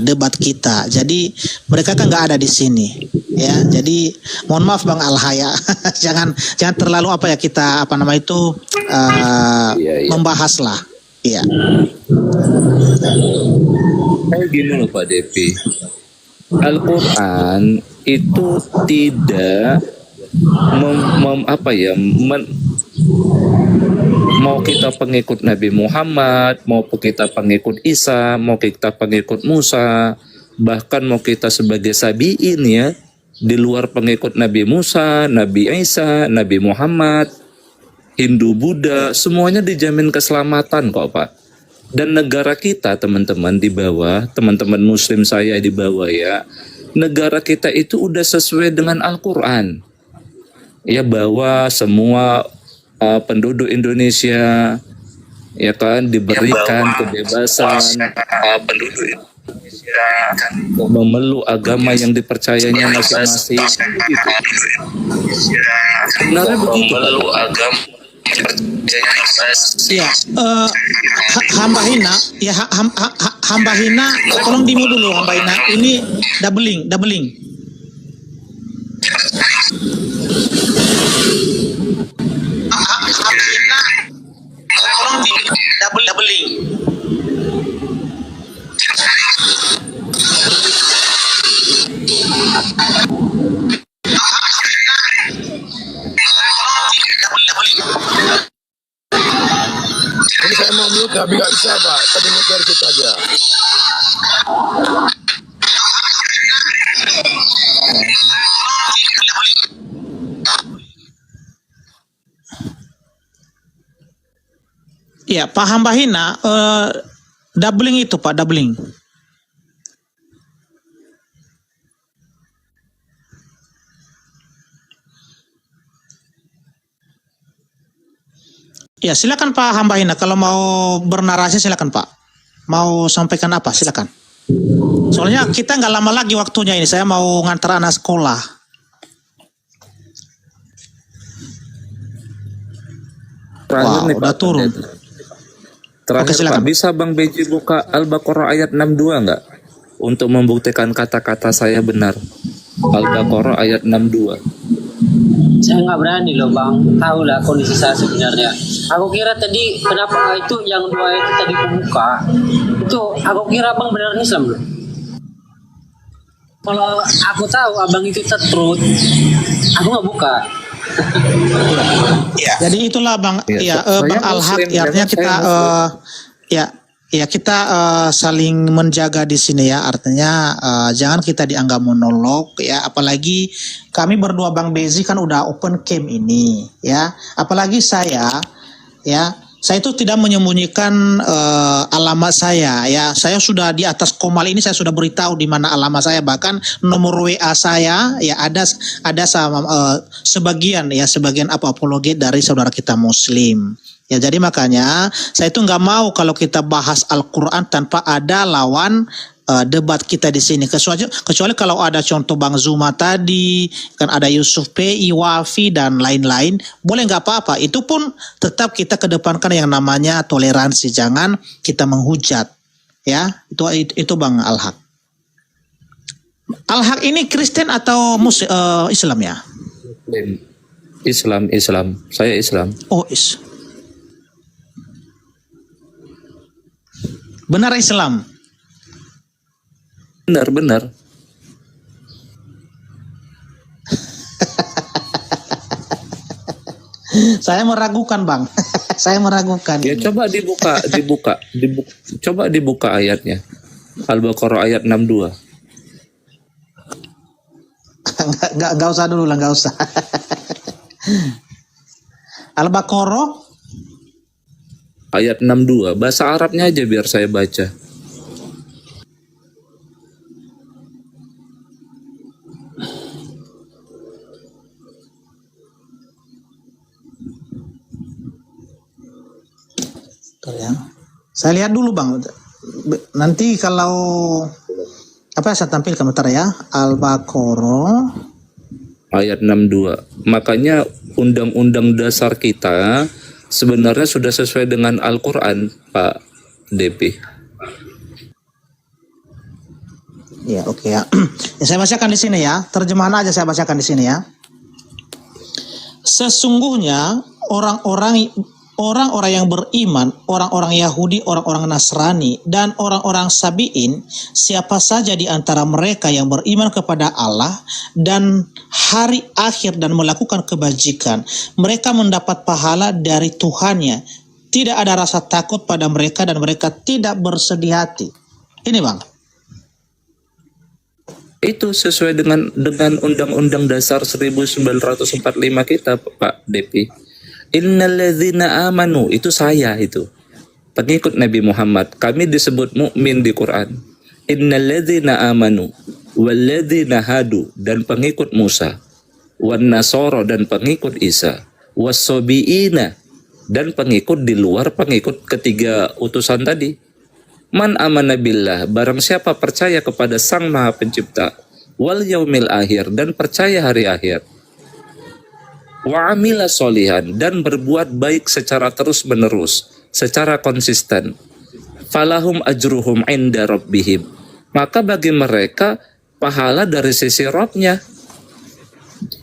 debat kita. Jadi mereka kan nggak ada di sini ya. Jadi mohon maaf Bang Alhaya, jangan terlalu apa ya kita membahas lah. Iya. Kayak gini loh Pak Depi, Al-Quran itu tidak mau kita pengikut Nabi Muhammad, mau kita pengikut Isa, mau kita pengikut Musa, bahkan mau kita sebagai sabiin ya, di luar pengikut Nabi Musa, Nabi Isa, Nabi Muhammad, Hindu, Buddha, semuanya dijamin keselamatan kok Pak. Dan negara kita teman-teman di bawah, teman-teman muslim saya di bawah ya, negara kita itu udah sesuai dengan Al-Quran. Ya, bahwa semua penduduk Indonesia ya kan diberikan kebebasan penduduk Indonesia memeluk agama yang dipercayanya masing-masing. Sebenarnya begitu agama. Ya, hamba hina, ya hamba hina, tolong dimu dulu hamba hina. Ini doubling. Hamba hina, tolong doubling. Tapi nggak bisa Pak, tadi dari situ aja. Iya, Pak Hambahina, doubling itu Pak, doubling. Ya, silakan Pak Hambahina, kalau mau bernarasi silakan Pak. Mau sampaikan apa? Silakan. Soalnya kita nggak lama lagi waktunya ini, saya mau ngantar anak sekolah. Terakhir Wow, nih udah Pak. turun. Terakhir Oke, silakan. Pak, bisa Bang Beji buka Al-Baqarah ayat 62 nggak? Untuk membuktikan kata-kata saya benar. Al-Baqarah ayat 62. Saya nggak berani loh bang, tahu lah kondisi saya sebenarnya. Aku kira tadi kenapa itu yang dua itu tadi buka, itu aku kira abang beneran Islam loh. Kalau aku tahu abang itu tertrut, aku nggak buka. Jadi itulah Bang, Iya, ya, Bang saya Al-Haq, Muslim, ya, artinya memang kita saya Muslim. ya kita saling menjaga di sini ya, artinya jangan kita dianggap monolog ya, apalagi kami berdua Bang Bezi kan udah open cam ini ya, apalagi saya itu tidak menyembunyikan alamat saya ya, saya sudah di atas komal ini saya sudah beritahu di mana alamat saya, bahkan nomor WA saya ya ada sama sebagian apologet dari saudara kita Muslim. Ya, jadi makanya saya itu nggak mau kalau kita bahas Al-Quran tanpa ada lawan debat kita di sini. Kecuali kalau ada contoh Bang Zuma tadi, kan ada Yusuf PI, Wafi dan lain-lain, boleh nggak apa-apa. Itu pun tetap kita kedepankan yang namanya toleransi, jangan kita menghujat. Ya, itu Bang Al-Haq. Al-Haq ini Kristen atau Islam ya? Islam. Saya Islam. Oh, benar Islam. Benar. Saya meragukan Bang. Saya meragukan. Ya ini. coba dibuka. Coba dibuka ayatnya. Al-Baqarah ayat 62. Nggak usah dulu lah, nggak usah. Al-Baqarah Ayat 62. Bahasa Arabnya aja biar saya baca. ya. Saya lihat dulu Bang. Nanti kalau apa saya tampilkan bentar ya. Al-Baqarah Ayat 62. Makanya undang-undang dasar kita sebenarnya sudah sesuai dengan Al-Quran, Pak DP. ya, oke ya. Ya, saya bacakan di sini ya. Terjemahan aja saya bacakan di sini ya. Sesungguhnya orang-orang yang beriman, orang-orang Yahudi, orang-orang Nasrani, dan orang-orang Sabi'in, siapa saja di antara mereka yang beriman kepada Allah dan hari akhir dan melakukan kebajikan, mereka mendapat pahala dari Tuhannya. Tidak ada rasa takut pada mereka dan mereka tidak bersedih hati. Ini Bang. Itu sesuai dengan Undang-Undang Dasar 1945 kita, Pak DP. Innalladzina amanu, itu saya itu. Pengikut Nabi Muhammad. Kami disebut mukmin di Quran. Innalladzina amanu walladzina hadu, dan pengikut Musa. Wan nasara, dan pengikut Isa. Wassabiina, dan pengikut di luar pengikut ketiga utusan tadi. Man amana billah, barang siapa percaya kepada Sang Maha Pencipta, wal yaumil akhir, dan percaya hari akhir, wa amila solihan, dan berbuat baik secara terus menerus, secara konsisten, falahum ajruhum inda rabbihim, maka bagi mereka pahala dari sisi Rabb-nya.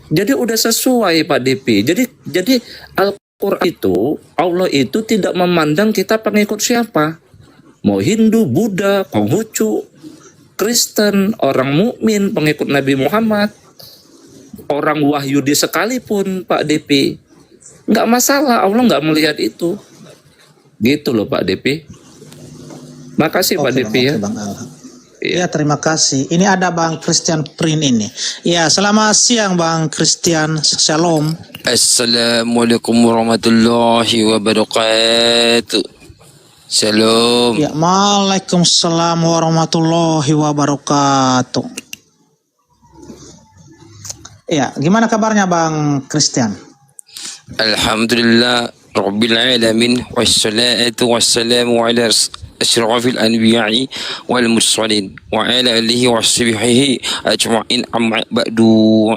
Jadi udah sesuai Pak DP. Jadi Al-Quran itu, Allah itu tidak memandang kita pengikut siapa. Mau Hindu, Buddha, Konghucu, Kristen, orang mukmin, pengikut Nabi Muhammad, orang Wahyudi sekalipun Pak DP, nggak masalah, Allah nggak melihat itu. Gitu loh Pak Depi. Makasih Pak Oke, Depi ya. oke, Bang Al. Iya. Ya, terima kasih. Ini ada Bang Christian Prin ini. Ya, selamat siang Bang Christian. Shalom. Assalamualaikum warahmatullahi wabarakatuh. Shalom. Ya, Waalaikumsalam warahmatullahi wabarakatuh. Ya, gimana kabarnya Bang Christian? Alhamdulillah Rabbil alamin wassalatu wassalamu ala asyrafil anbiya'i wal mursalin wa ala alihi wa sahbihi ajma'in amma ba'du.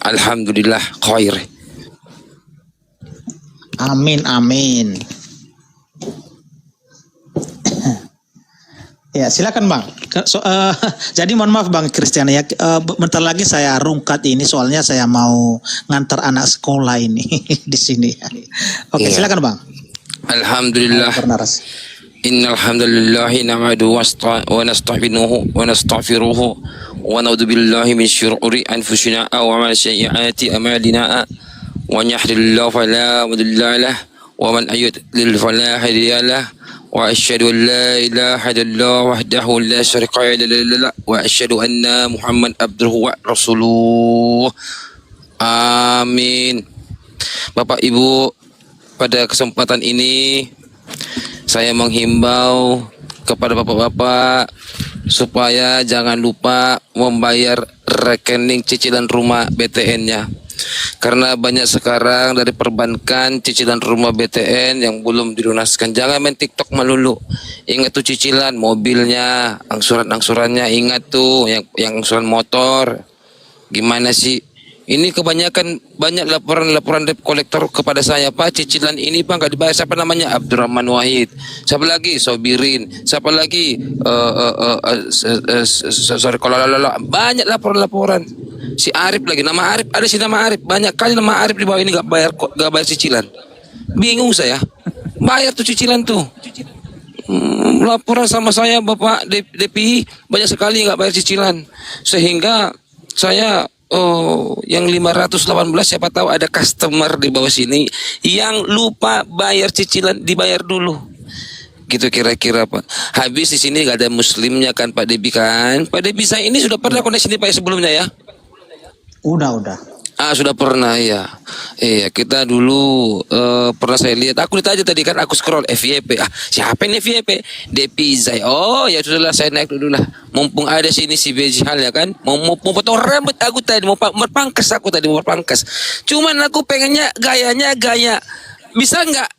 Alhamdulillah khair. Amin, amin. Ya, silakan Bang. Jadi mohon maaf Bang Christian ya. Bentar lagi saya rungkat ini soalnya saya mau ngantar anak sekolah ini di sini. Oke, Iya. silakan Bang. Alhamdulillah. Bernarasi. Innal hamdalillahi nahmaduhu wa nasta'inuhu wa nastaghfiruhu wa na'udzu billahi min syururi anfusina wa min sayyiati a'malina. Man yahdihillahu fala mudilla lahu wa man yudlil fala hadiya lahu. Wa asyhadu an la ilaha illallah wahdahu la syarika lahu wa asyhadu anna Muhammad abduhu wa rasuluh. Amin. Bapak Ibu, pada kesempatan ini saya menghimbau kepada bapak-bapak supaya jangan lupa membayar rekening cicilan rumah BTN-nya. Karena banyak sekarang dari perbankan cicilan rumah BTN yang belum dilunaskan. Jangan main TikTok melulu. Ingat tuh cicilan mobilnya, angsuran-angsurannya, ingat tuh yang angsuran motor. Gimana sih? Ini kebanyakan banyak laporan debt collector kepada saya, Pak, cicilan ini Pak nggak dibayar. Siapa namanya? Abdurrahman Wahid. Siapa lagi? Sobirin. Siapa lagi? Sorry, kalau banyak laporan. Si Arif lagi, nama Arif, ada si nama Arif. Banyak kali nama Arif di bawah ini nggak bayar cicilan. Bingung saya. Bayar tuh cicilan tuh. Laporan sama saya Bapak DPI banyak sekali nggak bayar cicilan. Sehingga saya yang 518 siapa tahu ada customer di bawah sini yang lupa bayar cicilan, dibayar dulu. Gitu kira-kira Pak. Habis di sini gak ada muslimnya kan Pak Debi kan? Pak Debi saya ini sudah pernah koneksi di Pak sebelumnya ya? Udah. Sudah pernah ya. Iya, kita dulu pernah saya lihat. Aku ditanya tadi kan, aku scroll FYP. Siapa ini FYP? Depi Zai. Oh, ya sudahlah saya naik dulu lah. Mumpung ada sini si Bejihal ya kan. Mau potong rambut aku tadi, mau berpangkas aku tadi, mau berpangkas. Cuman aku pengennya gayanya gaya. Bisa nggak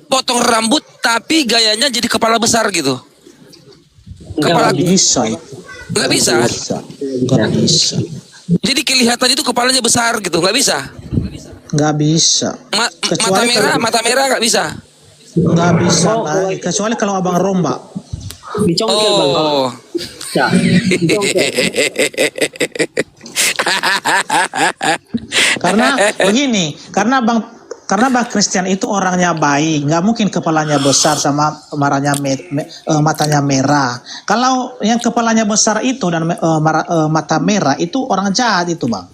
potong rambut tapi gayanya jadi kepala besar gitu? Nggak bisa. Nggak bisa. Nggak bisa. Jadi kelihatan itu kepalanya besar gitu, nggak bisa? Nggak bisa. Mata merah nggak bisa? Nggak bisa lagi. Kecuali kalau abang rombak. Dicongkel Bang. Oh. Ya. Karena begini, karena Bang Christian itu orangnya baik, nggak mungkin kepalanya besar sama matanya merah. Kalau yang kepalanya besar itu dan mata merah itu orang jahat itu Bang.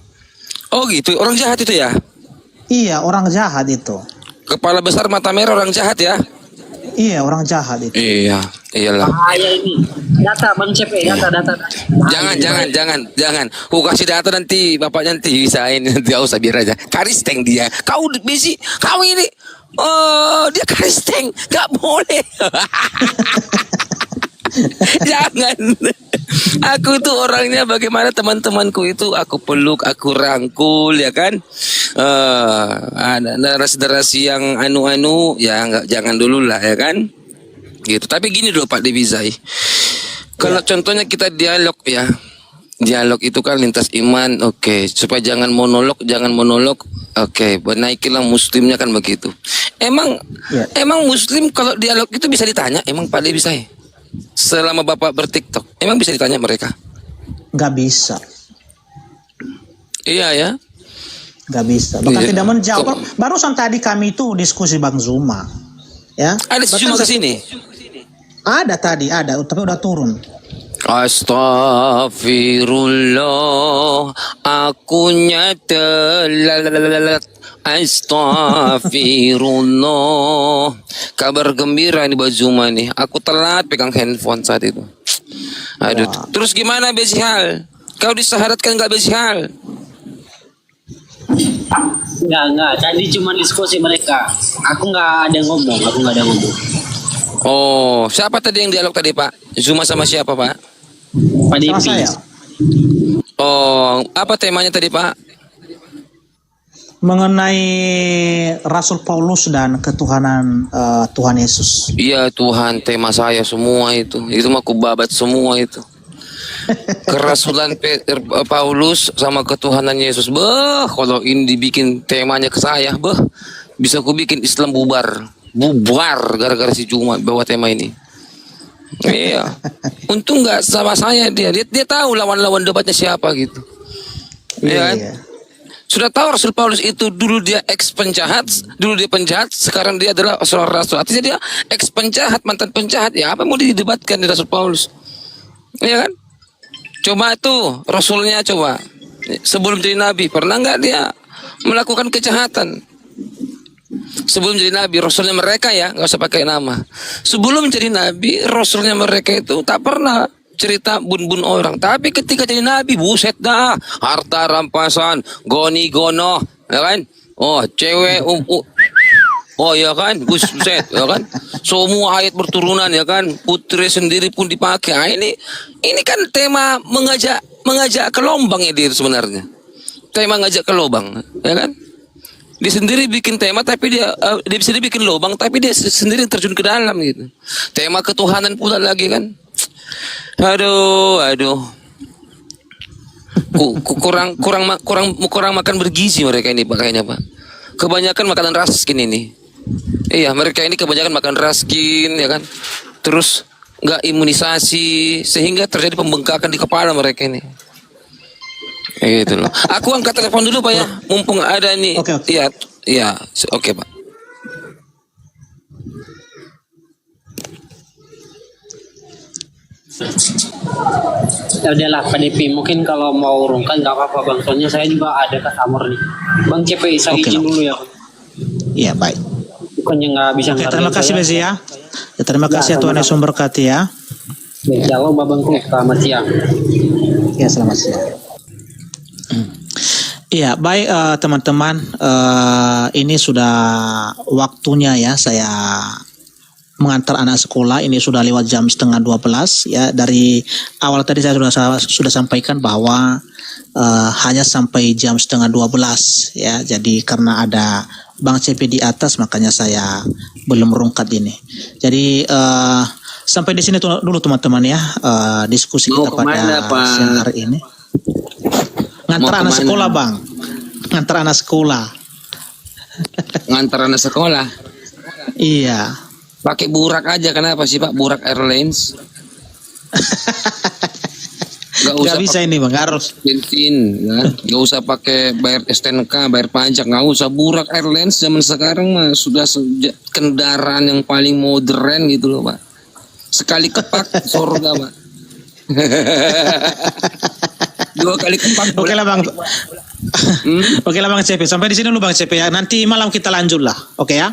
Oh gitu, orang jahat itu ya? Iya, orang jahat itu. Kepala besar mata merah orang jahat ya? Iya, orang jahat itu. Iya, iyalah. Bahaya ini. Data Bang CP, data. Jangan. Kasih data nanti, bapak nanti bisain, nanti usah biar aja. Karisteng dia. Kau besi, kau ini. Oh, dia karisteng, nggak boleh. Jangan. Aku tuh orangnya bagaimana teman-temanku itu aku peluk, aku rangkul ya kan. Ada narasi-narasi yang anu-anu ya nggak, jangan dulu lah ya kan. Gitu. Tapi gini dulu Pak Debizai. Kalau contohnya kita dialog ya. Dialog itu kan lintas iman, oke. Supaya jangan monolog. Oke, naikilah muslimnya kan begitu. Emang muslim kalau dialog itu bisa ditanya, emang Pak Debizai? Selama Bapak bertiktok, emang bisa ditanya mereka? Nggak bisa. Iya ya. Nggak bisa. Bahkan Iya. tidak menjawab. Barusan tadi kami itu diskusi Bang Zuma. Ya. Ada cuma ke sini. Ada tadi, tapi udah turun. Astaghfirullah, akunya telat Astagfirullah. Kabar gembira nih Mbak Zuma nih. Aku telat pegang handphone saat itu. Aduh. Terus gimana Besihal? Kau disyaratkan nggak Besihal? Enggak. Tadi cuma diskusi mereka. Aku nggak ada ngomong. Oh, siapa tadi yang dialog tadi Pak? Zuma sama siapa Pak? Pak Sama Depi. saya. Oh, apa temanya tadi Pak? Mengenai Rasul Paulus dan ketuhanan Tuhan Yesus. Iya Tuhan, tema saya semua itu. Itu mah kubabat semua itu. Kerasulan Paulus sama ketuhanan Yesus. Kalau ini dibikin temanya ke saya, bisa ku bikin Islam bubar gara-gara si Juma bawa tema ini. Iya. Untung nggak sama saya dia tahu lawan-lawan debatnya siapa gitu. Iya kan? Sudah tahu Rasul Paulus itu dulu dia penjahat, sekarang dia adalah seorang rasul. Artinya dia penjahat, mantan penjahat. Ya apa mau didebatkan di Rasul Paulus? Iya kan? Coba tuh Rasulnya coba sebelum jadi Nabi pernah nggak dia melakukan kejahatan? Sebelum jadi Nabi Rasulnya mereka ya nggak usah pakai nama. Sebelum jadi Nabi Rasulnya mereka itu tak pernah cerita bun-bun orang. Tapi ketika jadi Nabi buset dah harta rampasan goni-gono ya kan? Oh cewek oh ya kan, buset, ya kan, semua ayat berturunan ya kan, putri sendiri pun dipakai. Nah, ini kan tema mengajak ke lubang ya dia sebenarnya, tema ngajak ke lubang, ya kan? Dia sendiri bikin tema tapi dia bisa dibikin lubang tapi dia sendiri terjun ke dalam gitu. Tema ketuhanan pula lagi kan, aduh, kurang makan bergizi mereka ini Pak kayaknya Pak. Kebanyakan makanan raskin ini. Iya, mereka ini kebanyakan makan raskin, ya kan. Terus nggak imunisasi, sehingga terjadi pembengkakan di kepala mereka ini. Gitu loh. Aku angkat telepon dulu Pak ya, mumpung ada nih. Oke. Iya, oke Pak. Ya udahlah Pak Depi, mungkin kalau mau urungkan nggak apa-apa Bang. Soalnya saya juga ada customer nih. Bang CPI saya Oke, izin Bang. dulu ya. Iya, baik. Bukannya nggak bisa. Oke, terima kasih Besi ya. Terima kasih ya Tuhan Yesus memberkati ya. Shalom Babangku, selamat siang. Ya, selamat siang. Iya, baik teman-teman. Ini sudah waktunya ya saya mengantar anak sekolah. Ini sudah lewat jam 11:30 ya. Dari awal tadi saya sudah sampaikan bahwa hanya sampai jam 11:30 ya. Jadi karena ada Bang CP di atas makanya saya belum merungkat ini. Jadi sampai di sini dulu teman-teman ya diskusi Mau kita pada kemana, Pak? siang hari ini. Ngantar Mau anak kemana? sekolah Bang. Ngantar anak sekolah. Ngantar anak sekolah. Iya. Pakai burak aja, kenapa sih Pak? Burak Airlines. Gak bisa ini Bang, harus. Bensin, ya. Gak usah pakai bayar STNK, bayar pajak, gak usah. Burak Airlines zaman sekarang mah sudah kendaraan yang paling modern gitu loh Pak. Sekali kepak surga Pak. 2 kali kepak. Oke lah Bang. Oke lah Bang CP. Sampai di sini dulu Bang CP ya. Nanti malam kita lanjut lah. Oke ya.